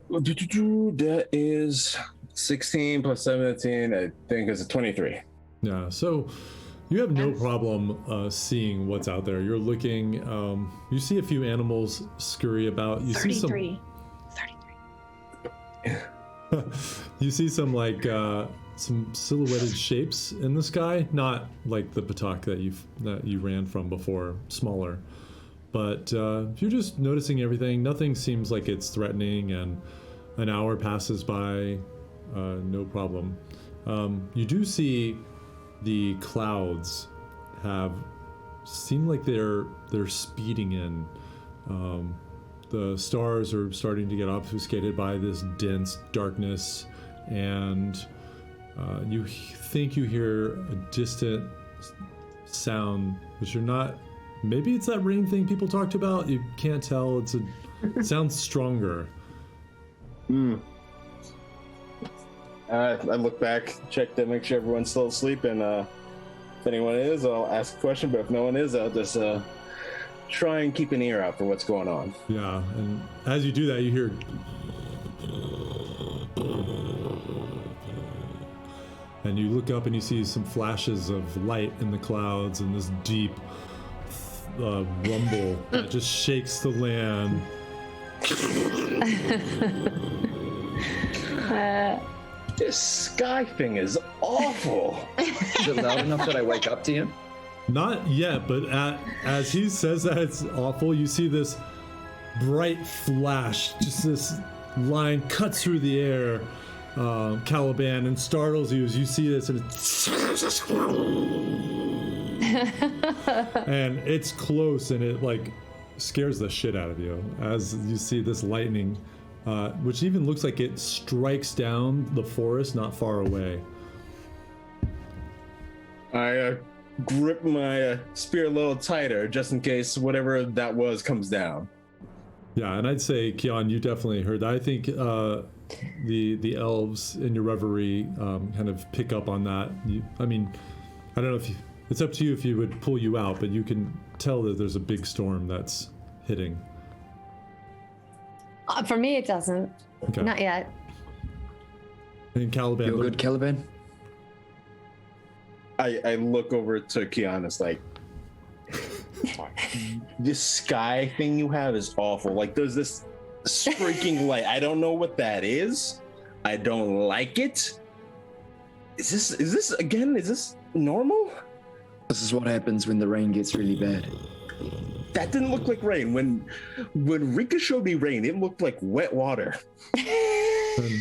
That is 16 plus 17, I think is a 23. Yeah, so you have no problem seeing what's out there. You're looking, you see a few animals scurry about. You 33. You see some some silhouetted shapes in the sky, not like the Patak that you ran from before, smaller. But if you're just noticing everything, nothing seems like it's threatening, and an hour passes by, no problem. You do see the clouds seem like they're speeding in. The stars are starting to get obfuscated by this dense darkness, and you think you hear a distant sound, which you're not. Maybe it's that rain thing people talked about. You can't tell. It sounds stronger. I look back, check to make sure everyone's still asleep, and if anyone is, I'll ask a question. But if no one is, I'll just try and keep an ear out for what's going on. Yeah, and as you do that, you hear. And you look up and you see some flashes of light in the clouds and this deep rumble that just shakes the land. This sky thing is awful. Is it loud enough that I wake up to you? Not yet, but as he says that it's awful, you see this bright flash, just this line cuts through the air, Caliban, and startles you as you see this, and and it's close, and it like scares the shit out of you as you see this lightning, which even looks like it strikes down the forest not far away. I grip my spear a little tighter just in case whatever that was comes down. Yeah, and I'd say, Kian, you definitely heard that. I think the elves in your reverie kind of pick up on that. I don't know if it's up to you if you would pull you out, but you can tell that there's a big storm that's hitting. For me, it doesn't. Okay. Not yet. And Caliban, You're good, Caliban? I look over to Kiana. It's like, this sky thing you have is awful. Like, there's this streaking light. I don't know what that is. I don't like it. Is this normal? This is what happens when the rain gets really bad. That didn't look like rain. When Rika showed me rain, it looked like wet water. And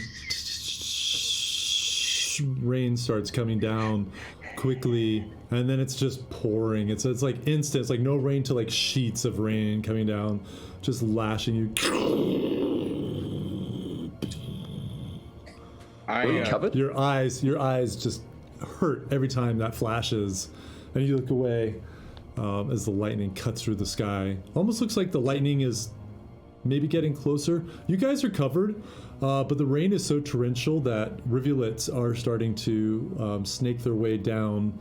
rain starts coming down quickly, and then it's just pouring. It's like instant. It's like no rain to like sheets of rain coming down, just lashing you. Are you covered? Your eyes just hurt every time that flashes, and you look away as the lightning cuts through the sky. Almost looks like the lightning is maybe getting closer. You guys are covered, but the rain is so torrential that rivulets are starting to snake their way down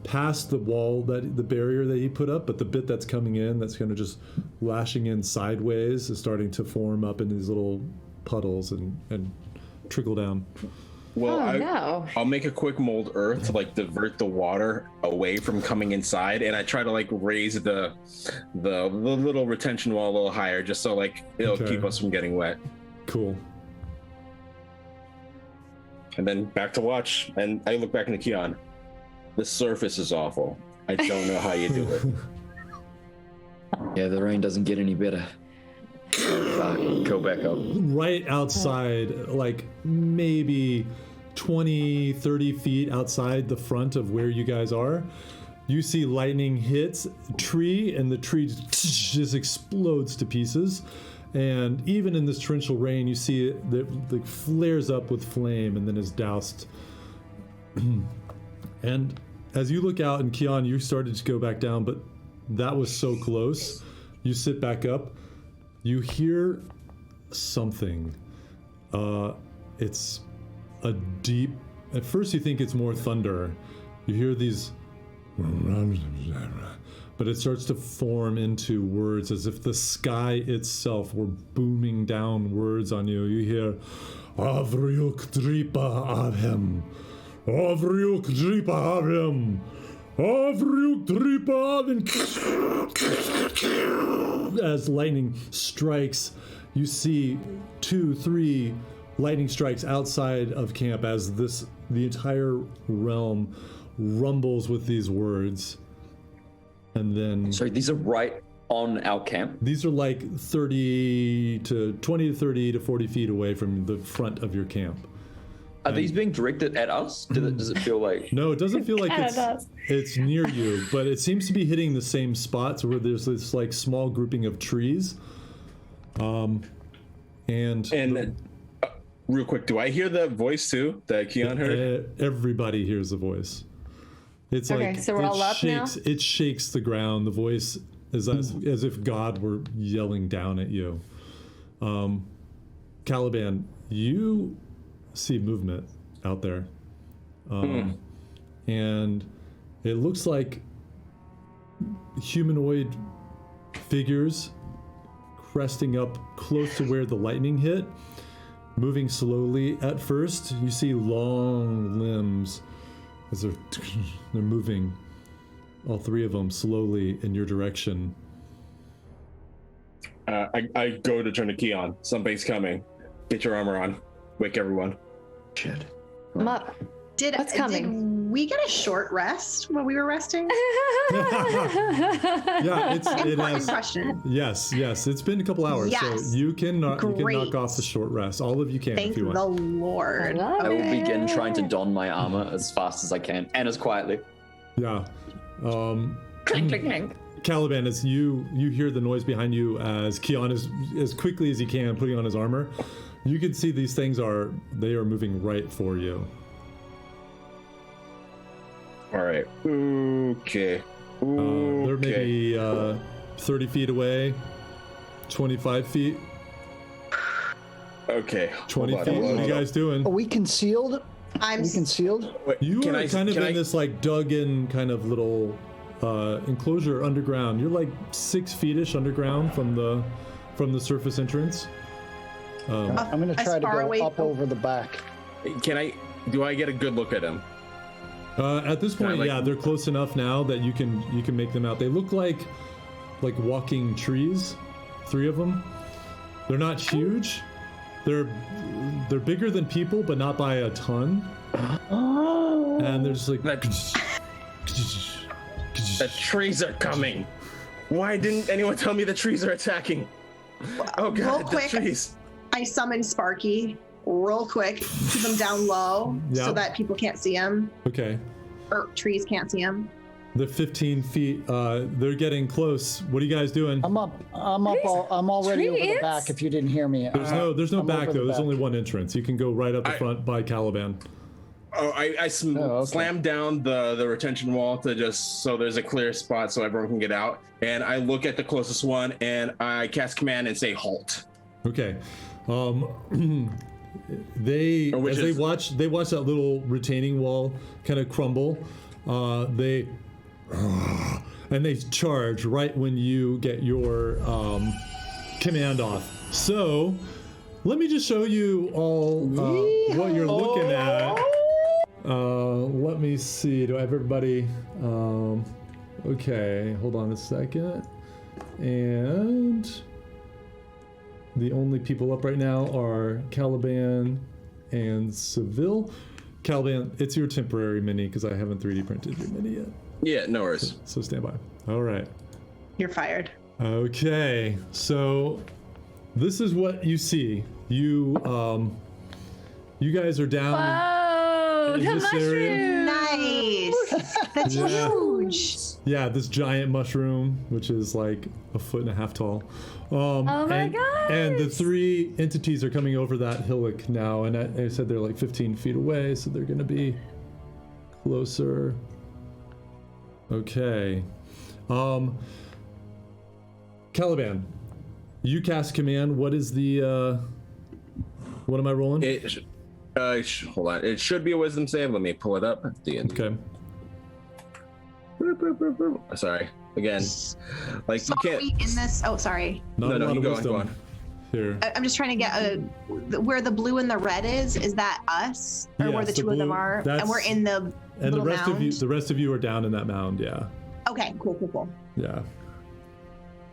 past the wall, the barrier that he put up, but the bit that's coming in, that's kind of just lashing in sideways, is starting to form up in these little puddles and trickle down. Well, no. I'll make a quick mold earth to like divert the water away from coming inside, and I try to like raise the little retention wall a little higher, just so like it'll keep us from getting wet. Cool. And then back to watch, and I look back into Kian. The surface is awful. I don't know how you do it. Yeah, the rain doesn't get any better. Go back up. Right outside, like maybe 20, 30 feet outside the front of where you guys are, you see lightning hits a tree, and the tree just explodes to pieces. And even in this torrential rain, you see it that flares up with flame and then is doused. And as you look out, and Kian, you started to go back down, but that was so close. You sit back up. You hear something. It's a deep. At first, you think it's more thunder. You hear these, but it starts to form into words as if the sky itself were booming down words on you. You hear, "Avryuk dripa avhem, Avryuk dripa avhem, Avryuk dripa avhem." As lightning strikes, you see 2, 3 lightning strikes outside of camp as the entire realm rumbles with these words. And then... Sorry, these are right on our camp? These are like 20 to 30 to 40 feet away from the front of your camp. Are these being directed at us? Does it feel like... No, it doesn't feel like it's near you, but it seems to be hitting the same spots where there's this like small grouping of trees. Real quick, do I hear the voice too that Kian heard? Everybody hears the voice. It's Okay, like so we're all up now? It shakes the ground. The voice is as if God were yelling down at you. Caliban, you see movement out there, and it looks like humanoid figures cresting up close to where the lightning hit, moving slowly. At first, you see long limbs as they're moving, all 3 of them slowly in your direction. I go to turn the key on. Something's coming. Get your armor on. Wake everyone. Shit. I'm up. What's coming? Did we get a short rest while we were resting? Yeah, it Important has. question. Yes, it's been a couple hours, Yes. so you can knock Great. off the short rest. All of you can Thank if you the want. Lord. I I will Okay. begin trying to don my armor as fast as I can and as quietly. Yeah. Clink, clink, clink. Caliban, as you hear the noise behind you as Kian is as quickly as he can putting on his armor, you can see these things are moving right for you. All right. Okay. They're maybe 30 feet away, 25 feet, Okay. 20 Hold feet. on, What are you guys doing? Are we concealed? I'm Wait, You can are I- kind of can in I- this like dug-in kind of little enclosure underground. You're like 6 feet-ish underground from the surface entrance. I'm going to as try to far go away- up over the back. Do I get a good look at him? At this point, yeah, they're close enough now that you can make them out. They look like walking trees, 3 of them. They're not huge. They're bigger than people, but not by a ton. And they're just like the trees are coming. Why didn't anyone tell me the trees are attacking? Oh god, the trees. I summon Sparky real quick, keep him down low so that people can't see him. Okay. Or trees can't see him. They're 15 feet. They're getting close. What are you guys doing? I'm already over the back. If you didn't hear me. There's no back though. There's only one entrance. You can go right up the front by Caliban. Oh, I slammed down the retention wall to just so there's a clear spot so everyone can get out. And I look at the closest one and I cast command and say halt. Okay. They watch that little retaining wall kind of crumble. They charge right when you get your command off. So let me just show you all what you're looking at. Let me see. Do I have everybody? Okay, hold on a second. And the only people up right now are Caliban and Seville. Caliban, it's your temporary mini because I haven't 3D printed your mini yet. Yeah, no worries. So stand by. All right. You're fired. Okay, so this is what you see. You guys are down. Whoa, in the this mushroom! area. Nice. That's huge. Yeah, this giant mushroom, which is like 1.5 feet tall. Oh my god! And the 3 entities are coming over that hillock now, and I said they're like 15 feet away, so they're gonna be closer. Okay. Caliban, you cast command. What is the what am I rolling? Hold on. It should be a wisdom save. Let me pull it up at the end. Okay. Sorry. Again, like So you are can't. we in this? Oh, sorry. Not a lot of go wisdom. on. Here. I'm just trying to get where the blue and the red is. Is that us, or where Yes, the the two of them blue- are? And that's- we're in the And little mound. the rest of you are down in that mound. Yeah. Okay, cool. Yeah.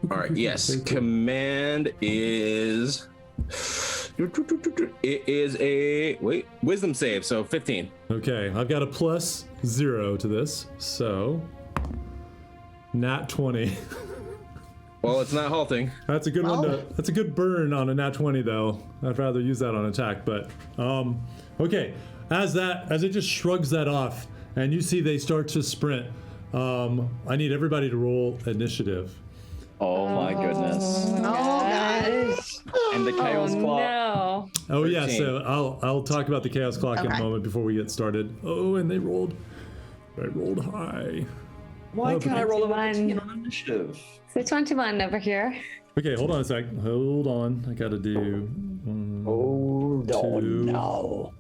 All right. Yes. Command is. It is a wisdom save. So 15. Okay, I've got a +0 to this, so nat 20. Well, it's not halting. That's a good one. That's a good burn on a nat 20, though. I'd rather use that on attack, but okay. As it just shrugs that off, and you see they start to sprint. I need everybody to roll initiative. Oh my goodness. Oh gosh. And the chaos clock. No. Oh yeah, 13. so I'll talk about the chaos clock in a Okay. moment before we get started. Oh, and they rolled high. Why can't I roll a 21. 19 on initiative? So 21 over here. Okay, hold on a sec. Hold on. I gotta do. Oh Two. no.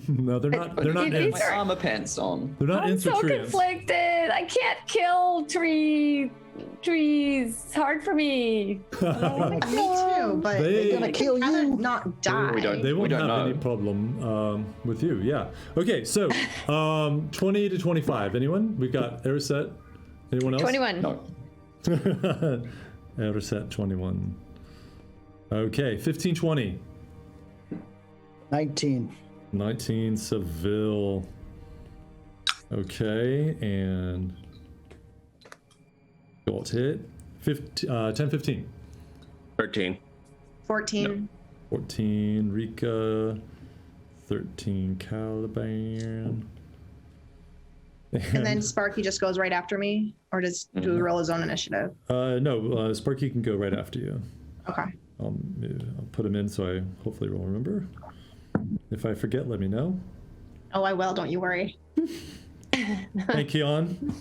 No, they're not. They're not. These My are- armor pants on. They're not I'm so infiltrants. conflicted. I can't kill trees. It's hard for me. Me too, but They- Gonna kill I'd rather you. not die. We don't- They won't don't have know. any problem with you. Yeah. Okay. So 20 to 25. Anyone? We've got Ariset. Anyone else? 21. No. Ariset 21. Okay. 15, 20. 19. 19 Seville. Okay, and got hit. 10, 15. 13. 14. 14 Rika. 13 Caliban. And then Sparky just goes right after me, or do we roll his own initiative? No, Sparky can go right after you. Okay. I'll put him in so I hopefully will remember. If I forget, let me know. Oh, I will. Don't you worry. Hey, Keon.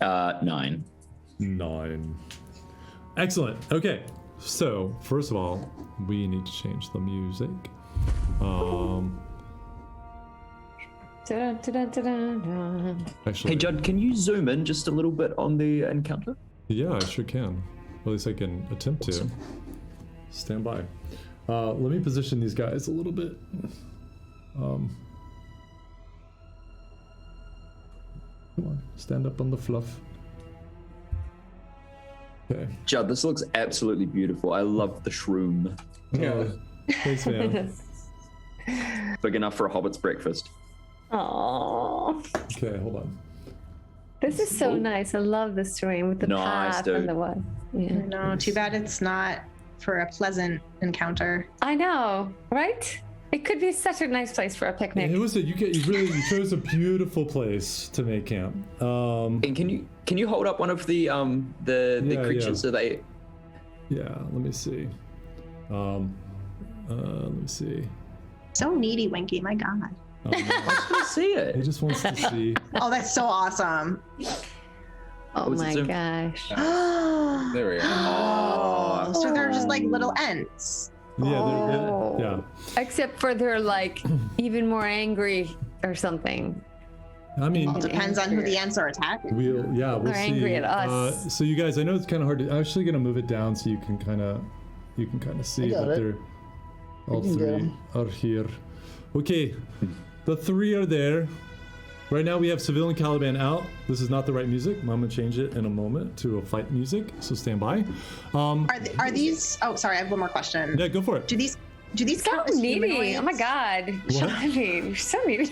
9. 9. Excellent. Okay. So, first of all, we need to change the music. Actually, Hey, Judd, can you zoom in just a little bit on the encounter? yeah, I sure can. Or at least I can attempt to. Stand by. Let me position these guys a little bit. Come on, stand up on the fluff. Okay. Judd, this looks absolutely beautiful. I love the shroom. Oh, thanks, man. Big enough for a hobbit's breakfast. Aww. Okay, hold on. This is so nice. I love this terrain with the Nice, path dude. and the what. Yeah. No, too bad it's not for a pleasant encounter. I know, right? It could be such a nice place for a picnic. It was you chose a beautiful place to make camp. And can you hold up one of the creatures so they? Yeah, let me see. Let me see. So needy, Winky. My God. I just want to see it. He just wants to see. Oh, that's so awesome. Oh Was it my Zoom? gosh. There we go. Oh, So they're just like little ents. Yeah, yeah. Except for they're like even more angry or something. I mean, Well, depends on who the ents are attacking. we'll They're see. angry at us. So you guys, I know it's kind of hard to. I'm actually gonna move it down so you can kind of see got that it. they're all can get three 'em. are here. Okay, the three are there. Right now we have Seville and Caliban out. This is not the right music. I'm gonna change it in a moment to a fight music, so stand by. Are these? Oh, sorry. I have one more question. Yeah, go for it. Do these So count as needy. humanoids? Oh my god. What? Shiny. You're so needy.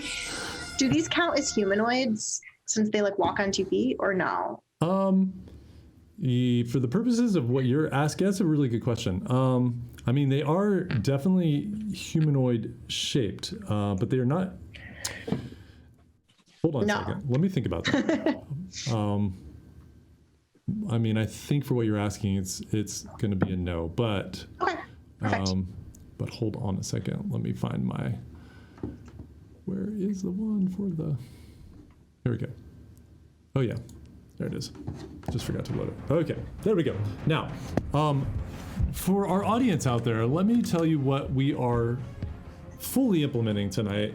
Do these count as humanoids since they like walk on 2 feet or no? For the purposes of what you're asking, that's a really good question. I mean, they are definitely humanoid shaped, but they are not. Hold on No. a second. Let me think about that. I mean, I think for what you're asking, it's going to be a no, but Okay. Perfect. but hold on a second. Let me find my. Where is the one for the? Here we go. Oh yeah, there it is. Just forgot to load it. Okay, there we go. Now, for our audience out there, let me tell you what we are fully implementing tonight.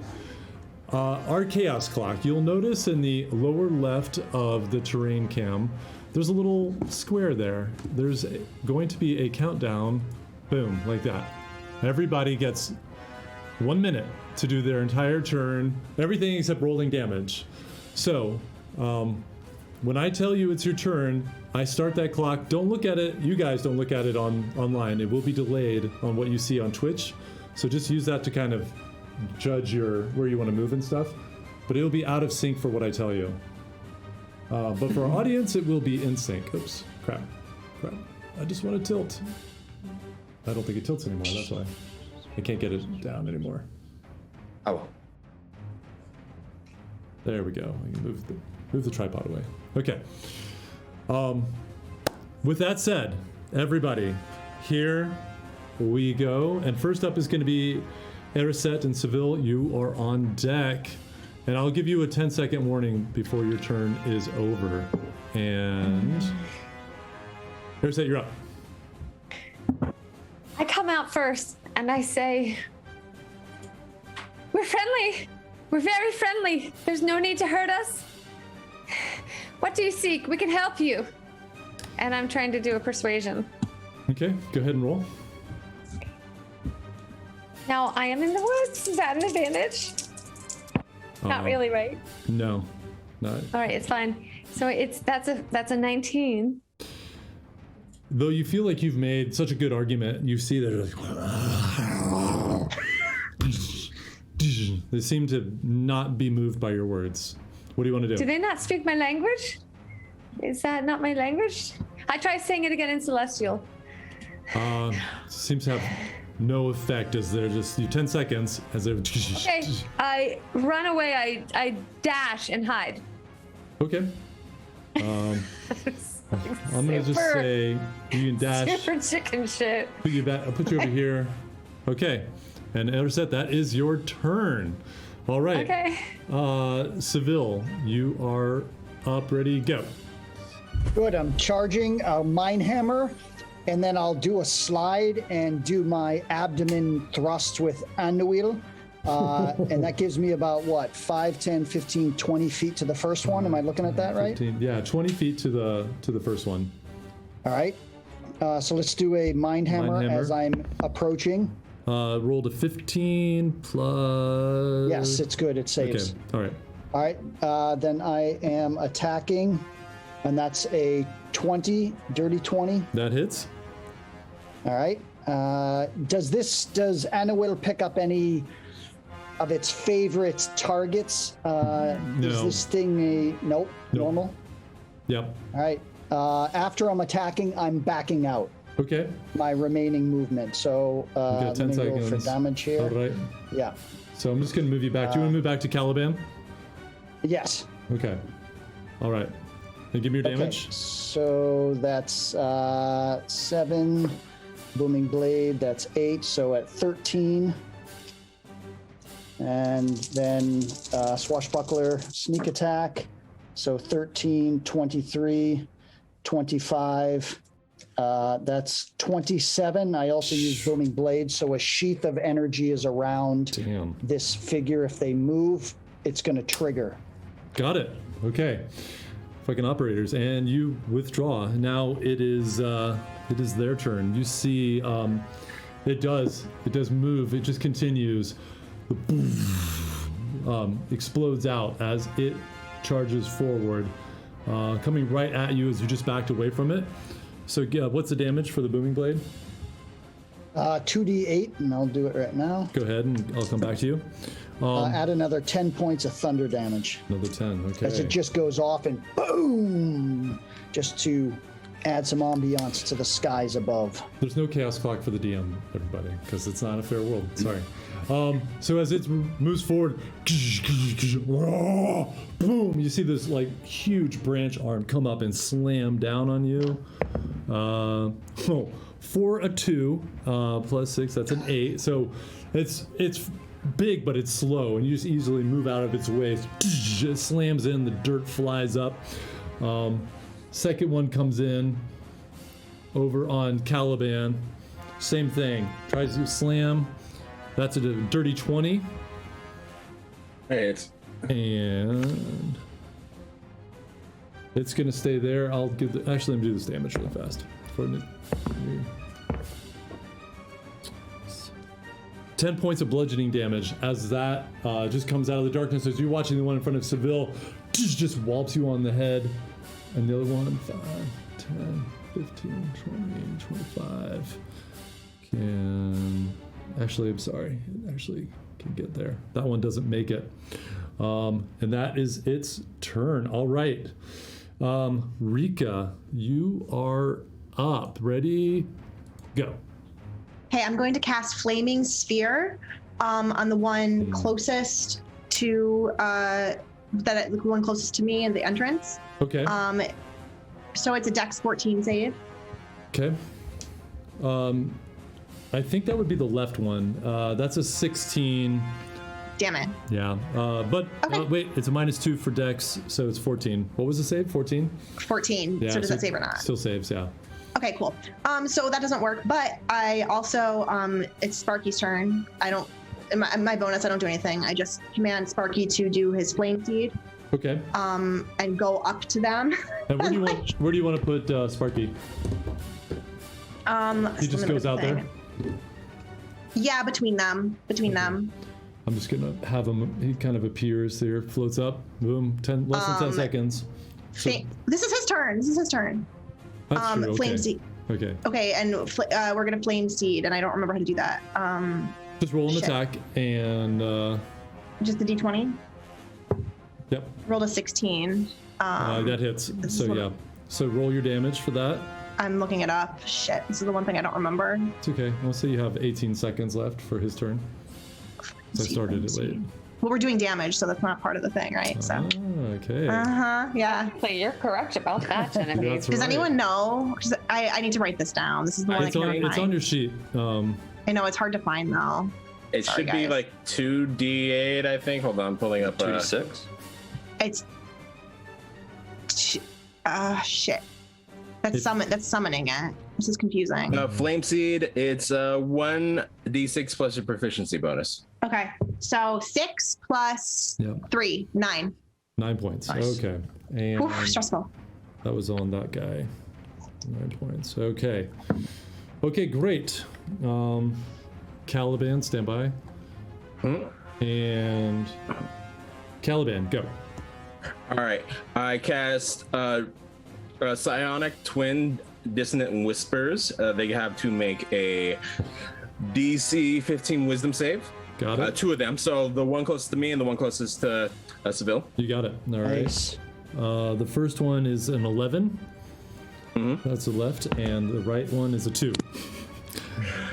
Our chaos clock. You'll notice in the lower left of the terrain cam, there's a little square there. There's going to be a countdown, boom, like that. Everybody gets 1 minute to do their entire turn, everything except rolling damage. So, when I tell you it's your turn, I start that clock. Don't look at it. You guys don't look at it online. It will be delayed on what you see on Twitch. So just use that to kind of judge where you want to move and stuff. But it'll be out of sync for what I tell you. But for our audience, it will be in sync. Oops, crap. I just want to tilt. I don't think it tilts anymore. That's why I can't get it down anymore. Oh, There we go. I can move the tripod away. Okay. With that said, everybody, here we go. And first up is going to be Erisette and Seville. You are on deck. And I'll give you a 10-second warning before your turn is over. And Erisette, you're up. I come out first and I say, we're friendly. We're very friendly. There's no need to hurt us. What do you seek? We can help you. And I'm trying to do a persuasion. Okay, go ahead and roll. Now, I am in the woods. Is that an advantage? Not really, right? No, not. All right, it's fine. So that's a 19. Though you feel like you've made such a good argument, you see that they seem to not be moved by your words. What do you want to do? Do they not speak my language? Is that not my language? I try saying it again in Celestial. Seems to have no effect as they're just 10 seconds as they're. Okay, I run away. I dash and hide. Okay. I'm gonna just Super- say you can dash. Super chicken shit. Put you back. I'll put you over here. Okay. And Erisette, that is your turn. All right. Okay. Seville, you are up, ready, go. Good. I'm charging a mine hammer, and then I'll do a slide and do my abdomen thrust with Anduil. And that gives me about 5, 10, 15, 20 feet to the first one. Am I looking at that right? 15, yeah, 20 feet to the first one. All right. So let's do a mine hammer hammer. as I'm approaching. Rolled a 15 plus. Yes, it's good. It saves. Okay. All right. All right, then I am attacking, and that's a 20, dirty 20. That hits. All right. Does Anna Will pick up any of its favorite targets? Is this thing nope, normal? Yep. All right. After I'm attacking, I'm backing out. Okay. My remaining movement. So got 10 let me roll for seconds. damage here. All right. Yeah. So I'm just going to move you back. Do you want to move back to Caliban? Yes. Okay. All right. And give me your damage. Okay. So that's 7. Booming Blade, that's 8. So at 13. And then Swashbuckler, Sneak Attack. So 13, 23, 25. That's 27. I also use Booming Blade, so a sheath of energy is around this figure. If they move, it's going to trigger. Got it. Okay. Fucking operators, and you withdraw. Now it is their turn. You see, it does move. It just continues. Explodes out as it charges forward, coming right at you as you just backed away from it. So what's the damage for the Booming Blade? 2d8, and I'll do it right now. Go ahead, and I'll come back to you. Add another 10 points of thunder damage. Another 10, okay. As it just goes off and boom, just to add some ambiance to the skies above. There's no chaos clock for the DM, everybody, because it's not a fair world. Sorry. So as it moves forward, boom, you see this like huge branch arm come up and slam down on you. For a 2 plus 6, that's an 8. So it's big, but it's slow, and you just easily move out of its way. It slams in, the dirt flies up. Second one comes in over on Caliban. Same thing. Tries to slam. That's a dirty 20. Hey, it's And it's gonna stay there. I'll give the, actually let me do this damage really fast. 10 points of bludgeoning damage as that just comes out of the darkness as you're watching the one in front of Seville just wallops you on the head. And the other one, 5, 10, 15, 20, 25. Actually, I'm sorry. It actually can get there. That one doesn't make it. And that is its turn. All right. Rika, you are up. Ready? Go. Hey, I'm going to cast Flaming Sphere on the one closest to the one closest to me in the entrance. Okay. So it's a Dex 14 save. Okay. I think that would be the left one. That's a 16. Damn it. Yeah. But Okay. wait, it's a -2 for Dex, so it's 14. What was the save? 14? 14. Yeah, So does that save or not? Still saves, yeah. Okay, cool. So that doesn't work, but I also, it's Sparky's turn. I don't, in my bonus, I don't do anything. I just command Sparky to do his flame seed, Okay. and go up to them. And where do you want to put Sparky? He just goes out there? Yeah, between them. I'm just gonna have him, he kind of appears there, floats up, boom, less than 10 seconds. So, This is his turn. that's true, Flame okay. seed. Okay. Okay, and we're gonna flame seed, and I don't remember how to do that. Just roll an shit. attack and Just the D20. yep, Rolled a 16. that hits. this So is what- yeah. So roll your damage for that. I'm looking it up. Shit, this is the one thing I don't remember. It's okay. I'll say you have 18 seconds left for his turn. So I started it late. Well, we're doing damage, so that's not part of the thing, right? So. Okay. Yeah. So you're correct about that, Genevieve. That's Does right. anyone know? 'Cause I need to write this down. This is the one I It's can on, never it's on find. your sheet. I know it's hard to find though. It Sorry, should be guys. like 2d8, I think. Hold on, I'm pulling up. 2d6. It's shit. That's summoning it. This is confusing. Flame Seed, it's 1d6 plus your proficiency bonus. Okay, so 6 plus Yep. 3, 9. 9 points. Nice. Okay. And Oof, stressful. that was on that guy. 9 points. Okay. Okay, great. Caliban, stand by. And Caliban, go. All right. I cast Psionic Twin Dissonant Whispers. They have to make a DC 15 Wisdom save. Got it. Two of them. So the one closest to me and the one closest to Seville. You got it. All right. Nice. The first one is an 11. Mm-hmm. That's the left, and the right one is a 2.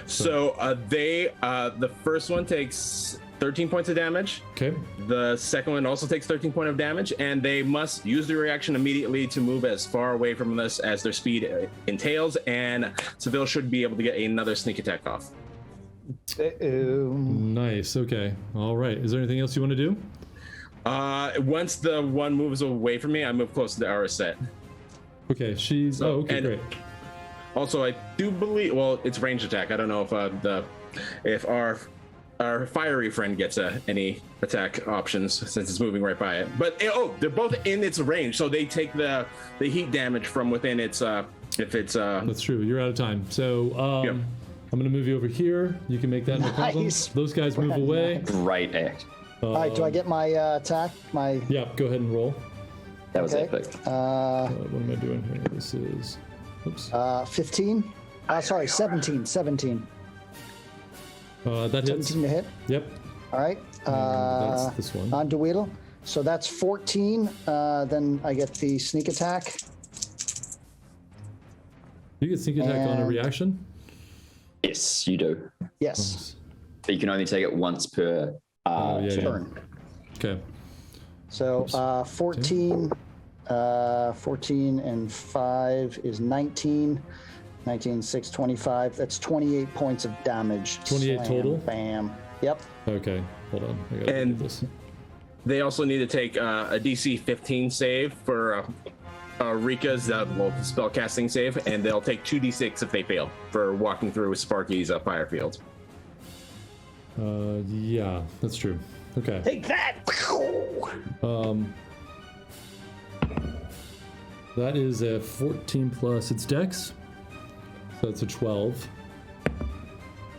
So the first one takes 13 points of damage. Okay. The second one also takes 13 points of damage, and they must use the reaction immediately to move as far away from this as their speed entails, and Seville should be able to get another sneak attack off. Nice. Okay. All right. Is there anything else you want to do? Once the one moves away from me, I move close to the Araset. Okay. She's. Oh, okay. And Great. Also, I do believe. Well, it's range attack. I don't know if our fiery friend gets any attack options since it's moving right by it. But they're both in its range, so they take the heat damage from within its. If it's. That's true. You're out of time. So Yep. I'm gonna move you over here. You can make that no problem. Nice. Those guys move away. Great act. All right, do I get my attack? My Yeah. Go ahead and roll. That was Okay. epic. What am I doing here? This is. Oops. 15. Sorry, 17. 17. That hits. 17 to hit. Yep. All right. That's this one. On Dweedle. So that's 14. Then I get the sneak attack. You get sneak attack on a And- reaction. Yes, you do. Yes. But you can only take it once per yeah. Turn. Okay. So 14. 14 and 5 is 19. 19, 6, 25. That's 28 points of damage. 28 Slam, total? Bam. Yep. Okay. Hold on. I gotta And- do this. They also need to take a DC 15 save for Rika's spell casting save, and they'll take 2d6 if they fail for walking through Sparky's fire field. Yeah, that's true. Okay. Take that! That is a 14 plus its dex. So that's a 12.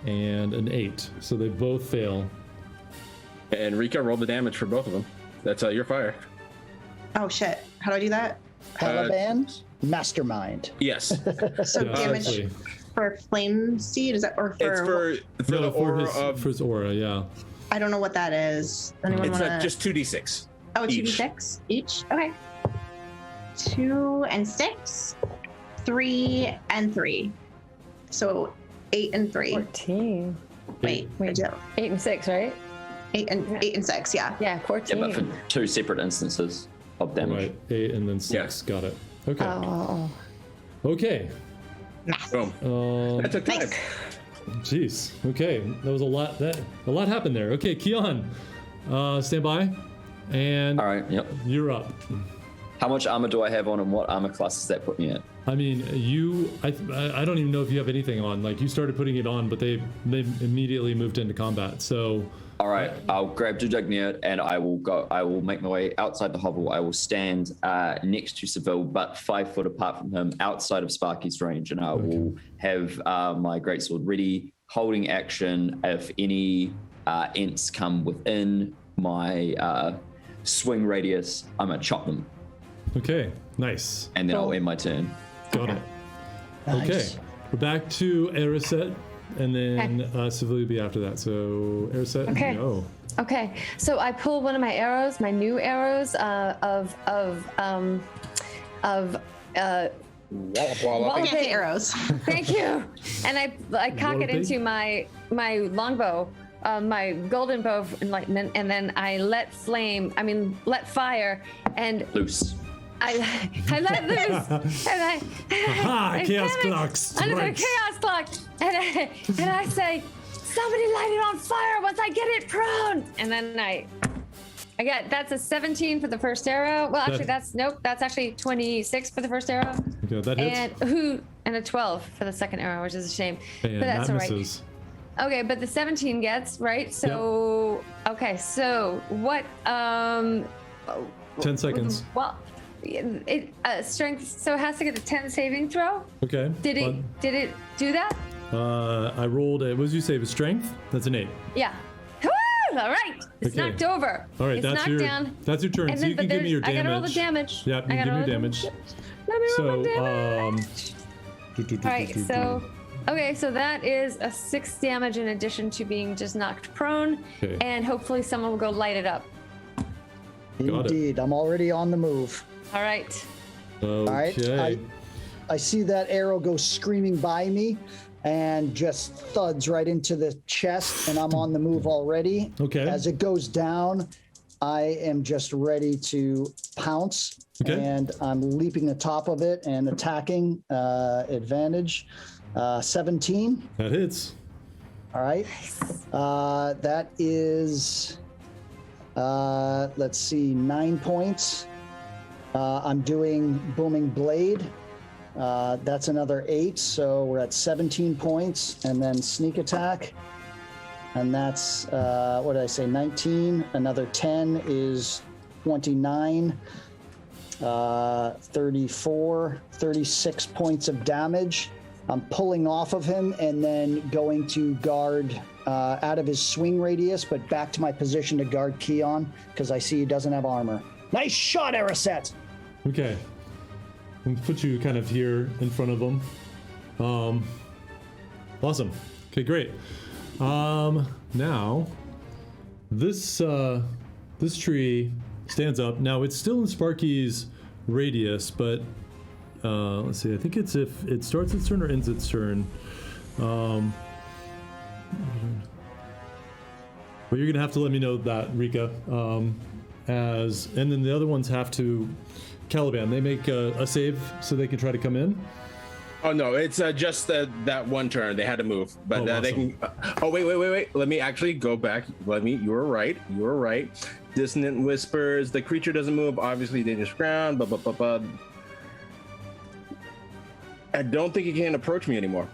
And an 8. So they both fail. And Rika rolled the damage for both of them. That's your fire. Oh shit! How do I do that? Taliban Mastermind. Yes. So Yeah, damage actually. for flame seed? Is that or for? It's for No, the aura of. for his aura, yeah. I don't know what that is. Anyone It's wanna? just 2d6. Oh, each. 2d6 each. Okay. 2 and 6, 3 and 3. So 8 and 3. 14. Wait, I do. 8 and 6, right? 8 and 6. Yeah. Yeah, 14. Yeah, but for two separate instances of damage. Right. 8 and then 6. Got it. Okay. Oh. Okay. Boom. That took time. Nice. Jeez. Okay. That was a lot. A lot happened there. Okay, Keon, stand by, and All right, yep. you're up. How much armor do I have on and what armor class does that put me at? I mean, I don't even know if you have anything on. Like, you started putting it on, but they immediately moved into combat. So All right, I'll grab Dudagnir and I will make my way outside the hovel. I will stand next to Seville, but 5 foot apart from him, outside of Sparky's range, and I will have my greatsword ready, holding action. If any Ents come within my swing radius, I'm gonna chop them, okay, nice. and then I'll end my turn. Got it. Nice. Okay, we're back to Araset, and then Seville will be after that. So Araset, Okay. go. Okay, so I pull one of my arrows, my new arrows of Walloping. Fancy arrows. Thank you. And I cock it Walloping? into my longbow, my golden bow of enlightenment, and then I let fire, and Loose. I let loose, and I Aha, Chaos panic Clock under the strikes. chaos clock, and I say, somebody light it on fire once I get it prone, and then I get that's a 17 for the first arrow. Well, actually, that's actually 26 for the first arrow, Okay, that hits. and a 12 for the second arrow, which is a shame, And but that's that all right. misses. Okay, but the 17 gets right. So okay, so what? 10 seconds. Well, it strength. So it has to get a 10 saving throw. Okay. Did it do that? I rolled a. What did you say? It was strength. That's an 8. Yeah. Woo! All right. It's Okay. knocked over. All right, it's that's knocked your down. that's your turn. And So then, you can but give me your I gotta roll the damage. damage. Yep, you I can gotta give me your roll the damage. Let me roll So, my damage. All right, so okay, so that is a 6 damage in addition to being just knocked prone, Okay. and hopefully someone will go light it up. Got it. Indeed, I'm already on the move. All right. All right, Okay. I see that arrow go screaming by me and just thuds right into the chest, and I'm on the move already. Okay. As it goes down, I am just ready to pounce, Okay. and I'm leaping the top of it and attacking. Advantage, 17. That hits. All right. That is, let's see, 9 points. I'm doing Booming Blade. That's another 8, so we're at 17 points. And then Sneak Attack. And that's, what did I say, 19. Another 10 is 29. 34, 36 points of damage. I'm pulling off of him and then going to guard out of his swing radius, but back to my position to guard Keon because I see he doesn't have armor. Nice shot, Erisette! Okay. We'll put you kind of here in front of them. Awesome. Okay, great. Now, this tree stands up. Now, it's still in Sparky's radius, but let's see. I think it's if it starts its turn or ends its turn. But you're gonna have to let me know that, Rika. And then the other ones have to. Caliban, they make a save so they can try to come in. Oh no, it's just that one turn they had to move, but Oh, they awesome. can. Oh wait. Let me actually go back. You were right. Dissonant whispers. The creature doesn't move. Obviously, dangerous ground. Blah blah blah blah. I don't think it can approach me anymore.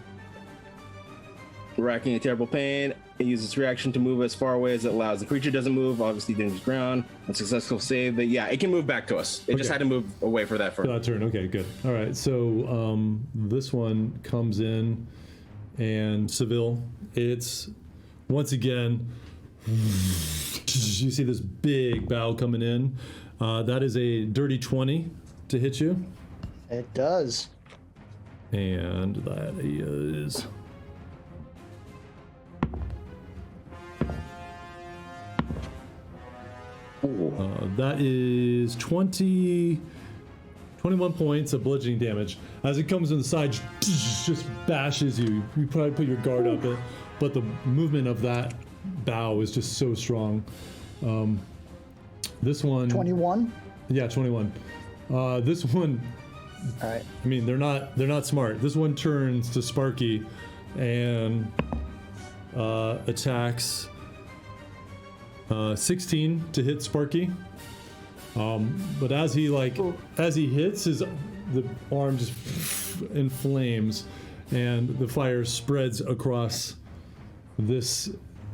Racking a terrible pain. It uses its reaction to move as far away as it allows. The creature doesn't move. Obviously, dangerous ground. A successful save. But yeah, it can move back to us. It just Okay. had to move away for that first. Turn. Okay, good. All right. So this one comes in, and Seville. It's once again. You see this big bow coming in. That is a dirty 20 to hit you, It does. and that is. That is 21 points of bludgeoning damage. As it comes in the side, just bashes you. You probably put your guard up, but the movement of that bow is just so strong. This one, 21. yeah, 21. This one, All right. I mean, they're not smart. This one turns to Sparky and attacks 16 to hit Sparky. But as he hits, the arm just inflames, and the fire spreads across this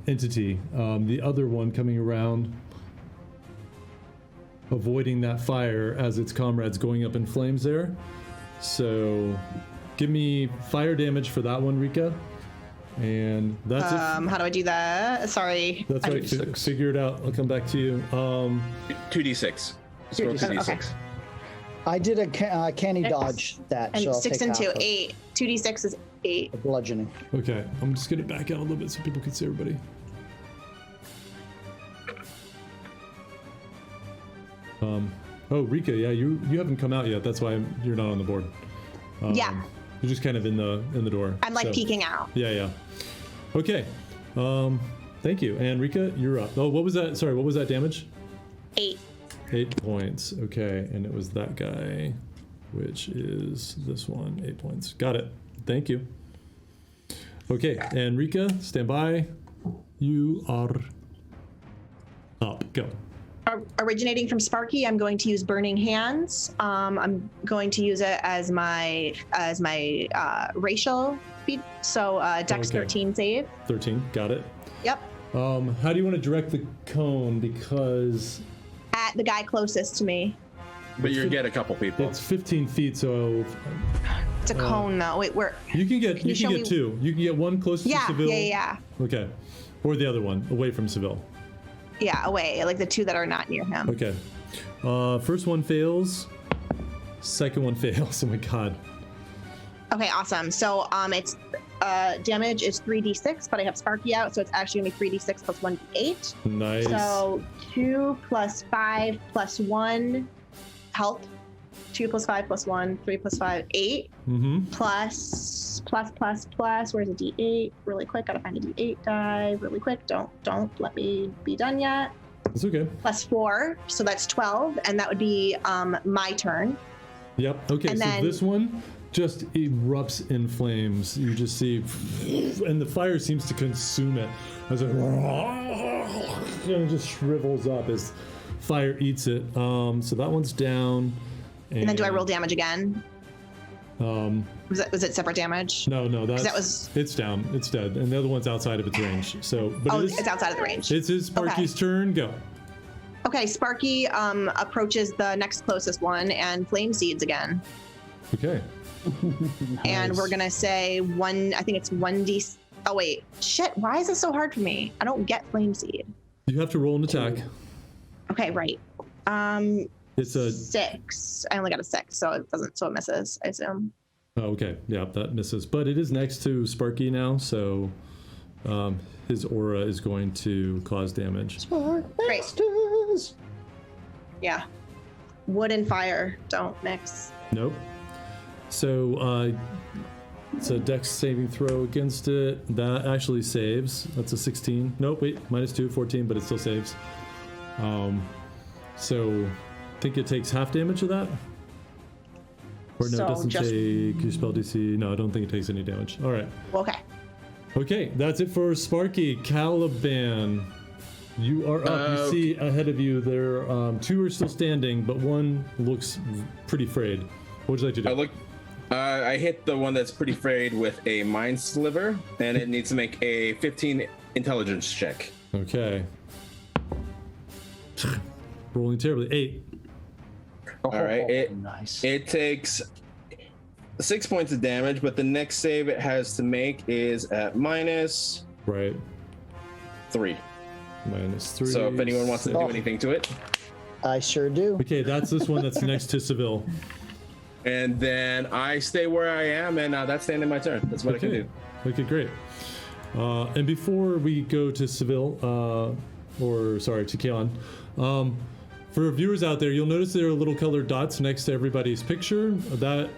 entity. The other one coming around, avoiding that fire as its comrades going up in flames there. So give me fire damage for that one, Rika. And that's it. How do I do that? Sorry. That's right. Figure it out. I'll come back to you. 2d6. Just roll 2d6. Okay. I did a canny Six. dodge that, And so I'll 6 take and 2, half of 8. 2d6 is 8. the bludgeoning. Okay, I'm just gonna back out a little bit so people can see everybody. Oh, Rika, yeah, you haven't come out yet. That's why you're not on the board. Yeah. You're just kind of in the door. I'm like so- peeking out. Yeah. Okay. Thank you. And Rika, you're up. Oh, what was that? Sorry, what was that damage? 8. 8 points. Okay, and it was that guy, which is this one. 8 points. Got it. Thank you. Okay, and Rika, stand by. You are up. Go. Originating from Sparky, I'm going to use Burning Hands. I'm going to use it as my racial feat. So Dex Okay. 13 save. 13. Got it. Yep. How do you want to direct the cone? Because At the guy closest to me. But you get a couple people. it's 15 feet, so It's a cone though. Wait, where? you can get you show me- two. You can get one closest Yeah, to Seville. yeah. Okay. Or the other one, away from Seville. Yeah, away, like the two that are not near him. Okay. First one fails. Second one fails. Oh my god. Okay, awesome. So it's damage is 3d6, but I have Sparky out, so it's actually gonna be 3d6 plus 1d8. Nice. So 2 plus 5 plus 1 help. 2 plus 5 plus 1, 3 plus 5, 8. Mm-hmm. Plus, where's a d8? Really quick, gotta find a d8 die. Really quick, don't let me be done yet. It's okay. Plus 4, so that's 12, and that would be my turn. Yep. Okay, And so then- this one just erupts in flames. You just see, and the fire seems to consume it. As it, it just shrivels up as fire eats it. So that one's down. And then do I roll damage again? Was it separate damage? No, that was- it's down. It's dead, and the other one's outside of its range. So, but It's outside of the range. It's his Sparky's turn. Go. Okay, Sparky approaches the next closest one and flame seeds again. Okay. And we're gonna say one. I think it's 1d. Oh wait, shit! Why is this so hard for me? I don't get flame seed. You have to roll an attack. Okay, right. It's a 6. I only got a 6, so it doesn't. So it misses, I assume. Oh, okay. Yeah, that misses. But it is next to Sparky now, so his aura is going to cause damage. Great. Yeah. Wood and fire don't mix. Nope. So it's a dex saving throw against it. That actually saves. That's a 16. Nope, wait, -2, 14, but it still saves. So I think it takes half damage of that. Or no, So it doesn't just- take your spell DC. No, I don't think it takes any damage. All right. Okay. Okay, that's it for Sparky. Caliban, you are up. You see ahead of you there, 2 are still standing, but one looks pretty frayed. What would you like to do? I hit the one that's pretty frayed with a mind sliver, and it needs to make a 15 intelligence check. Okay. Rolling terribly. 8. All right, Nice. it takes 6 points of damage, but the next save it has to make is at -3. Right. -3. So if anyone wants to do anything to it, I sure do. Okay, that's this one that's next to Seville. and then I stay where I am, and that's the end of my turn. That's what I can do. Okay, great. And before we go to Seville, to Keon, for viewers out there, you'll notice there are little colored dots next to everybody's picture. That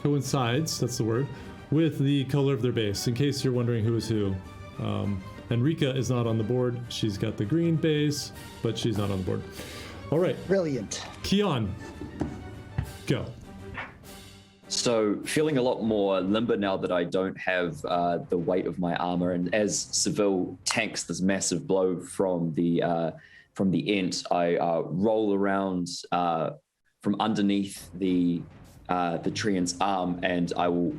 coincides, that's the word, with the color of their base, in case you're wondering who is who. Enrica is not on the board. She's got the green base, but she's not on the board. All right. Brilliant. Keon, go. So feeling a lot more limber now that I don't have the weight of my armor, and as Seville tanks this massive blow from the Ent, I roll around from underneath the treant's arm, and I will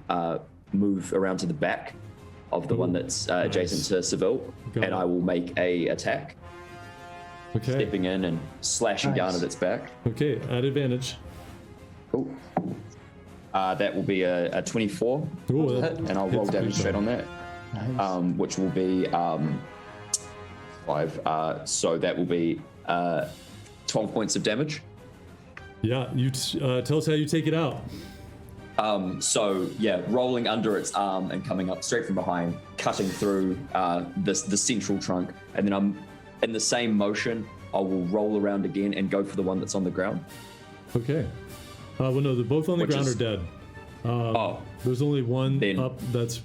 move around to the back of the one that's adjacent to Seville, and I will make a attack. Okay. Stepping in and slashing down at its back. Okay, at advantage. Cool. That will be a 24 Ooh, hit, and I'll roll hits damage good straight though. on that, which will be 5. So that will be 12 points of damage. Yeah, you tell us how you take it out. So yeah, rolling under its arm and coming up straight from behind, cutting through the central trunk, and then I'm in the same motion. I will roll around again and go for the one that's on the ground. Okay. Well, no, they're both on the ground are dead. There's only one up that's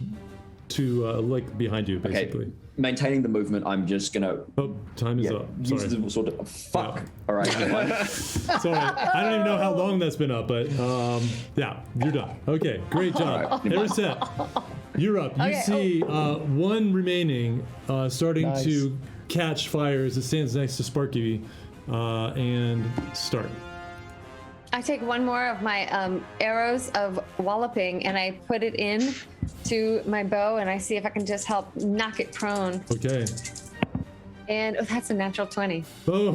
behind you, basically. Okay. Maintaining the movement, I'm just gonna. Oh, time is up. Use Sorry. the sort of fuck. All right. Sorry, I don't even know how long that's been up, but yeah, you're done. Okay, great job. Erisette, you're up. You see one remaining starting to catch fire as it stands next to Sparky, and start. I take one more of my arrows of Walloping and I put it in to my bow and I see if I can just help knock it prone. Okay. And that's a natural 20. Oh,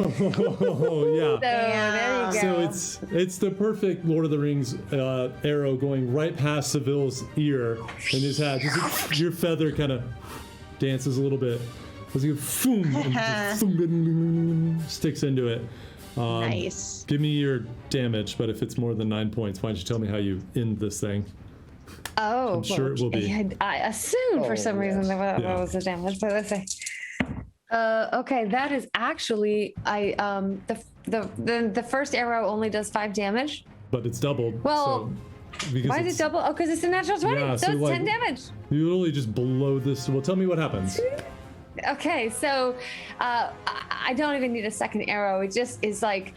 yeah. So there you go. So it's the perfect Lord of the Rings arrow going right past Seville's ear in his hat. Just your feather kind of dances a little bit. as you go, boom, and just sticks into it. Nice. Give me your damage, but if it's more than 9 points, why don't you tell me how you end this thing? Oh, I'm sure it will be. I assumed for some reason that Yeah. was the damage, but let's see. Okay, that is actually the first arrow only does 5 damage. But it's doubled. Well, because why is it double? Oh, because it's a natural 20. Yeah, so so it's like- 10 damage. You literally just blow this. Well, tell me what happens. Okay, so I don't even need a second arrow. It just is like,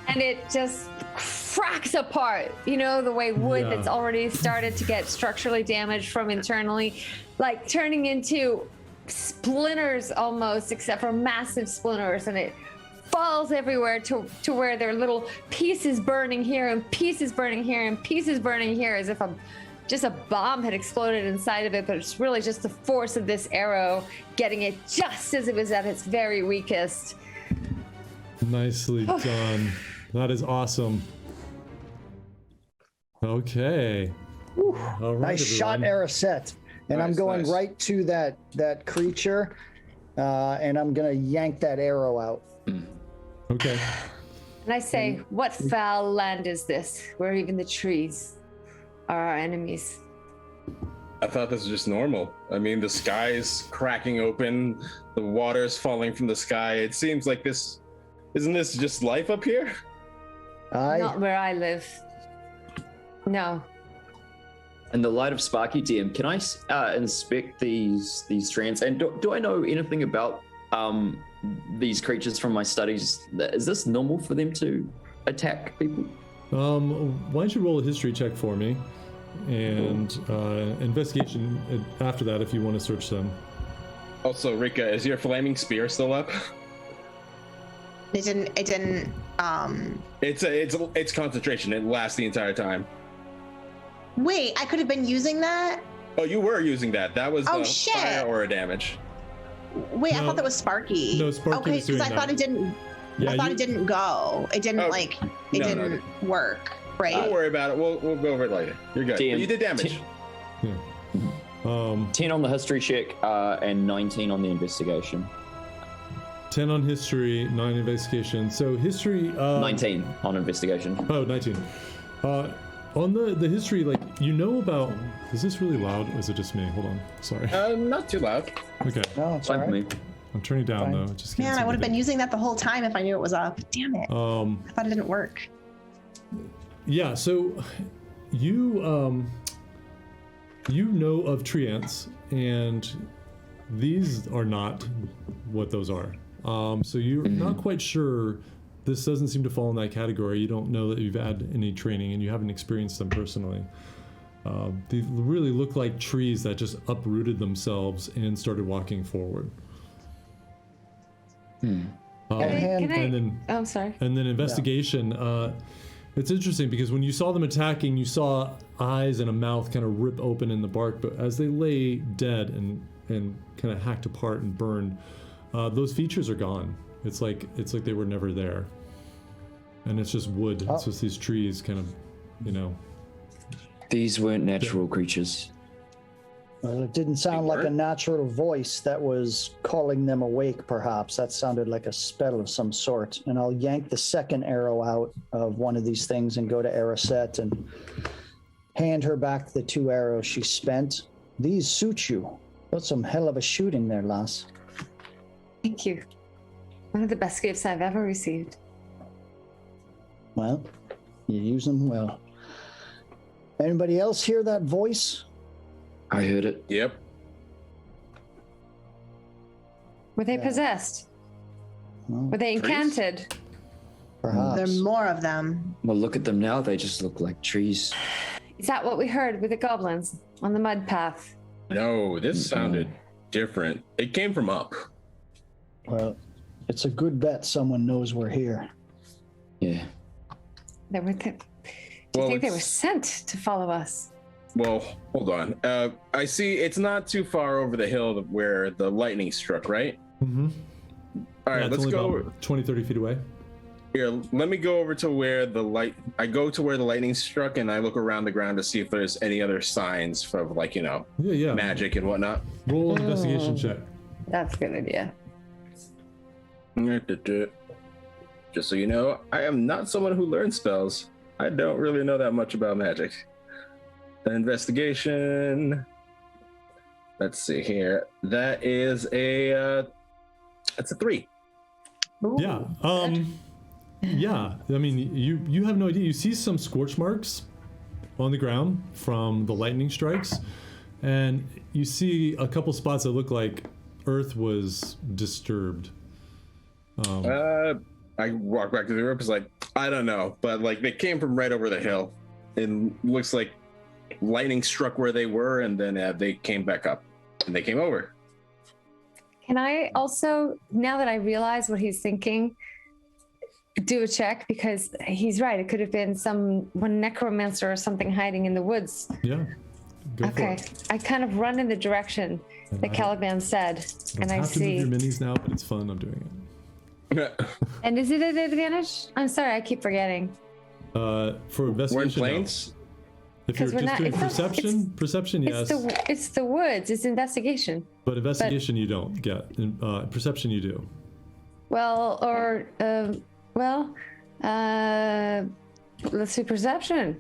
and it just cracks apart. You know, the way wood Yeah. that's already started to get structurally damaged from internally, like turning into splinters almost, except for massive splinters, and it falls everywhere to where there are little pieces burning here and pieces burning here and pieces burning here, as if just a bomb had exploded inside of it, but it's really just the force of this arrow getting it just as it was at its very weakest. Nicely done. That is awesome. Okay. All right, Nice shot, everyone. Arisette. And I'm Nice, going nice. right to that creature, and I'm gonna yank that arrow out. Okay. And I say, what foul land is this, where even the trees are our enemies? I thought this was just normal. I mean, the sky is cracking open, the water's falling from the sky. It seems like this, isn't this just life up here? Not where I live. No. In the light of Sparky DM, can I inspect these strands? And do I know anything about these creatures from my studies? Is this normal for them to attack people? Why don't you roll a history check for me, and investigation after that if you want to search them. Also, Rika, is your flaming spear still up? It didn't. It's concentration. It lasts the entire time. Wait, I could have been using that. Oh, you were using that. That was Oh, the shit. fire aura damage. Wait, I No. thought that was Sparky. No, Sparky Okay, was doing because I thought that. it didn't. Yeah, I thought you- it didn't go. It didn't Oh, it no, didn't work. Right. Don't worry about it. We'll go over it later. You're good. DM. But you did damage. 10 on the history check and 19 on the investigation. 10 on history, 9 investigation. So history. 19 on investigation. Oh, 19. On the history, like, you know about. Is this really loud? Or is it just me? Hold on. Sorry. Not too loud. Okay. No, it's Fine all for right. me. I'm turning down Fine. though. It just Man, can't I seem would have to been using that the whole time if I knew it was up. Damn it. be- I thought it didn't work. Yeah, so you know of tree ants, and these are not what those are. So you're not quite sure. This doesn't seem to fall in that category. You don't know that you've had any training, and you haven't experienced them personally. They really look like trees that just uprooted themselves and started walking forward. And Can I? and then Oh, I'm sorry. and then investigation, it's interesting because when you saw them attacking, you saw eyes and a mouth kind of rip open in the bark, but as they lay dead and kind of hacked apart and burned, those features are gone. It's like they were never there. And it's just wood. It's just these trees kind of, you know. These weren't natural creatures. Well, it didn't sound like a natural voice that was calling them awake, perhaps. That sounded like a spell of some sort. And I'll yank the second arrow out of one of these things and go to Arisette and hand her back the 2 arrows she spent. These suit you. That's some hell of a shooting there, lass. Thank you. One of the best gifts I've ever received. Well, you use them well. Anybody else hear that voice? I heard it. Yep. Were they Yeah. possessed? Well, Were they encanted? perhaps. There are more of them. Well, look at them now. They just look like trees. Is that what we heard with the goblins on the mud path? No, this sounded different. It came from up. Well, it's a good bet someone knows we're here. Yeah. They were. Do you Well, think they were it's- sent to follow us? Well, hold on. I see it's not too far over the hill where the lightning struck, right? Mm-hmm. All right, it's let's only go. about 20, 30 feet away. Here, let me go over to where the light. I go to where the lightning struck, and I look around the ground to see if there's any other signs of, like, Yeah. magic and whatnot. Roll an investigation check. That's a good idea. Just so you know, I am not someone who learns spells. I don't really know that much about magic. The investigation. Let's see here. That is that's a 3. Yeah. Yeah. I mean, you have no idea. You see some scorch marks on the ground from the lightning strikes, and you see a couple spots that look like Earth was disturbed. I walk back to the group. It's like, I don't know, but like they came from right over the hill. It looks like lightning struck where they were, and then they came back up, and they came over. Can I also, now that I realize what he's thinking, do a check? Because he's right. It could have been one necromancer or something hiding in the woods. Yeah. Go Okay. For it. I kind of run in the direction that Caliban said, and I have to move see. your minis now, but it's fun. I'm doing And is it an advantage? I'm sorry, I keep forgetting. it. For investigation, We're in no. plains. If you're 'Cause we're just not- doing it's not- perception, perception, yes. It's the woods. It's investigation. But investigation, you don't get. Perception, you do. Well, or let's see, perception.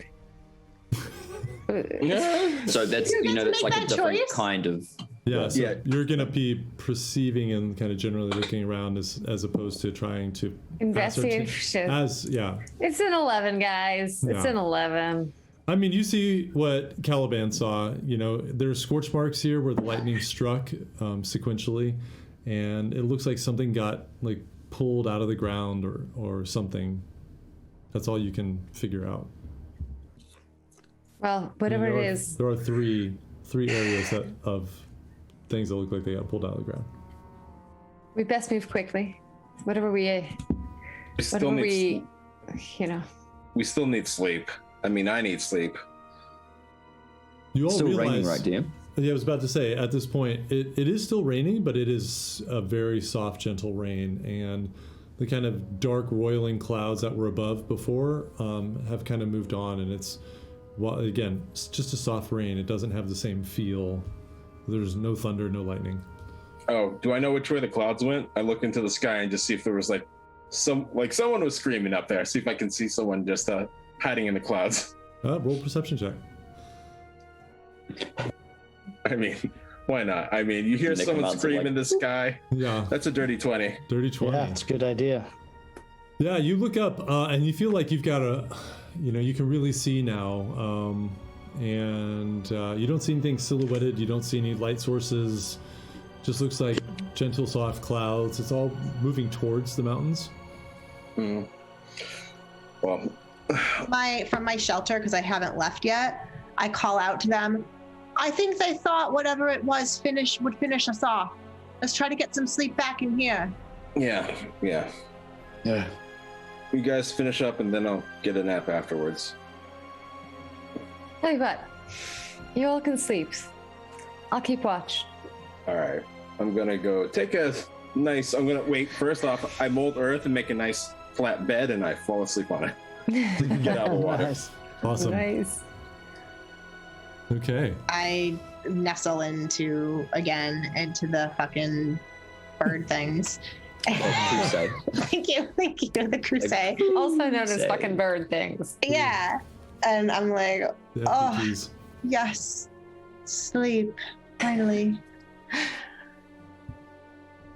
So that's You get to that's make like a that different choice? kind of. Yeah, so Yeah. you're gonna be perceiving and kind of generally looking around as opposed to trying to ascertain- Investigation. Yeah. It's an 11, guys. It's Yeah. an 11. I mean, you see what Caliban saw. There's scorch marks here where the lightning struck sequentially, and it looks like something got like pulled out of the ground or something. That's all you can figure out. Well, whatever I mean, it is. there are three areas of things that look like they got pulled out of the ground. We best move quickly. Whatever we, We still need. We still need sleep. I mean, I need sleep. You all Still realize, raining, right, DM? Yeah, I was about to say, at this point, it is still raining, but it is a very soft, gentle rain, and the kind of dark, roiling clouds that were above before have kind of moved on, and it's just a soft rain. It doesn't have the same feel. There's no thunder, no lightning. Oh, do I know which way the clouds went? I look into the sky and just see if there was someone was screaming up there. See if I can see someone just hiding in the clouds. Roll perception check. I mean, why not? I mean, you hear Nick someone amounts of, scream like- in the sky. Yeah, That's a dirty 20. dirty 20. Yeah, it's a good idea. Yeah, you look up and you feel like you've got you can really see now. And you don't see anything silhouetted. You don't see any light sources. Just looks like gentle, soft clouds. It's all moving towards the mountains. Well, From my shelter, because I haven't left yet, I call out to them. I think they thought whatever it was would finish us off. Let's try to get some sleep back in here. yeah. Yeah. You guys finish up and then I'll get a nap afterwards. Tell you what, you all can sleep. I'll keep watch. All right. I'm going to go take a nice, first off, I mold earth and make a nice flat bed and I fall asleep on it. Get out of the water. Nice. Awesome. Nice. Okay. I nestle into the fucking bird things. Crusade. Thank you, the crusade. Also known as Say. fucking bird things. Yeah, and I'm like, The Oh. FPGs. yes, sleep finally.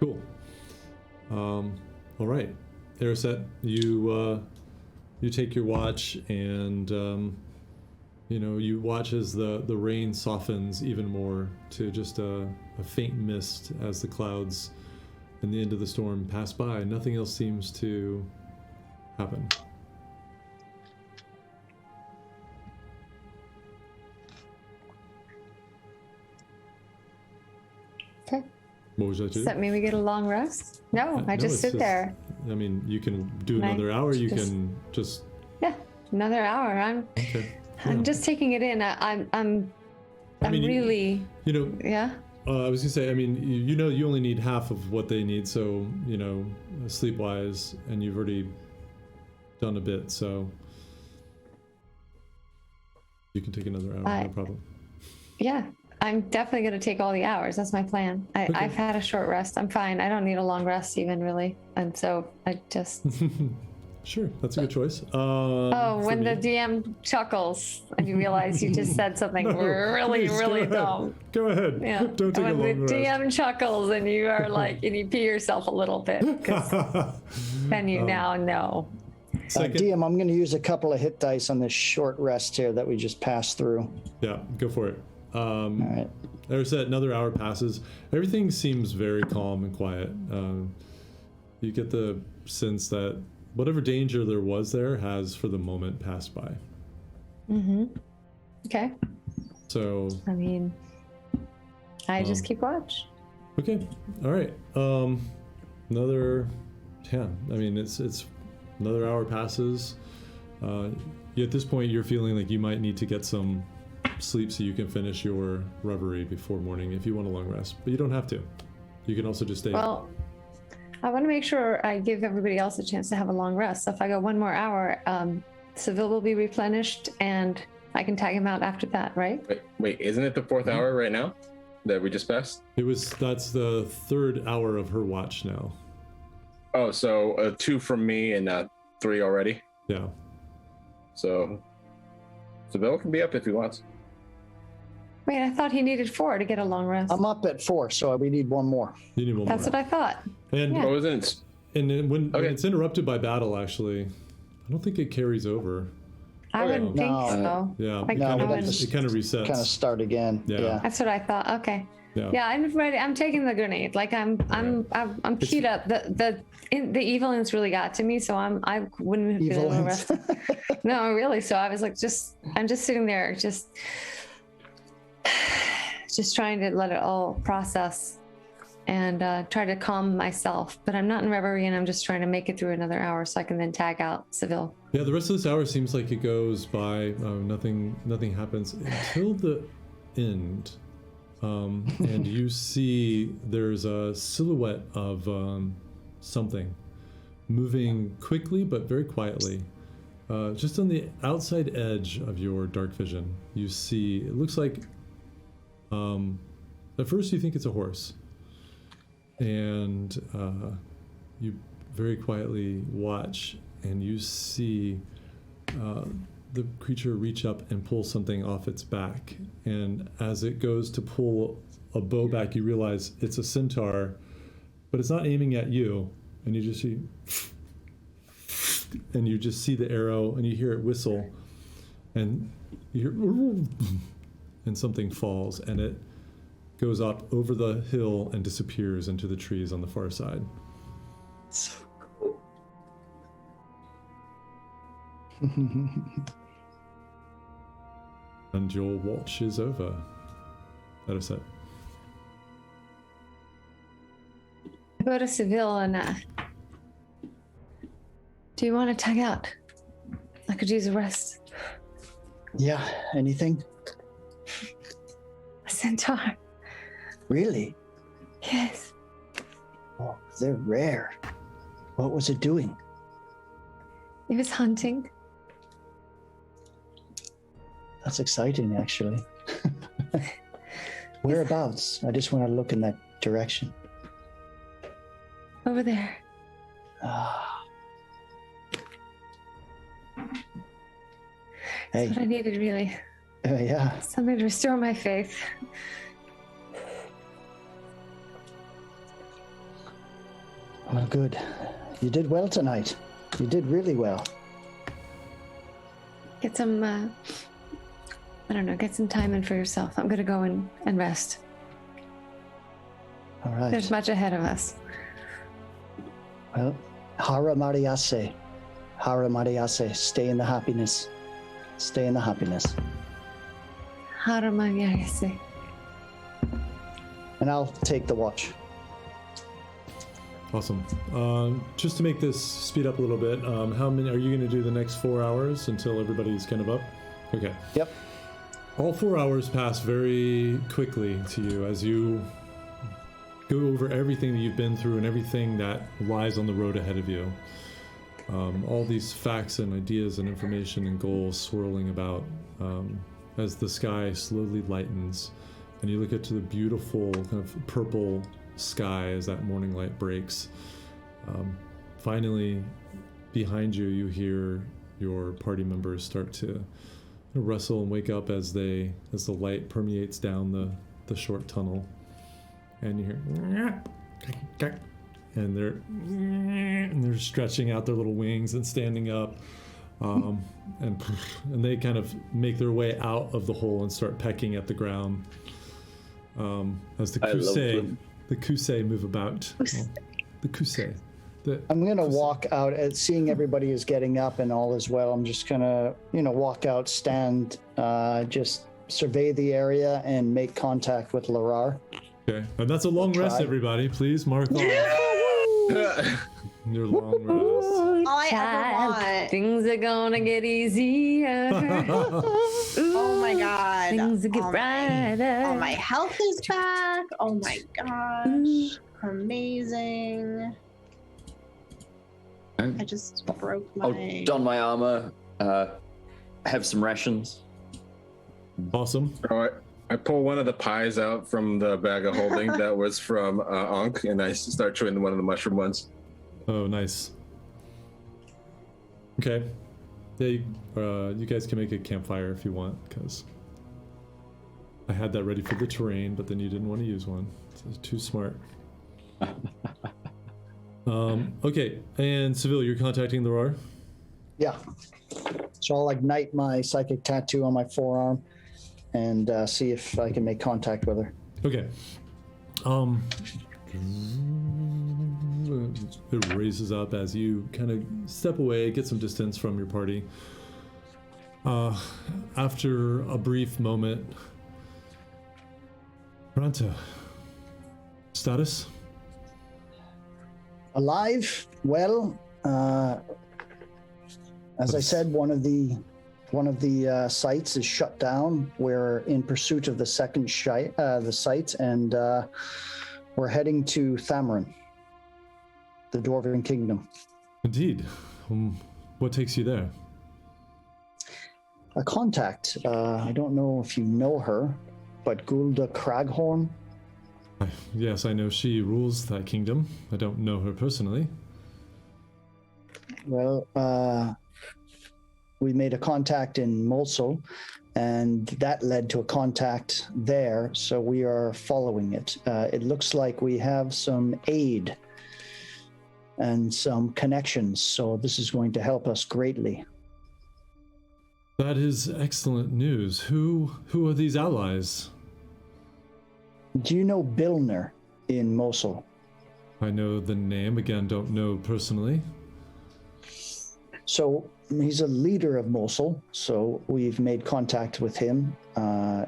Cool. All right, Ariset, you take your watch, and you watch as the rain softens even more to just a faint mist as the clouds and the end of the storm pass by. Nothing else seems to happen. Okay. What was that? Does Do? that mean we get a long rest? No, I No, just it's sit there. I mean, you can do Nice. another hour. You Just- can just Yeah, another hour. okay. I'm Yeah. just taking it in. I'm I mean, really yeah. I was gonna say, I mean, you only need half of what they need, so sleep wise, and you've already done a bit, so you can take another hour, no problem. Yeah, I'm definitely going to take all the hours. That's my plan. I've had a short rest. I'm fine. I don't need a long rest even, really. And so I just... Sure, that's a good choice. When the DM chuckles and you realize you just said something really dumb. Go ahead. Yeah. Don't take a long When the rest. DM chuckles and you are like, and you pee yourself a little bit, 'cause then you now know. DM, I'm going to use a couple of hit dice on this short rest here that we just passed through. Yeah, go for it. All right. There's that another hour passes. Everything seems very calm and quiet. You get the sense that whatever danger there was there has, for the moment, passed by. Mm-hmm. Okay. So. I mean, I just keep watch. Okay. All right. Another. Yeah. I mean, it's another hour passes. At this point, you're feeling like you might need to get some sleep so you can finish your reverie before morning if you want a long rest, but you don't have to. You can also just stay. Well, I want to make sure I give everybody else a chance to have a long rest. So if I go one more hour, Seville will be replenished and I can tag him out after that, right? Wait, isn't it the 4th hour right now that we just passed? That's the 3rd hour of her watch now. Oh, so 2 from me and 3 already? Yeah. So Bill can be up if he wants. Wait, I thought he needed 4 to get a long rest. I'm up at 4, so we need one more. You need one That's more. what I thought. And Yeah. What was it? And then when it's interrupted by battle, actually, I don't think it carries over. I wouldn't think No. so. Yeah, Like, No, I we wouldn't- just it kind of resets. kind of start again. Yeah. Yeah. That's what I thought. Okay. Yeah. Yeah, I'm ready. I'm taking the grenade. Like I'm keyed up. The evilness really got to me, so I wouldn't have been able to Evilence. rest. No, really. So I was like, I'm just sitting there, just trying to let it all process and try to calm myself. But I'm not in reverie, and I'm just trying to make it through another hour so I can then tag out Seville. Yeah, the rest of this hour seems like it goes by. Nothing happens until the end. And you see there's a silhouette of something moving quickly but very quietly. Just on the outside edge of your dark vision, you see, it looks like, at first you think it's a horse. And you very quietly watch and you see the creature reach up and pull something off its back. And as it goes to pull a bow back, you realize it's a centaur, but it's not aiming at you. And you just see the arrow and you hear it whistle and you hear and something falls and it goes up over the hill and disappears into the trees on the far side. So cool. And your watch is over. That is it. I go to Seville and do you want to tag out? I could use a rest. Yeah. Anything? A centaur. Really? Yes. Oh, they're rare. What was it doing? It was hunting. That's exciting, actually. Whereabouts? I just want to look in that direction. Over there. Ah. That's Hey. what I needed, really. Yeah. Something to restore my faith. Well, good. You did well tonight. You did really well. Get some, I don't know, get some time in for yourself. I'm going to go and rest. All right. There's much ahead of us. Well, Hara Mariase. Hara Mariase. Stay in the happiness. Stay in the happiness. Haramagayase. And I'll take the watch. Awesome. Just to make this speed up a little bit, how many are you going to do the next 4 hours until everybody's kind of up? Okay. Yep. All 4 hours pass very quickly to you as you go over everything that you've been through and everything that lies on the road ahead of you. All these facts and ideas and information and goals swirling about as the sky slowly lightens, and you look up to the beautiful kind of purple sky as that morning light breaks. Finally, behind you, you hear your party members start to rustle and wake up as the light permeates down the short tunnel, and you hear, and they're stretching out their little wings and standing up, and they kind of make their way out of the hole and start pecking at the ground as the Kusei move about. The Kusei. I'm gonna walk out at seeing everybody is getting up and all is well. I'm just gonna, walk out, stand, just survey the area and make contact with Larar. Okay, and that's a long rest, everybody. Please mark off your long rest. All I ever want. Things are gonna get easier. Oh my god. Things will get brighter. Oh, my health is back. Oh my gosh. Amazing. I just broke my... I'll don my armor, have some rations. Awesome. All right. I pull one of the pies out from the bag of holding that was from Ankh, and I start chewing one of the mushroom ones. Oh, nice. Okay. You guys can make a campfire if you want, because I had that ready for the terrain, but then you didn't want to use one. It's too smart. Okay, and Seville, you're contacting Larar? Yeah. So I'll ignite my psychic tattoo on my forearm and see if I can make contact with her. Okay. It raises up as you kind of step away, get some distance from your party. After a brief moment, Ranta, status? Alive, well, as I said, one of the sites is shut down. We're in pursuit of the second site, and we're heading to Thamarin, the Dwarven Kingdom. Indeed. What takes you there? A contact. I don't know if you know her, but Gulda Craghorn. Yes, I know she rules that kingdom. I don't know her personally. Well, we made a contact in Mosul, and that led to a contact there, so we are following it. It looks like we have some aid and some connections, so this is going to help us greatly. That is excellent news. Who are these allies? Do you know Bilner in Mosul? I know the name, again, don't know personally. So he's a leader of Mosul, so we've made contact with him.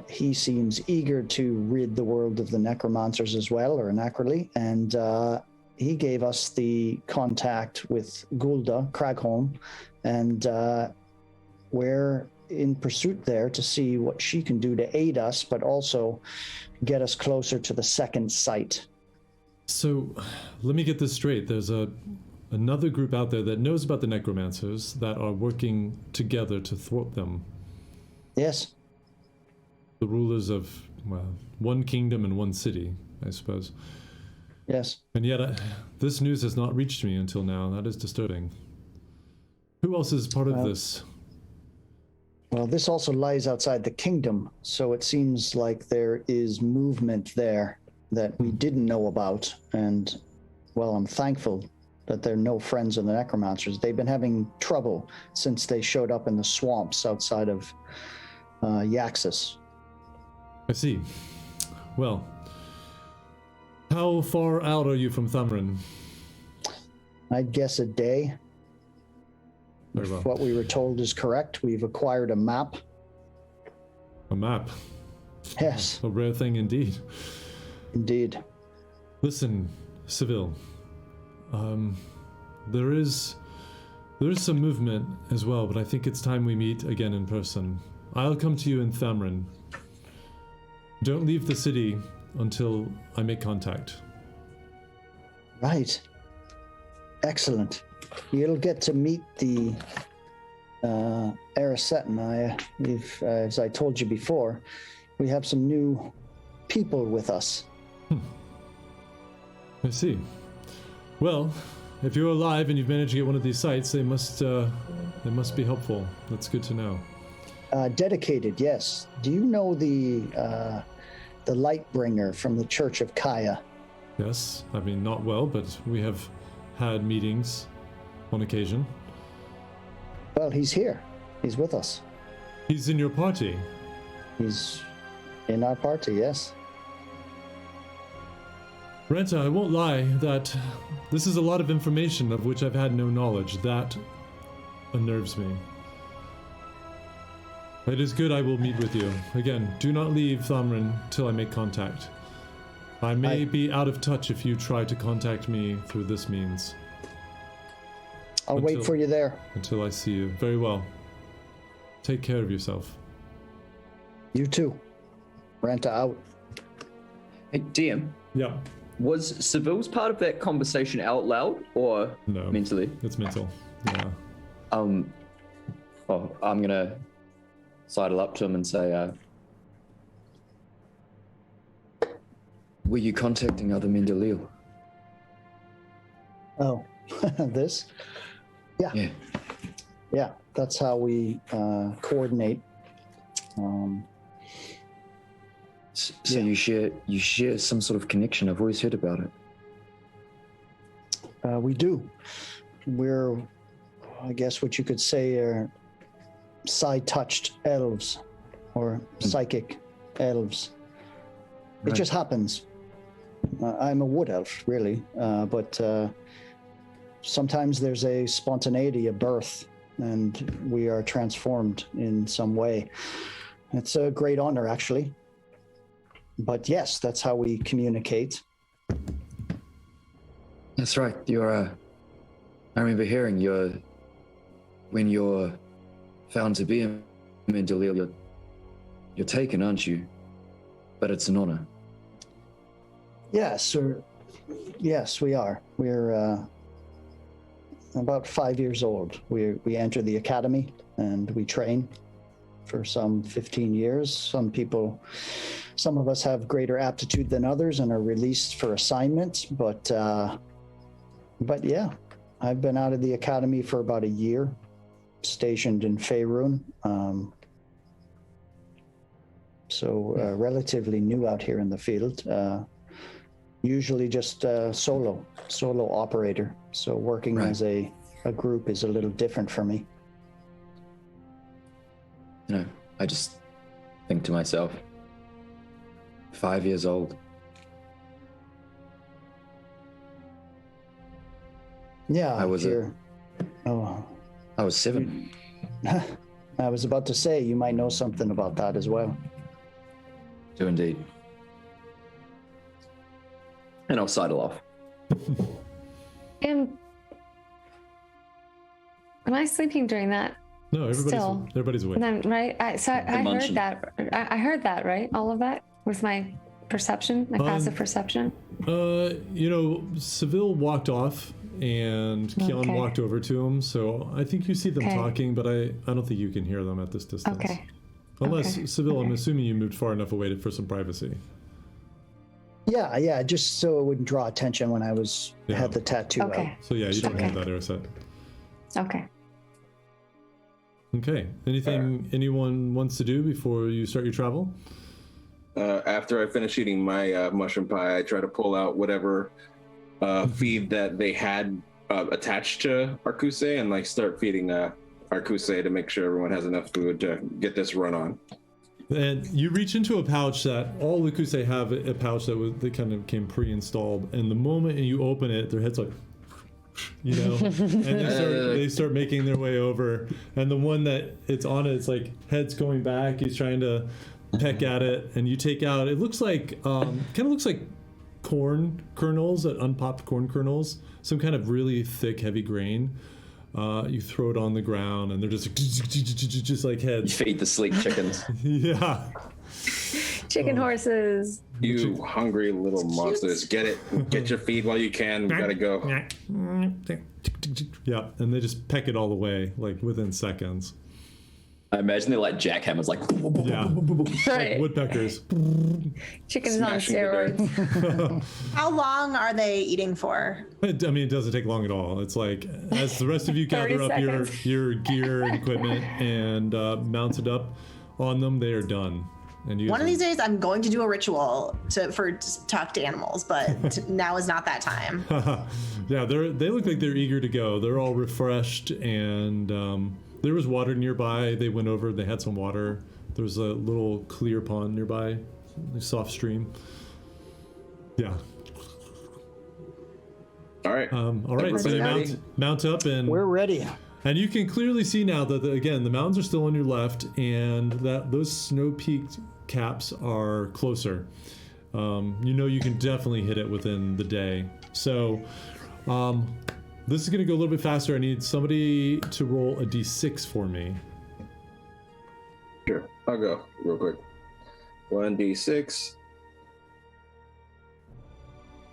He seems eager to rid the world of the necromancers as well, or Anacrally, and he gave us the contact with Gulda Craghorn, and we're in pursuit there to see what she can do to aid us, but also get us closer to the second site. So, let me get this straight. There's another group out there that knows about the necromancers that are working together to thwart them. Yes. The rulers of, well, one kingdom and one city, I suppose. Yes. And yet, this news has not reached me until now. That is disturbing. Who else is part of this? Well, this also lies outside the kingdom, so it seems like there is movement there that we didn't know about. And, well, I'm thankful that they're no friends of the necromancers. They've been having trouble since they showed up in the swamps outside of Yaxis. I see. Well, how far out are you from Thamarin? I'd guess a day. Very well. If what we were told is correct, we've acquired a map. A map? Yes. A rare thing indeed. Indeed. Listen, Seville. There is some movement as well, but I think it's time we meet again in person. I'll come to you in Thamarin. Don't leave the city until I make contact. Right. Excellent. you'll get to meet the Arasette and I. We've, as I told you before, we have some new people with us. I see. Well, if you're alive and you've managed to get one of these sites, they must be helpful. That's good to know. Dedicated, yes. Do you know the light bringer from the Church of Kaya? Yes, I mean, not well, but we have had meetings on occasion. Well, he's here. He's with us. He's in your party. He's in our party, yes. Renta, I won't lie that this is a lot of information of which I've had no knowledge. That unnerves me. It is good I will meet with you. Again, do not leave Thamrin till I make contact. I may be out of touch if you try to contact me through this means. I'll wait for you there. Until I see you. Very well. Take care of yourself. You too. Renta out. Hey, DM. Yeah. Was Seville's part of that conversation out loud or No. mentally? It's mental. Yeah. Oh, I'm gonna sidle up to him and say, were you contacting other Mendeleev? Oh, this? Yeah. Yeah, that's how we coordinate. So you share some sort of connection. I've always heard about it. We do. We're, I guess what you could say, are psi-touched elves or psychic elves. It Right. just happens. I'm a wood elf, really, but sometimes there's a spontaneity, a birth, and we are transformed in some way. It's a great honor, actually. But yes, that's how we communicate. That's right. I remember hearing when you're found to be a Mendeleev, you're taken, aren't you? But it's an honor. Yes, yes, we are. We're about 5 years old. We enter the academy and we train for some 15 years. Some of us have greater aptitude than others and are released for assignments. But yeah, I've been out of the academy for about a year, stationed in Faerun. So relatively new out here in the field. Usually just solo operator. So working as a group is a little different for me. You know, I just think to myself, 5 years old. Yeah, I was I was 7. I was about to say you might know something about that as well. Do indeed. And I'll sidle off. Am I sleeping during that? No, Still. everybody's awake. Then, right? I heard munching. that. I heard that, right? All of that with my perception, my passive perception. Seville walked off and Kian walked over to him, so I think you see them talking, but I don't think you can hear them at this distance. Okay. Unless, Seville, I'm assuming you moved far enough away for some privacy. Yeah, just so it wouldn't draw attention when I had the tattoo out. So yeah, you don't have that Arasette. Okay. Okay. Anything anyone wants to do before you start your travel? After I finish eating my mushroom pie, I try to pull out whatever feed that they had attached to Arcuse and start feeding Arcuse to make sure everyone has enough food to get this run on. And you reach into a pouch that all Lucuse have a pouch that kind of came pre-installed, and the moment you open it, their head's like, and they start making their way over, and the one that it's on it's like head's going back. He's trying to peck at it, and you take out. It looks like kind of looks like corn kernels, unpopped corn kernels, some kind of really thick, heavy grain. You throw it on the ground, and they're just like heads. You feed the sleek chickens. Yeah. Chicken horses. You hungry little monsters. Get it. Get your feed while you can. We gotta go. Yeah, and they just peck it all the way, like within seconds. I imagine they're like jackhammers, like Yeah, like woodpeckers. Chickens on Smashing the dirt. steroids. How long are they eating for? I mean, it doesn't take long at all. It's like as the rest of you 30 gather up seconds. your gear and equipment and mount it up on them, they are done. And you One of these days, I'm going to do a ritual for talk to animals, but now is not that time. Yeah, they look like they're eager to go. They're all refreshed, and there was water nearby. They went over. They had some water. There was a little clear pond nearby, a soft stream. Yeah. All right. All right. So ready. mount up, and We're ready. And you can clearly see now that again the mountains are still on your left, and that those snow-peaked caps are closer. You know you can definitely hit it within the day. So this is going to go a little bit faster. I need somebody to roll a d6 for me. Sure. I'll go real quick. 1d6.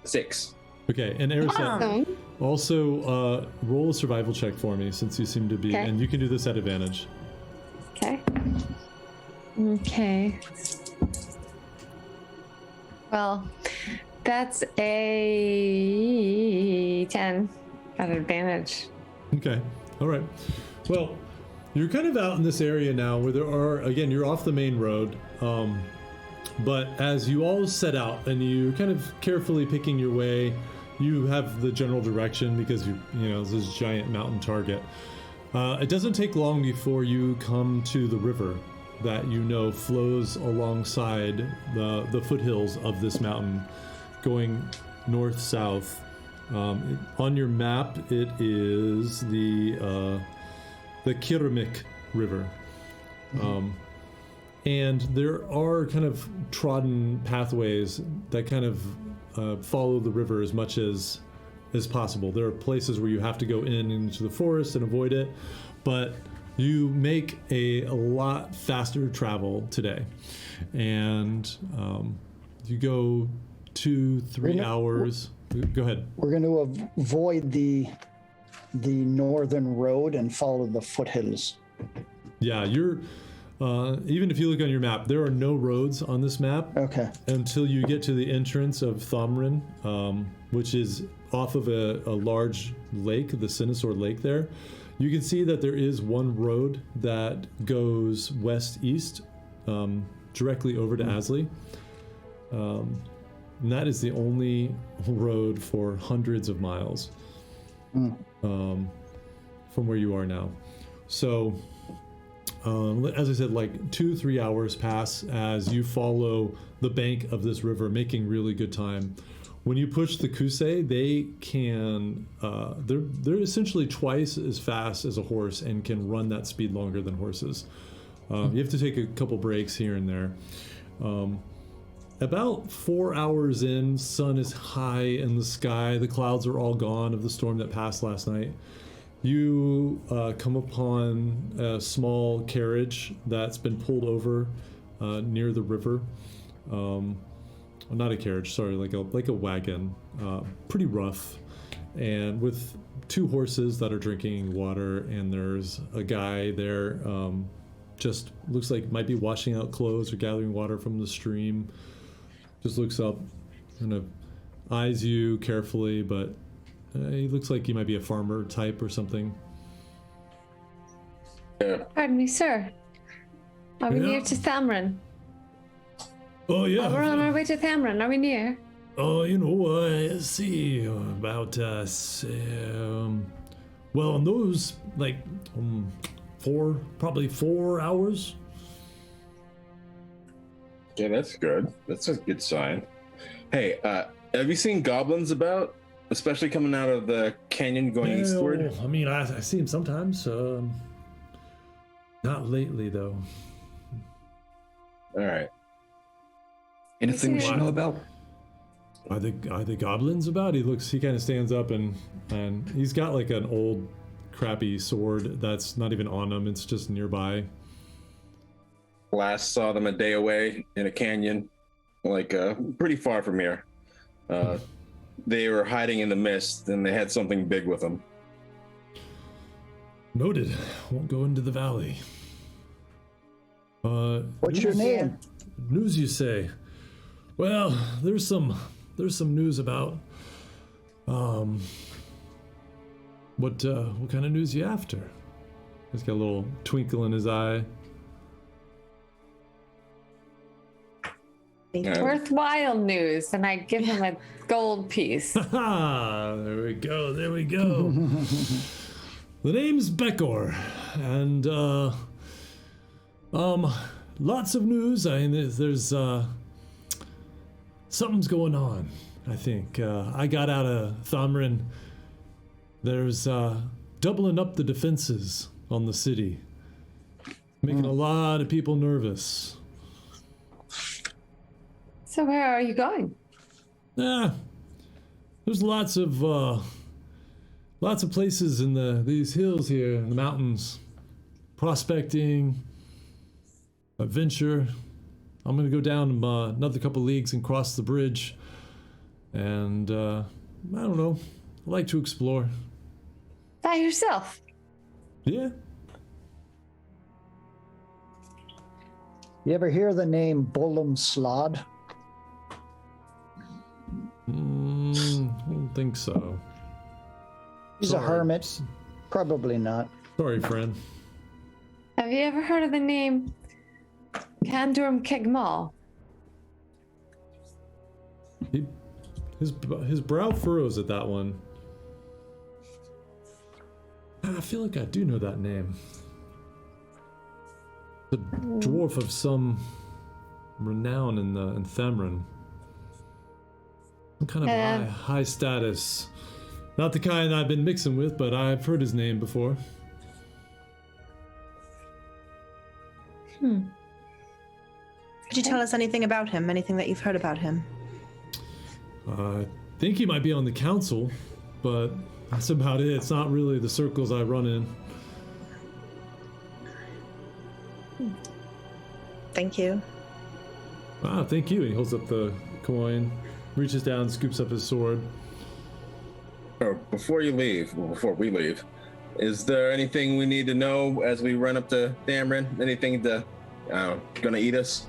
6. Okay, and Erisette, Awesome. also roll a survival check for me since you seem to be, Okay. and you can do this at advantage. Okay. Okay. Well, that's a 10 at advantage. Okay. All right. Well, you're kind of out in this area now where there are, again, you're off the main road. But as you all set out and you kind of carefully picking your way, you have the general direction because you know, this giant mountain target. It doesn't take long before you come to the river that you know flows alongside the foothills of this mountain, going north-south. On your map, it is the Kiramik River. And there are kind of trodden pathways that kind of follow the river as much as possible. There are places where you have to go into the forest and avoid it, but you make a lot faster travel today. And you go 2-3 hours. Go ahead. We're going to avoid the northern road and follow the foothills. Yeah, you're even if you look on your map, there are no roads on this map. Okay. Until you get to the entrance of Thomrin, which is off of a large lake, the Sinisor Lake there. You can see that there is one road that goes west-east, directly over to Asley. And that is the only road for hundreds of miles from where you are now. So, as I said, like 2-3 hours pass as you follow the bank of this river, making really good time. When you push the Kusei, they can, they're essentially twice as fast as a horse and can run that speed longer than horses. You have to take a couple breaks here and there. About 4 hours in, sun is high in the sky. The clouds are all gone of the storm that passed last night. You come upon a small carriage that's been pulled over near the river. Not a carriage, sorry, like a wagon, pretty rough, and with 2 horses that are drinking water, and there's a guy there, just looks like might be washing out clothes or gathering water from the stream. Just looks up, kind of eyes you carefully, but he looks like he might be a farmer type or something. Pardon me, sir. Are we near to Thamrin? Oh yeah. We're on our way to Thamrin. Are we near? Oh, I see about well, in those like probably 4 hours. Yeah, that's good. That's a good sign. Hey, have you seen goblins about? Especially coming out of the canyon going eastward? I mean, I see him sometimes. Not lately, though. All right. Anything we should know about? Are the goblins about? He kind of stands up and he's got like an old crappy sword that's not even on him. It's just nearby. Last saw them a day away in a canyon. like pretty far from here. They were hiding in the mist, and they had something big with them. Noted. Won't go into the valley. What's your name? News, you say? Well, there's some news about what kind of news you after? He's got a little twinkle in his eye. Worthwhile news, and I give him a gold piece. There we go. There we go. The name's Bekor, and lots of news. I mean, there's something's going on. I think I got out of Thamrin. There's doubling up the defenses on the city, making a lot of people nervous. So where are you going? There's lots of places in these hills here, in the mountains, prospecting, adventure. I'm gonna go down another couple leagues and cross the bridge, and I don't know. I like to explore. By yourself? Yeah. You ever hear the name Bolum Slod? I don't think so. He's Sorry. a hermit. Probably not. Sorry, friend. Have you ever heard of the name Kandurum Kegmal? His brow furrows at that one. I feel like I do know that name. The dwarf of some renown in Thamrin. Some kind of high status. Not the kind I've been mixing with, but I've heard his name before. Could you tell us anything about him? Anything that you've heard about him? I think he might be on the council, but that's about it. It's not really the circles I run in. Thank you. Ah, thank you. He holds up the coin, reaches down, scoops up his sword. Oh, before we leave, is there anything we need to know as we run up to Thamrin? Anything gonna eat us?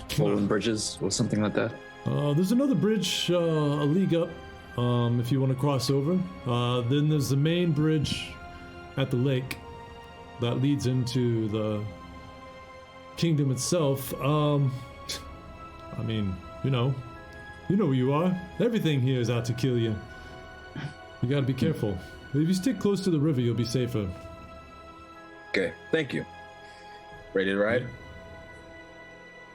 Fallen bridges or something like that. There's another bridge a league up, if you want to cross over. Then there's the main bridge at the lake that leads into the kingdom itself. I mean, you know who you are. Everything here is out to kill you. You gotta be careful. If you stick close to the river, you'll be safer. Okay, thank you. Ready to ride?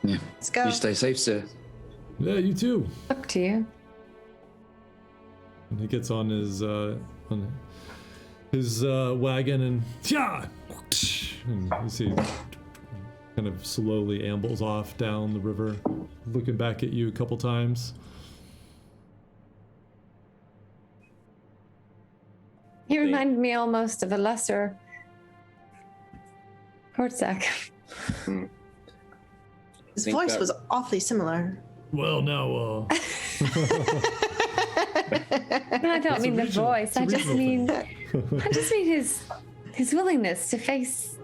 Yeah. Let's go. You stay safe, sir. Yeah, you too. Up to you. And he gets on his wagon and and you see kind of slowly ambles off down the river, looking back at you a couple times. He reminded me almost of a lesser Kortzak. His voice was awfully similar. Well, now, No, I don't mean the original. voice. I just mean his willingness to face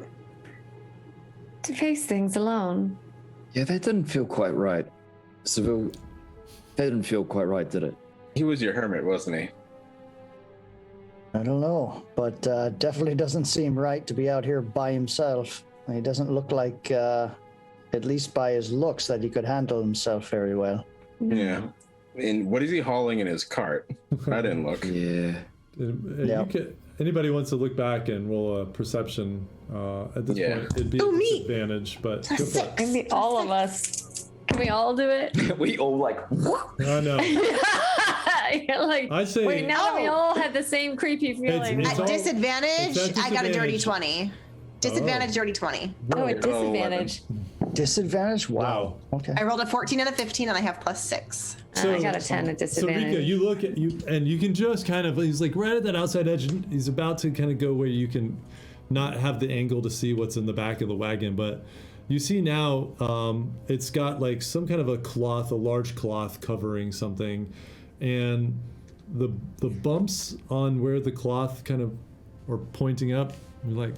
things alone. Yeah, that didn't feel quite right. Seville, that didn't feel quite right, did it? He was your hermit, wasn't he? I don't know, but definitely doesn't seem right to be out here by himself. He doesn't look like, at least by his looks, that he could handle himself very well. Yeah. And what is he hauling in his cart? I didn't look. Yeah. Anybody wants to look back and roll a perception at this point, it'd be a disadvantage, but go for it. I mean, all of us. Can we all do it? We all like, I know. You're like, I say, wait, now that we all had the same creepy feeling. It's At all- disadvantage, it's at I got a dirty disadvantage. 20. Disadvantage, dirty 20. Oh, a disadvantage. Disadvantage? Wow. Okay. I rolled a 14 and a 15, and I have +6. I got a 10 at So disadvantage. Rika, you look at you, and you can just kind of, he's like right at that outside edge, and he's about to kind of go where you can not have the angle to see what's in the back of the wagon, but you see now it's got like some kind of a large cloth covering something, and the bumps on where the cloth kind of are pointing up, you're like,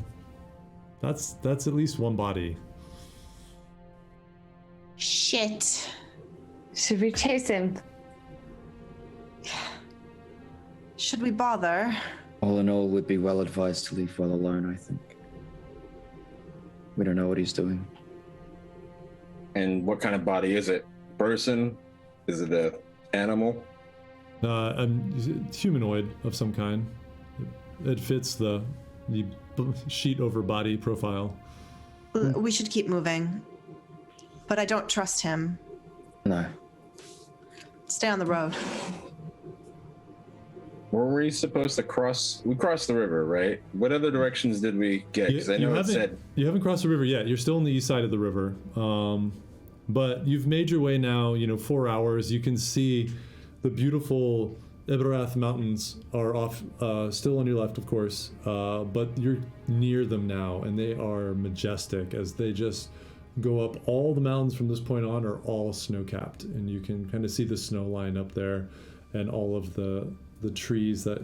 that's at least one body. Shit. Should we chase him? Should we bother? All in all, we'd be well advised to leave well alone, I think. We don't know what he's doing. And what kind of body is it? Person? Is it a animal? Humanoid of some kind. It fits the sheet over body profile. We should keep moving. But I don't trust him. No. Stay on the road. Were we supposed to cross? We crossed the river, right? What other directions did we get? Because I know it said... You haven't crossed the river yet. You're still on the east side of the river. But you've made your way now, 4 hours. You can see the beautiful Ibarath Mountains are off, still on your left, of course. But you're near them now, and they are majestic as they just go up. All the mountains from this point on are all snow-capped, and you can kind of see the snow line up there and all of the trees that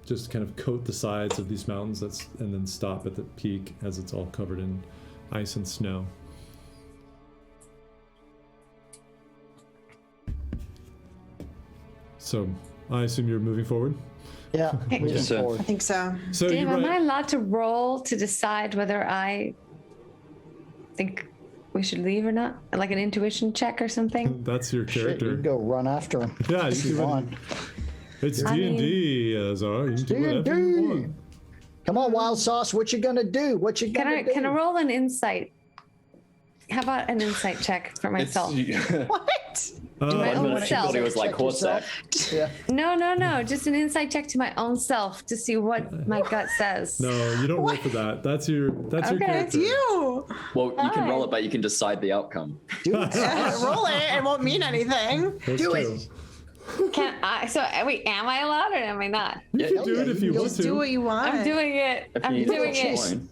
just kind of coat the sides of these mountains and then stop at the peak as it's all covered in ice and snow. So I assume you're moving forward? Yeah, moving Yes, sir. forward. I think so. So Dave, you're am I right. allowed to roll to decide whether I think we should leave or not? Like an intuition check or something? That's your Shit, you character. can go run after him. Yeah, if you you can want. It's I mean- D&D, Zara. You can do whatever you D&D. want. Come on, Wild Sauce. What you gonna do? What you Can gonna I do? can I roll an insight? How about an insight check for myself? What? my Uh, own Minute, she self. thought he was like Check Horsack. yourself. Yeah. No. Just an insight check to my own self to see what my gut says. no, you don't roll for that. That's your Okay. character. It's you. Well, you can roll Fine. it, but you can decide the outcome. Do it. Roll it. It won't mean anything. That's Do true. it. Can I? So wait, am I allowed or am I not? You can Yeah, do it if you you'll want to. Do what you want. I'm doing it. If I'm you doing need to it. join.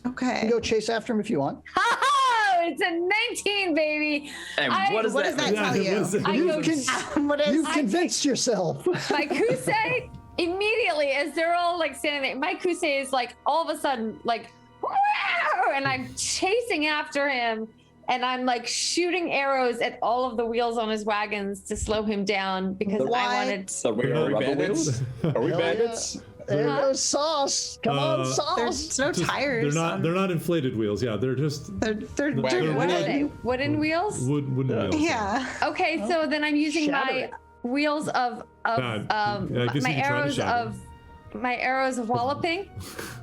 Okay. You can go chase after him if you want. Oh, it's a 19, baby. And I- what What does does that that mean? tell you? listen, I go What is? You've convinced yourself. my Kusei immediately as they're all like standing there. My Kusei is like all of a sudden like, "Wow!" and I'm chasing after him, and I'm like shooting arrows at all of the wheels on his wagons to slow him down because What? I wanted. The Wait, real are we rubber bandits? wheels? Are we Hell bandits? There Huh? goes Sauce. Come on, Sauce. There's no tires. They're not inflated wheels. Yeah, they're just They're They're What are wood. they? Wooden wheels? wooden wheels. Yeah. Okay, so then I'm using Shatter my it. wheels of Yeah, I guess you my can try to arrows shatter. of walloping,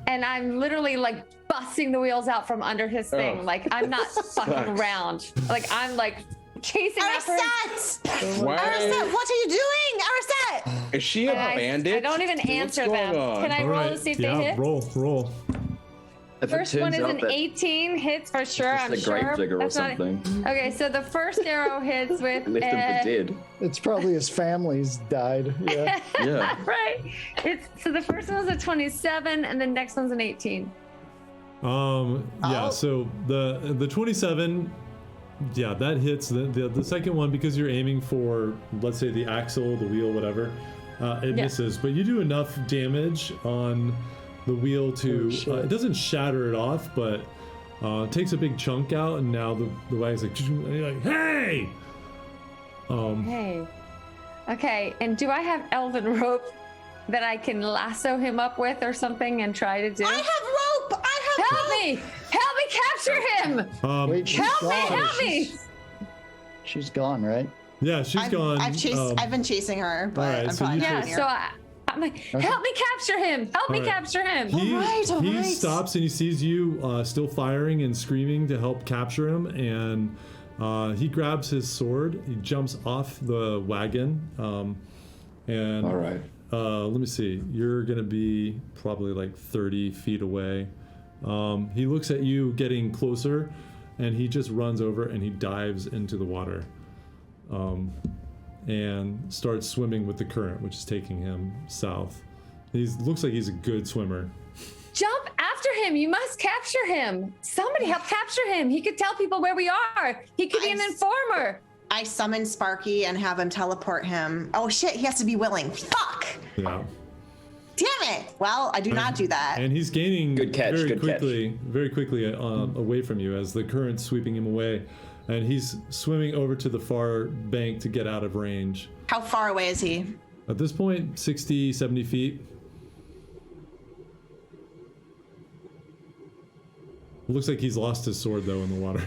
and I'm literally like busting the wheels out from under his thing. Oh. Like I'm not fucking around. Like I'm like chasing after him. Arisette! Why Arisette, what are you doing? Arisette! is she a And bandit? I don't even What's answer going them. on? Can I All roll right. to see if Yeah, they hit? roll. If it First one turns is out an that 18 hits for sure. it's I'm just a sure. grave digger or That's not- something. Okay, so the first arrow hits with Left him for dead. It's probably his family's died. Yeah. Yeah. right. So the first one was a 27, and the next one's an 18. Yeah, Oh. so the 27, yeah, that hits. The second one, because you're aiming for, let's say, the axle, the wheel, whatever, it Yeah. misses. But you do enough damage on the wheel to, Oh, shit. it doesn't shatter it off, but it takes a big chunk out, and now the wagon's like, and you're like, hey! Hey. Okay, and do I have elven rope that I can lasso him up with or something and try to do? I have rope! I have Help me! Help me capture him! Wait, she's Help me! gone. Help me! She's gone, right? Yeah, she's gone. I've been chasing her, but alright, I'm so probably you not Yeah, here. so I'm like, help me capture him! Help me All right. capture him! He, all he right. stops and he sees you still firing and screaming to help capture him, and he grabs his sword. He jumps off the wagon, and All right. let me see. You're gonna be probably like 30 feet away. He looks at you getting closer, and he just runs over and he dives into the water, and starts swimming with the current, which is taking him south. He looks like he's a good swimmer. Jump after him. You must capture him. Somebody help capture him. He could tell people where we are. He could be an informer. I summon Sparky and have him teleport him. Oh shit, he has to be willing. Fuck! Yeah. Damn it! Well, I do not do that. And he's gaining Good catch, very good catch. quickly away from you as the current's sweeping him away. And he's swimming over to the far bank to get out of range. How far away is he? At this point, 60, 70 feet. Looks like he's lost his sword though in the water.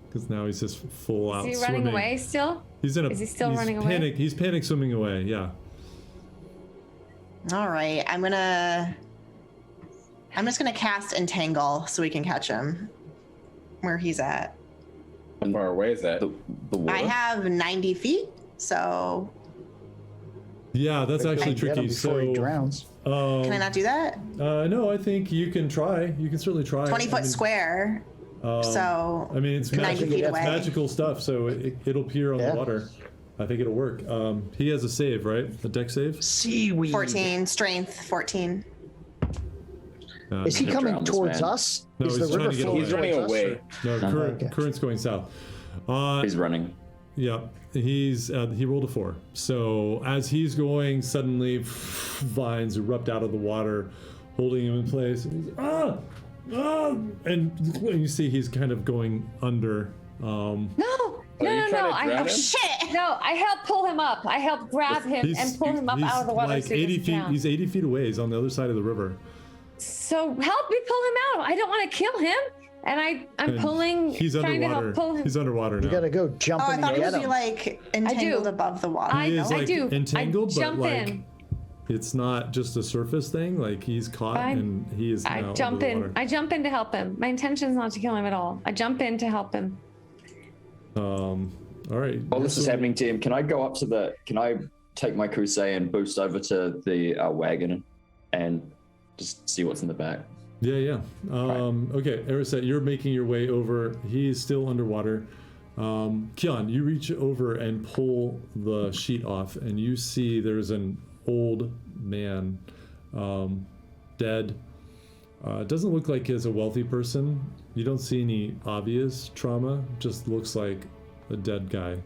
Because now he's just full out Is he running swimming. away still? He's Is he still running away? He's panic swimming away, yeah. All right, I'm just gonna cast Entangle so we can catch him where he's at. How far away is that? The water. I have 90 feet, so Yeah, that's actually Get him tricky. before he So, drowns. can I not do that? no, I think you can try. You can certainly try. 20 foot I mean, square. So I mean, it's 90 feet away. magical stuff, so it'll appear on Yeah. the water. I think it'll work. He has a save, right? A deck save? Seaweed. 14 strength, 14. Is he Gonna coming drown this towards man. us? No, Is he's the trying river to get flowing away. He's running towards us, away. or- No, Okay. current's going south. He's running. Yeah, he rolled a 4. So as he's going, suddenly vines erupt out of the water, holding him in place. And he's, and you see he's kind of going under. No, you no. trying to drown I him? Shit! no. I help pull him up. I help grab him and pull him up out of the water. Like so he 80 doesn't feet. drown. He's 80 feet away. He's on the other side of the river. So help me pull him out. I don't want to kill him. And I'm And pulling, He's trying to underwater. help pull him. He's underwater now. You gotta go jump Oh, I in thought and it get would be him. like entangled do. above the water. He is I like do. entangled, I but jump like in. it's not just a surface thing. Like he's caught Fine. and he is I now jump under the in. water. I jump in to help him. My intention is not to kill him at all. I jump in to help him. All right. While this is happening, Tim, can I go up to can I take my Kusei and boost over to the wagon and just see what's in the back? Yeah. Okay, Ariset, you're making your way over. He is still underwater. Kian, you reach over and pull the sheet off, and you see there's an old man, dead. Doesn't look like he's a wealthy person. You don't see any obvious trauma. Just looks like a dead guy.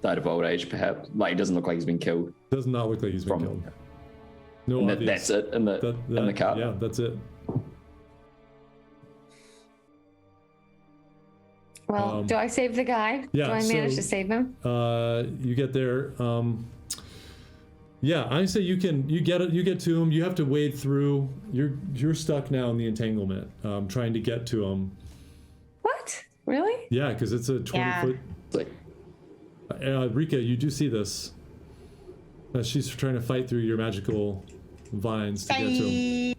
Died of old age, perhaps. Like, it doesn't look like he's been killed. Does not look like he's been killed. No And obvious. that's it in the car. Yeah, that's it. Well, do I save the guy? yeah, Do I manage so- to save him? You get there. Yeah, I say you get to him. You have to wade through. You're stuck now in the entanglement, trying to get to him. What? Really? Yeah, because it's a 20 Yeah. foot. It's like, Rika, you do see this. She's trying to fight through your magical vines to get to him.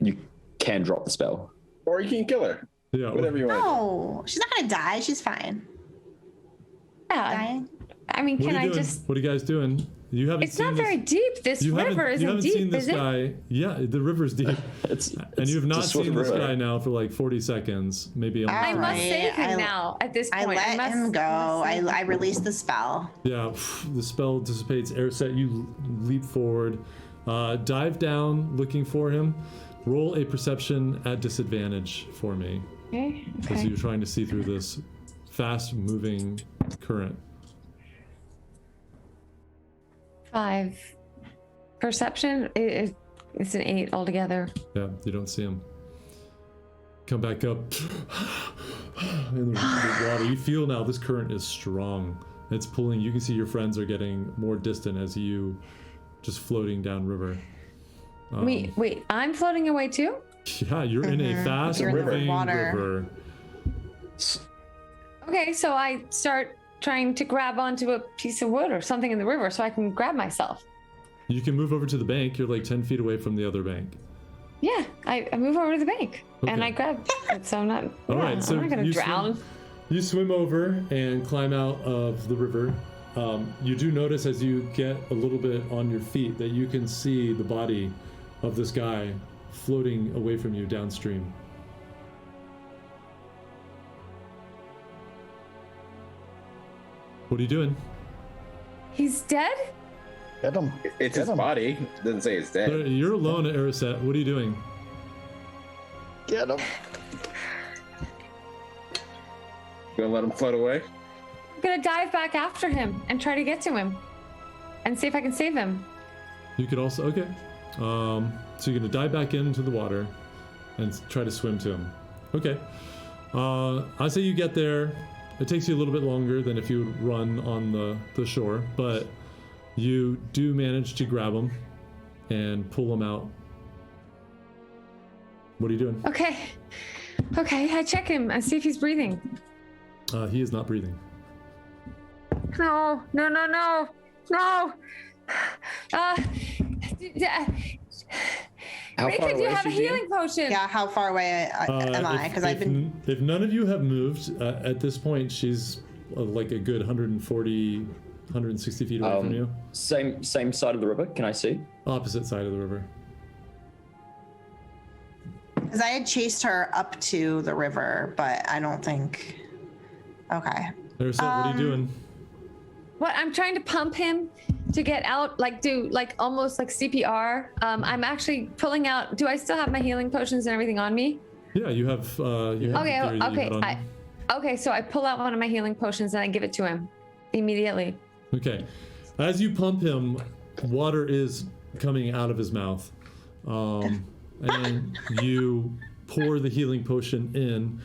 you can drop the spell. Or you can kill her. Yeah, Whatever you want. No, she's not gonna die. She's fine. Yeah. Dying. I mean, What can are I you doing? just? What are you guys doing? You haven't It's seen not this. very deep. This You river haven't isn't seen deep, this is it? guy. Yeah, the river's deep. And you have not it's a swift seen this river. guy now for like 40 seconds, maybe almost. I must Alright, save him I- now. At this I point, let must- him go. I must I released the spell. Yeah, the spell dissipates. Airset, you leap forward, dive down, looking for him. Roll a perception at disadvantage for me, Okay. because Okay. you're trying to see through this fast-moving current. 5. Perception. It's an 8 altogether. Yeah, you don't see him. Come back up in the water. You feel now this current is strong. It's pulling. You can see your friends are getting more distant as you just floating downriver. Wait. I'm floating away too. Yeah, you're in a fast You're in the moving water. river. Okay, so I start trying to grab onto a piece of wood or something in the river so I can grab myself. You can move over to the bank. You're like 10 feet away from the other bank. Yeah, I move over to the bank and Okay. I grab it. So I'm not. All yeah, right, so I'm not gonna you drown. You swim over and climb out of the river. You do notice as you get a little bit on your feet that you can see the body of this guy floating away from you downstream. What are you doing? He's dead? Get him. It's Get his him. body. It doesn't say it's dead. You're alone at Ariset. What are you doing? Get him. Gonna let him float away? I'm gonna dive back after him and try to get to him and see if I can save him. You could also, okay. So you're gonna dive back into the water and try to swim to him. Okay. I say you get there. It takes you a little bit longer than if you would run on the shore, but you do manage to grab him and pull him out. What are you doing? Okay, I check him. I see if he's breathing. He is not breathing. No. How Rika, far do you away have a is she, Jen? healing potion? Yeah, how far away am I? Because I've been. If none of you have moved, at this point, she's like a good 140, 160 feet away from you. Same side of the river. Can I see? Opposite side of the river. Because I had chased her up to the river, but I don't think. Okay. There's what are you doing? What? I'm trying to pump him to get out, like do like almost like CPR. I'm actually pulling out. Do I still have my healing potions and everything on me? Yeah, you have. You have Okay, the theory that you okay. had on you. Okay, so I pull out one of my healing potions and I give it to him immediately. Okay. As you pump him, water is coming out of his mouth. And you pour the healing potion in,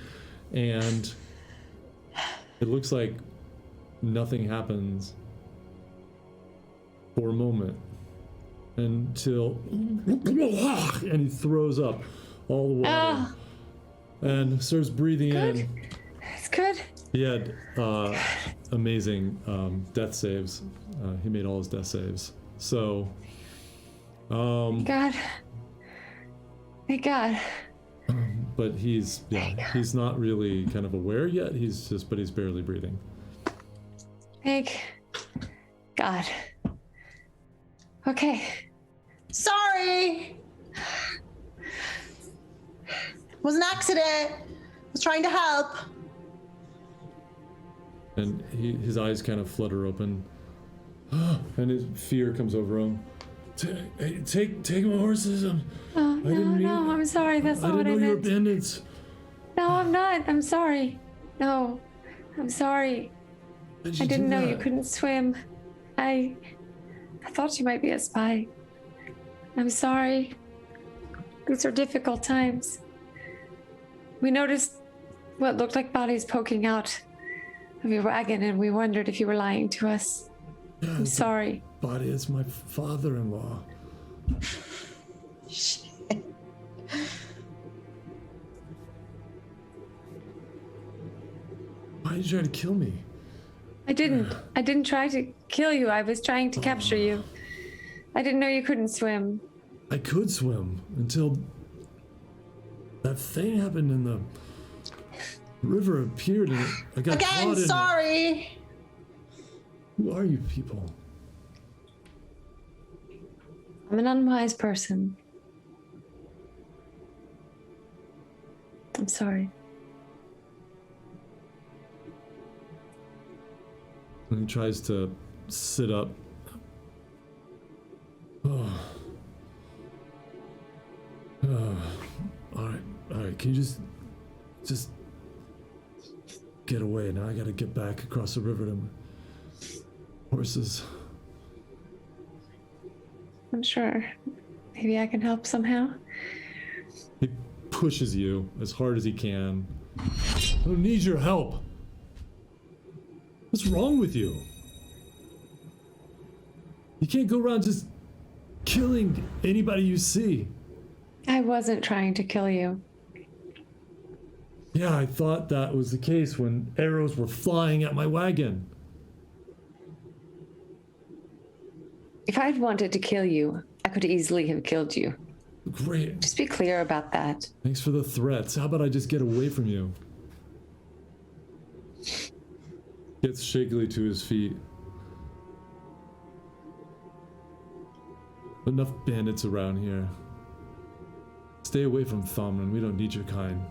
and it looks like nothing happens for a moment until and he throws up all the water and starts breathing in. It's good. He had amazing death saves. He made all his death saves. So, God. Thank God. but he's not really kind of aware yet. But he's barely breathing. Thank God. Okay. Sorry. It was an accident. I was trying to help. And his eyes kind of flutter open, and his fear comes over him. Take my horses. No, I'm sorry. That's not what I I didn't know you were meant. bandits. No, I'm not. I'm sorry. No, I'm sorry. I didn't know you couldn't swim. I thought you might be a spy. I'm sorry. These are difficult times. We noticed what looked like bodies poking out of your wagon, and we wondered if you were lying to us. I'm sorry. Body is my father-in-law. Why did you try to kill me? I didn't try to kill you. I was trying to capture you. I didn't know you couldn't swim. I could swim until that thing happened and the river appeared and I got caught Again, in it. sorry. Who are you people? I'm an unwise person. I'm sorry. And he tries to sit up. All right. Can you just get away now? I gotta get back across the river to my horses. I'm sure. Maybe I can help somehow. He pushes you as hard as he can. I don't need your help. What's wrong with you? You can't go around just killing anybody you see. I wasn't trying to kill you. Yeah, I thought that was the case when arrows were flying at my wagon. If I'd wanted to kill you, I could easily have killed you. Great. Just be clear about that. Thanks for the threats. How about I just get away from you? Gets shakily to his feet. Enough bandits around here. Stay away from Thomlin. We don't need your kind.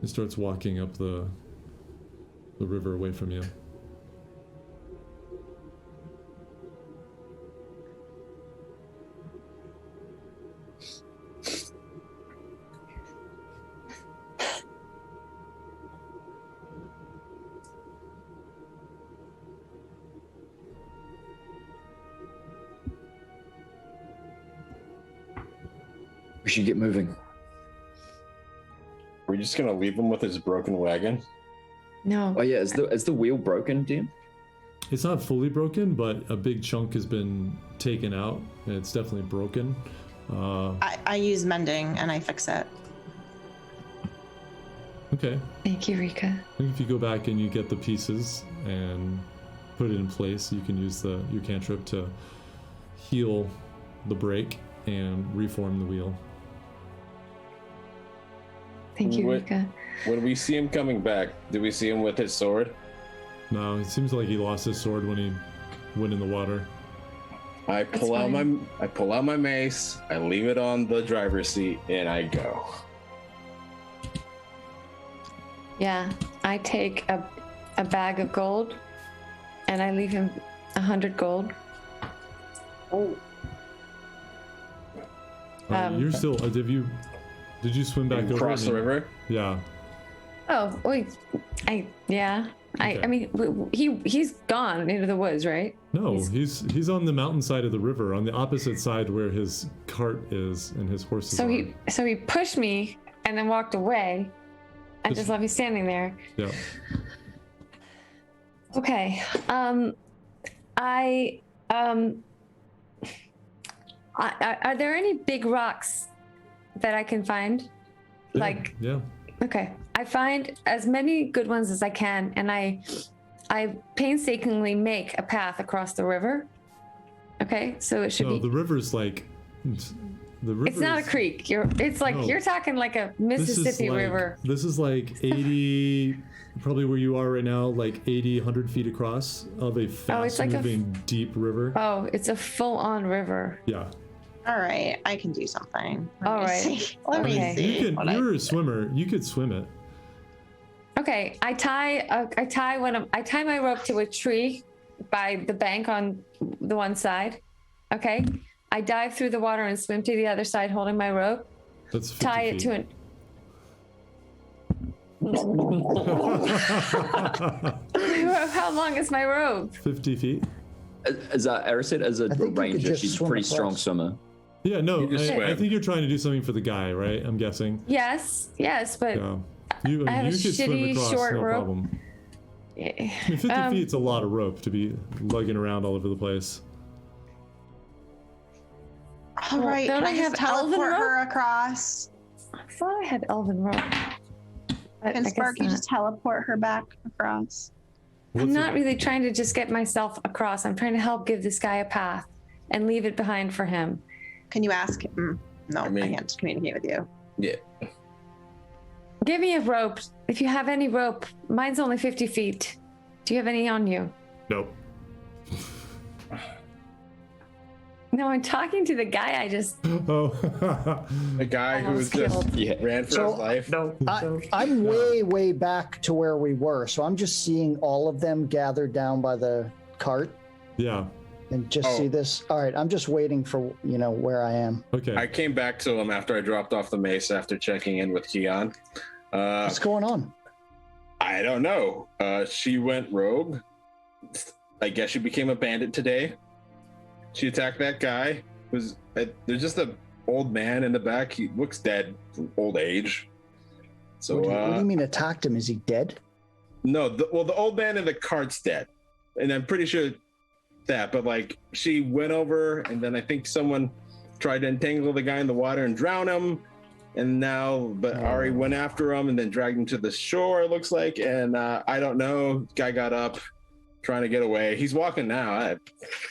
He starts walking up the river away from you. We should get moving. We're just gonna leave him with his broken wagon. No. Oh yeah, is the wheel broken, Dan? It's not fully broken, but a big chunk has been taken out. And it's definitely broken. I use mending and I fix it. Okay. Thank you, Rika. I think if you go back and you get the pieces and put it in place, you can use your cantrip to heal the break and reform the wheel. Thank you, Rika. When we see him coming back, do we see him with his sword? No, it seems like he lost his sword when he went in the water. I pull out my mace, I leave it on the driver's seat, and I go. Yeah, I take a bag of gold, and I leave him 100 gold. Oh. You're still. Did you swim back over? Across the river? Yeah. Oh wait, I mean, he's gone into the woods, right? No, he's on the mountainside of the river, on the opposite side where his cart is and his horses are. So he pushed me and then walked away, and just left me standing there. Yeah. Okay. Are there any big rocks that I can find? Yeah. Okay. I find as many good ones as I can, and I painstakingly make a path across the river. Okay, so it should be. No, the river's like. The river. It's not a creek. You're talking like a Mississippi River. This is like 80, probably where you are right now, like 80, 100 feet across of a fast-moving deep river. Oh, it's a full-on river. Yeah. All right, I can do something. Let me see. You're a swimmer. You could swim it. Okay, I tie my rope to a tree by the bank on the one side. Okay, I dive through the water and swim to the other side, holding my rope. That's 50 tie it feet. to an. How long is my rope? 50 feet. As Aracet, as a ranger, she's a pretty strong swimmer. Yeah, no, I think you're trying to do something for the guy, right? I'm guessing. Yes, but Yeah. You I have a could swim shitty across, short no rope. problem. I mean, 50 feet's a lot of rope to be lugging around all over the place. All right, don't can I I have just elven teleport her rope? across? I thought I had elven rope. Can Sparky just teleport her back across? I'm not really trying to just get myself across. I'm trying to help give this guy a path and leave it behind for him. Can you ask him? No, I can't communicate with you. Yeah. Give me a rope. If you have any rope, mine's only 50 feet. Do you have any on you? Nope. No, I'm talking to the guy I just. Oh. The guy who was just ran for his life. No. I'm way back to where we were, so I'm just seeing all of them gathered down by the cart. Yeah. And just see this. All right, I'm just waiting for where I am. Okay. I came back to him after I dropped off the mace after checking in with Keon. What's going on? I don't know. She went rogue. I guess she became a bandit today. She attacked that guy. There's just an old man in the back. He looks dead from old age. So what do you mean attacked him? Is he dead? No, the old man in the cart's dead, and I'm pretty sure that. But she went over, and then I think someone tried to entangle the guy in the water and drown him. And Ari went after him and then dragged him to the shore, it looks like. And I don't know. Guy got up, trying to get away. He's walking now.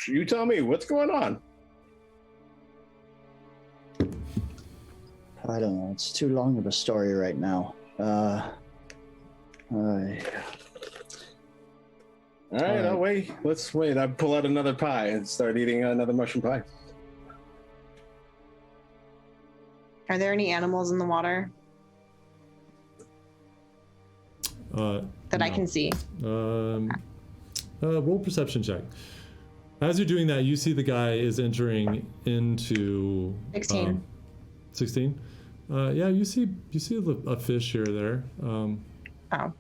You tell me, what's going on? I don't know. It's too long of a story right now. All right, I'll wait. Let's wait. I pull out another pie and start eating another mushroom pie. Are there any animals in the water that I can see? Roll perception check. As you're doing that, you see the guy is entering into 16. 16. Yeah, you see a fish here or there. Oh, okay.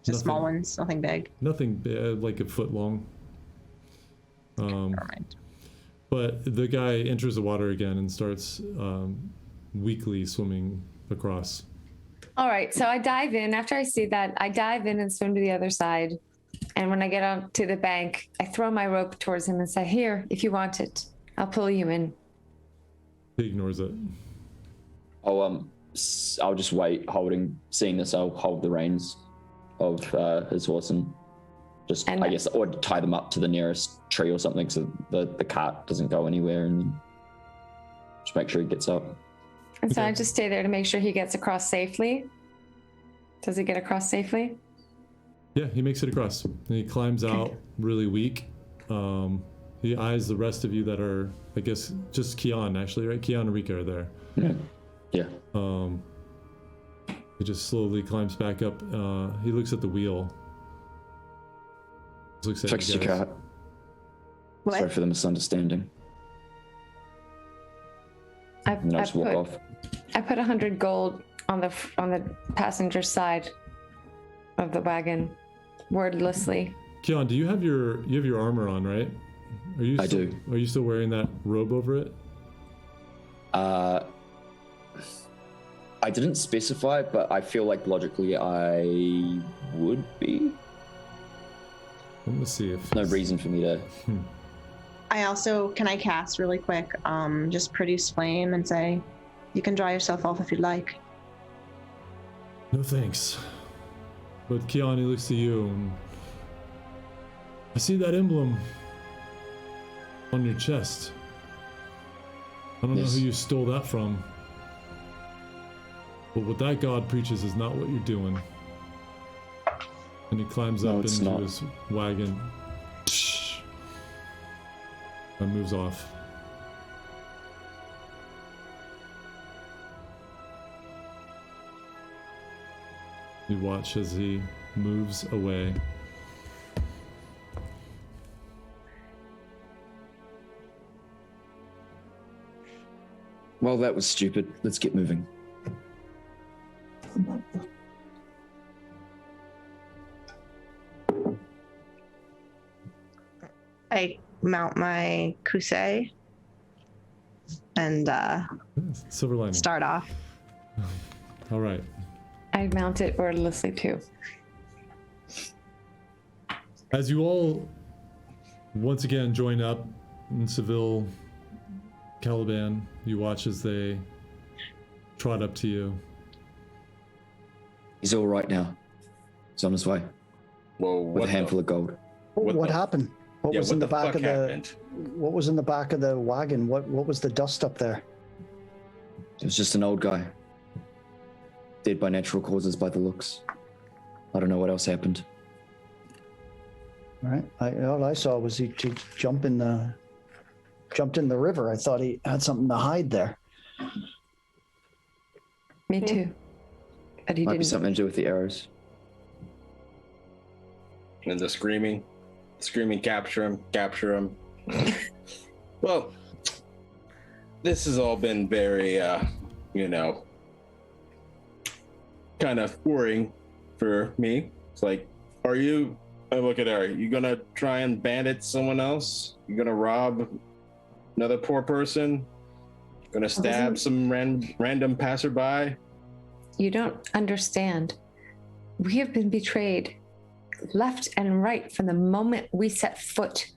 Just small ones, nothing big. Nothing big, like a foot long. Never mind. But the guy enters the water again and starts weakly swimming across. All right, so I dive in. After I see that, I dive in and swim to the other side. And when I get up to the bank, I throw my rope towards him and say, "Here, if you want it, I'll pull you in." He ignores it. I'll just wait, seeing this, I'll hold the reins of his horse and just, I guess, or tie them up to the nearest tree or something so the cart doesn't go anywhere, and just make sure he gets up. And so I just stay there to make sure he gets across safely. Does he get across safely? Yeah, he makes it across. And he climbs out really weak. He eyes the rest of you that are, I guess, just Kian, actually, right? Kian and Rika are there. Yeah. He just slowly climbs back up. He looks at the wheel. Looks at Checks you your guys. cart. What? Sorry for the misunderstanding. I Just walk off. put 100 gold on the passenger side of the wagon, wordlessly. Kian, do you have your armor on, right? I do. Are you still wearing that robe over it? I didn't specify, but I feel like logically I would be. Let me see if No reason for me to. Can I cast really quick, just produce flame and say, you can dry yourself off if you'd like. No thanks. But Kian, he looks to you and I see that emblem on your chest. I don't know who you stole that from. But what that god preaches is not what you're doing. And he climbs up into his wagon and moves off. You watch as he moves away. Well, that was stupid. Let's get moving. I mount my kusei and Silver lining. start off. All right. I mount it wordlessly too. As you all once again join up in Seville, Caliban, you watch as they trot up to you. He's all right now. He's on his way Whoa, with a handful of gold. What happened? What was in the back of happened? What was in the back of the wagon? What was the dust up there? It was just an old guy. Dead by natural causes by the looks. I don't know what else happened. All right. All I saw was he jumped in the river. I thought he had something to hide there. Me too. But he Might be didn't. something to do with the arrows. And the screaming, capture him. Well, this has all been very, kind of worrying for me. It's like, I look at her, you gonna try and bandit someone else? You gonna rob another poor person? Gonna stab some random passerby? You don't understand. We have been betrayed left and right from the moment we set foot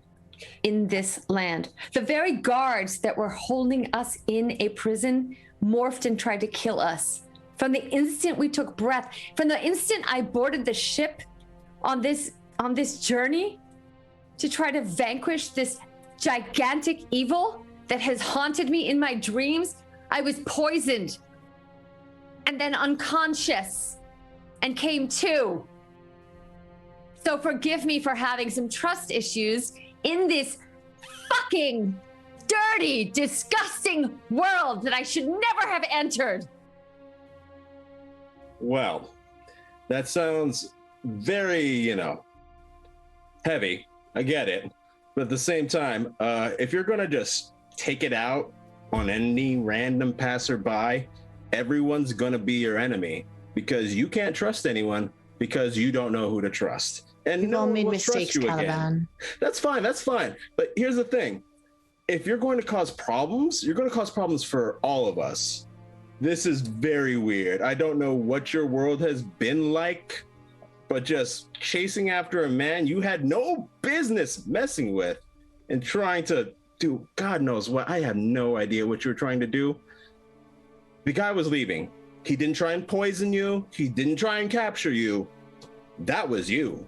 in this land. The very guards that were holding us in a prison morphed and tried to kill us. From the instant we took breath, from the instant I boarded the ship on this journey to try to vanquish this gigantic evil that has haunted me in my dreams, I was poisoned and then unconscious and came to. So forgive me for having some trust issues in this fucking dirty, disgusting world that I should never have entered. Well, that sounds very, heavy. I get it. But at the same time, if you're going to just take it out on any random passerby, everyone's going to be your enemy because you can't trust anyone because you don't know who to trust. And We've no all one made will trust mistakes, you again. Caliban. That's fine. But here's the thing. If you're going to cause problems, you're going to cause problems for all of us. This is very weird. I don't know what your world has been like, but just chasing after a man you had no business messing with and trying to do God knows what. I have no idea what you're trying to do. The guy was leaving. He didn't try and poison you. He didn't try and capture you. That was you.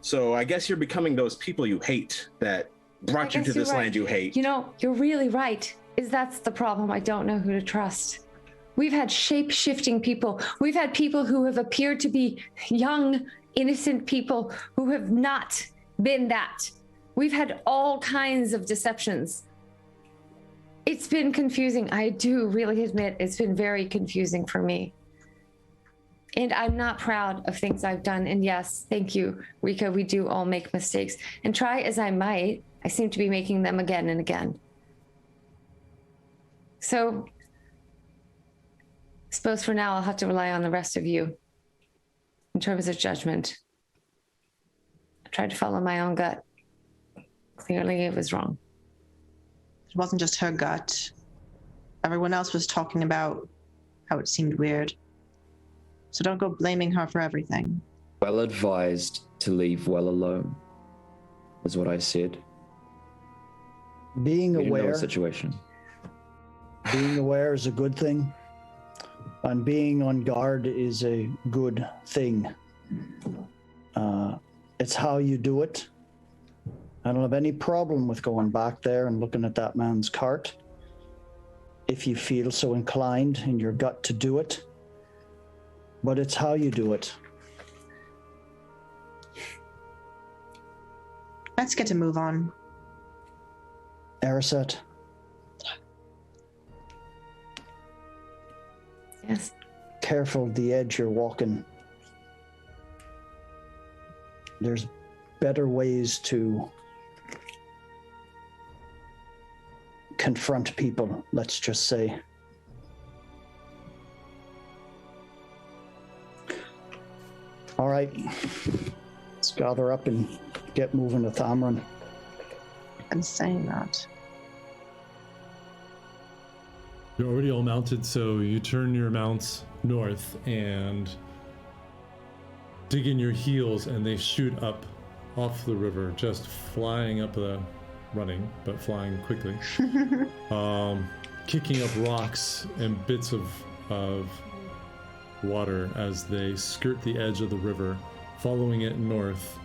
So I guess you're becoming those people you hate that brought you to this land you hate. You know, you're really right. That's the problem. I don't know who to trust. We've had shape-shifting people. We've had people who have appeared to be young, innocent people who have not been that. We've had all kinds of deceptions. It's been confusing. I do really admit it's been very confusing for me. And I'm not proud of things I've done. And yes, thank you, Rika. We do all make mistakes. And try as I might, I seem to be making them again and again. So I suppose for now, I'll have to rely on the rest of you in terms of judgment. I tried to follow my own gut. Clearly, it was wrong. It wasn't just her gut. Everyone else was talking about how it seemed weird. So don't go blaming her for everything. Well advised to leave well alone, is what I said. Being We didn't know aware, the situation. being aware is a good thing, and being on guard is a good thing. It's how you do it. I don't have any problem with going back there and looking at that man's cart if you feel so inclined in your gut to do it. But it's how you do it. Let's get to move on. Ariset, Yes. careful the edge you're walking. There's better ways to confront people, let's just say. All right, let's gather up and get moving to Thamrin. I'm saying that. You're already all mounted, so you turn your mounts north and dig in your heels, and they shoot up off the river, just flying up running, but flying quickly. Kicking up rocks and bits of water as they skirt the edge of the river, following it north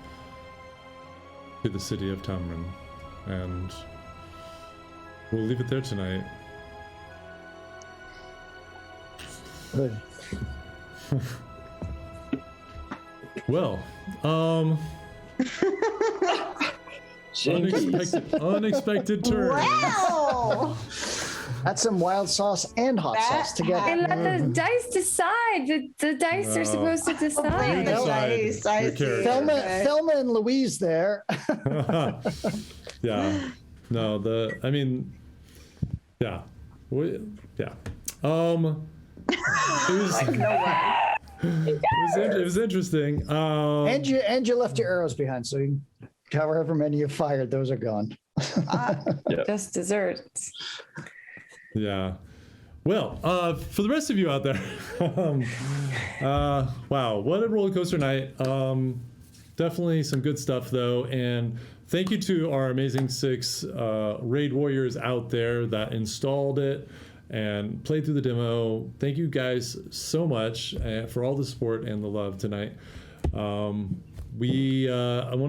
to the city of Tamrin. And we'll leave it there tonight. Good. Well, unexpected turn. Wow! That's some wild sauce and hot sauce together. And let the dice decide. The dice are supposed to decide. Thelma and Louise there. Yeah. No, I mean, yeah. Yeah. It was interesting. And you left your arrows behind, so you, however many you fired, those are gone. Just desserts. Yeah. Well, for the rest of you out there, wow, what a roller coaster night. Definitely some good stuff though, and thank you to our amazing 6 raid warriors out there that installed it and played through the demo. Thank you guys so much for all the support and the love tonight. I want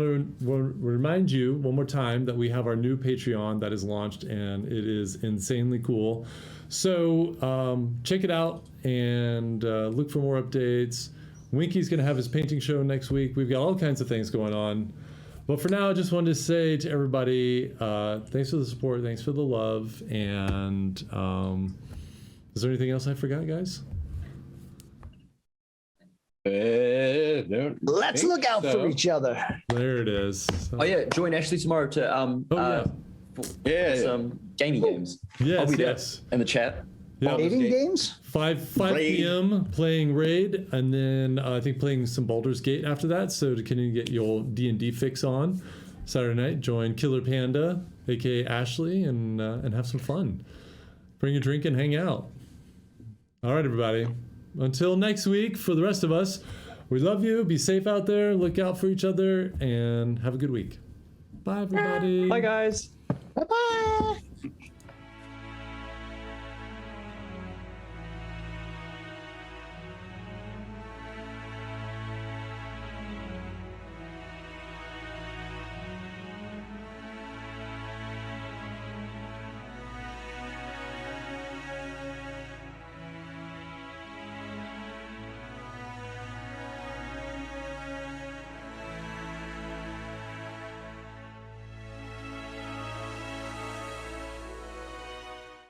to remind you one more time that we have our new Patreon that is launched, and it is insanely cool. So check it out and look for more updates. Winky's going to have his painting show next week. We've got all kinds of things going on. But for now, I just wanted to say to everybody, thanks for the support, thanks for the love, and is there anything else I forgot, guys? Let's look out for each other. There it is. Oh yeah, join Ashley tomorrow to some gaming games. Yes, I'll be there yes. in the chat. Yeah. Dating games? 5 p.m. playing Raid, and then I think playing some Baldur's Gate after that. So to continue to get your D&D fix on Saturday night, join Killer Panda, aka Ashley, and have some fun. Bring a drink and hang out. All right, everybody. Until next week, for the rest of us, we love you. Be safe out there. Look out for each other, and have a good week. Bye, everybody. Bye, guys. Bye bye.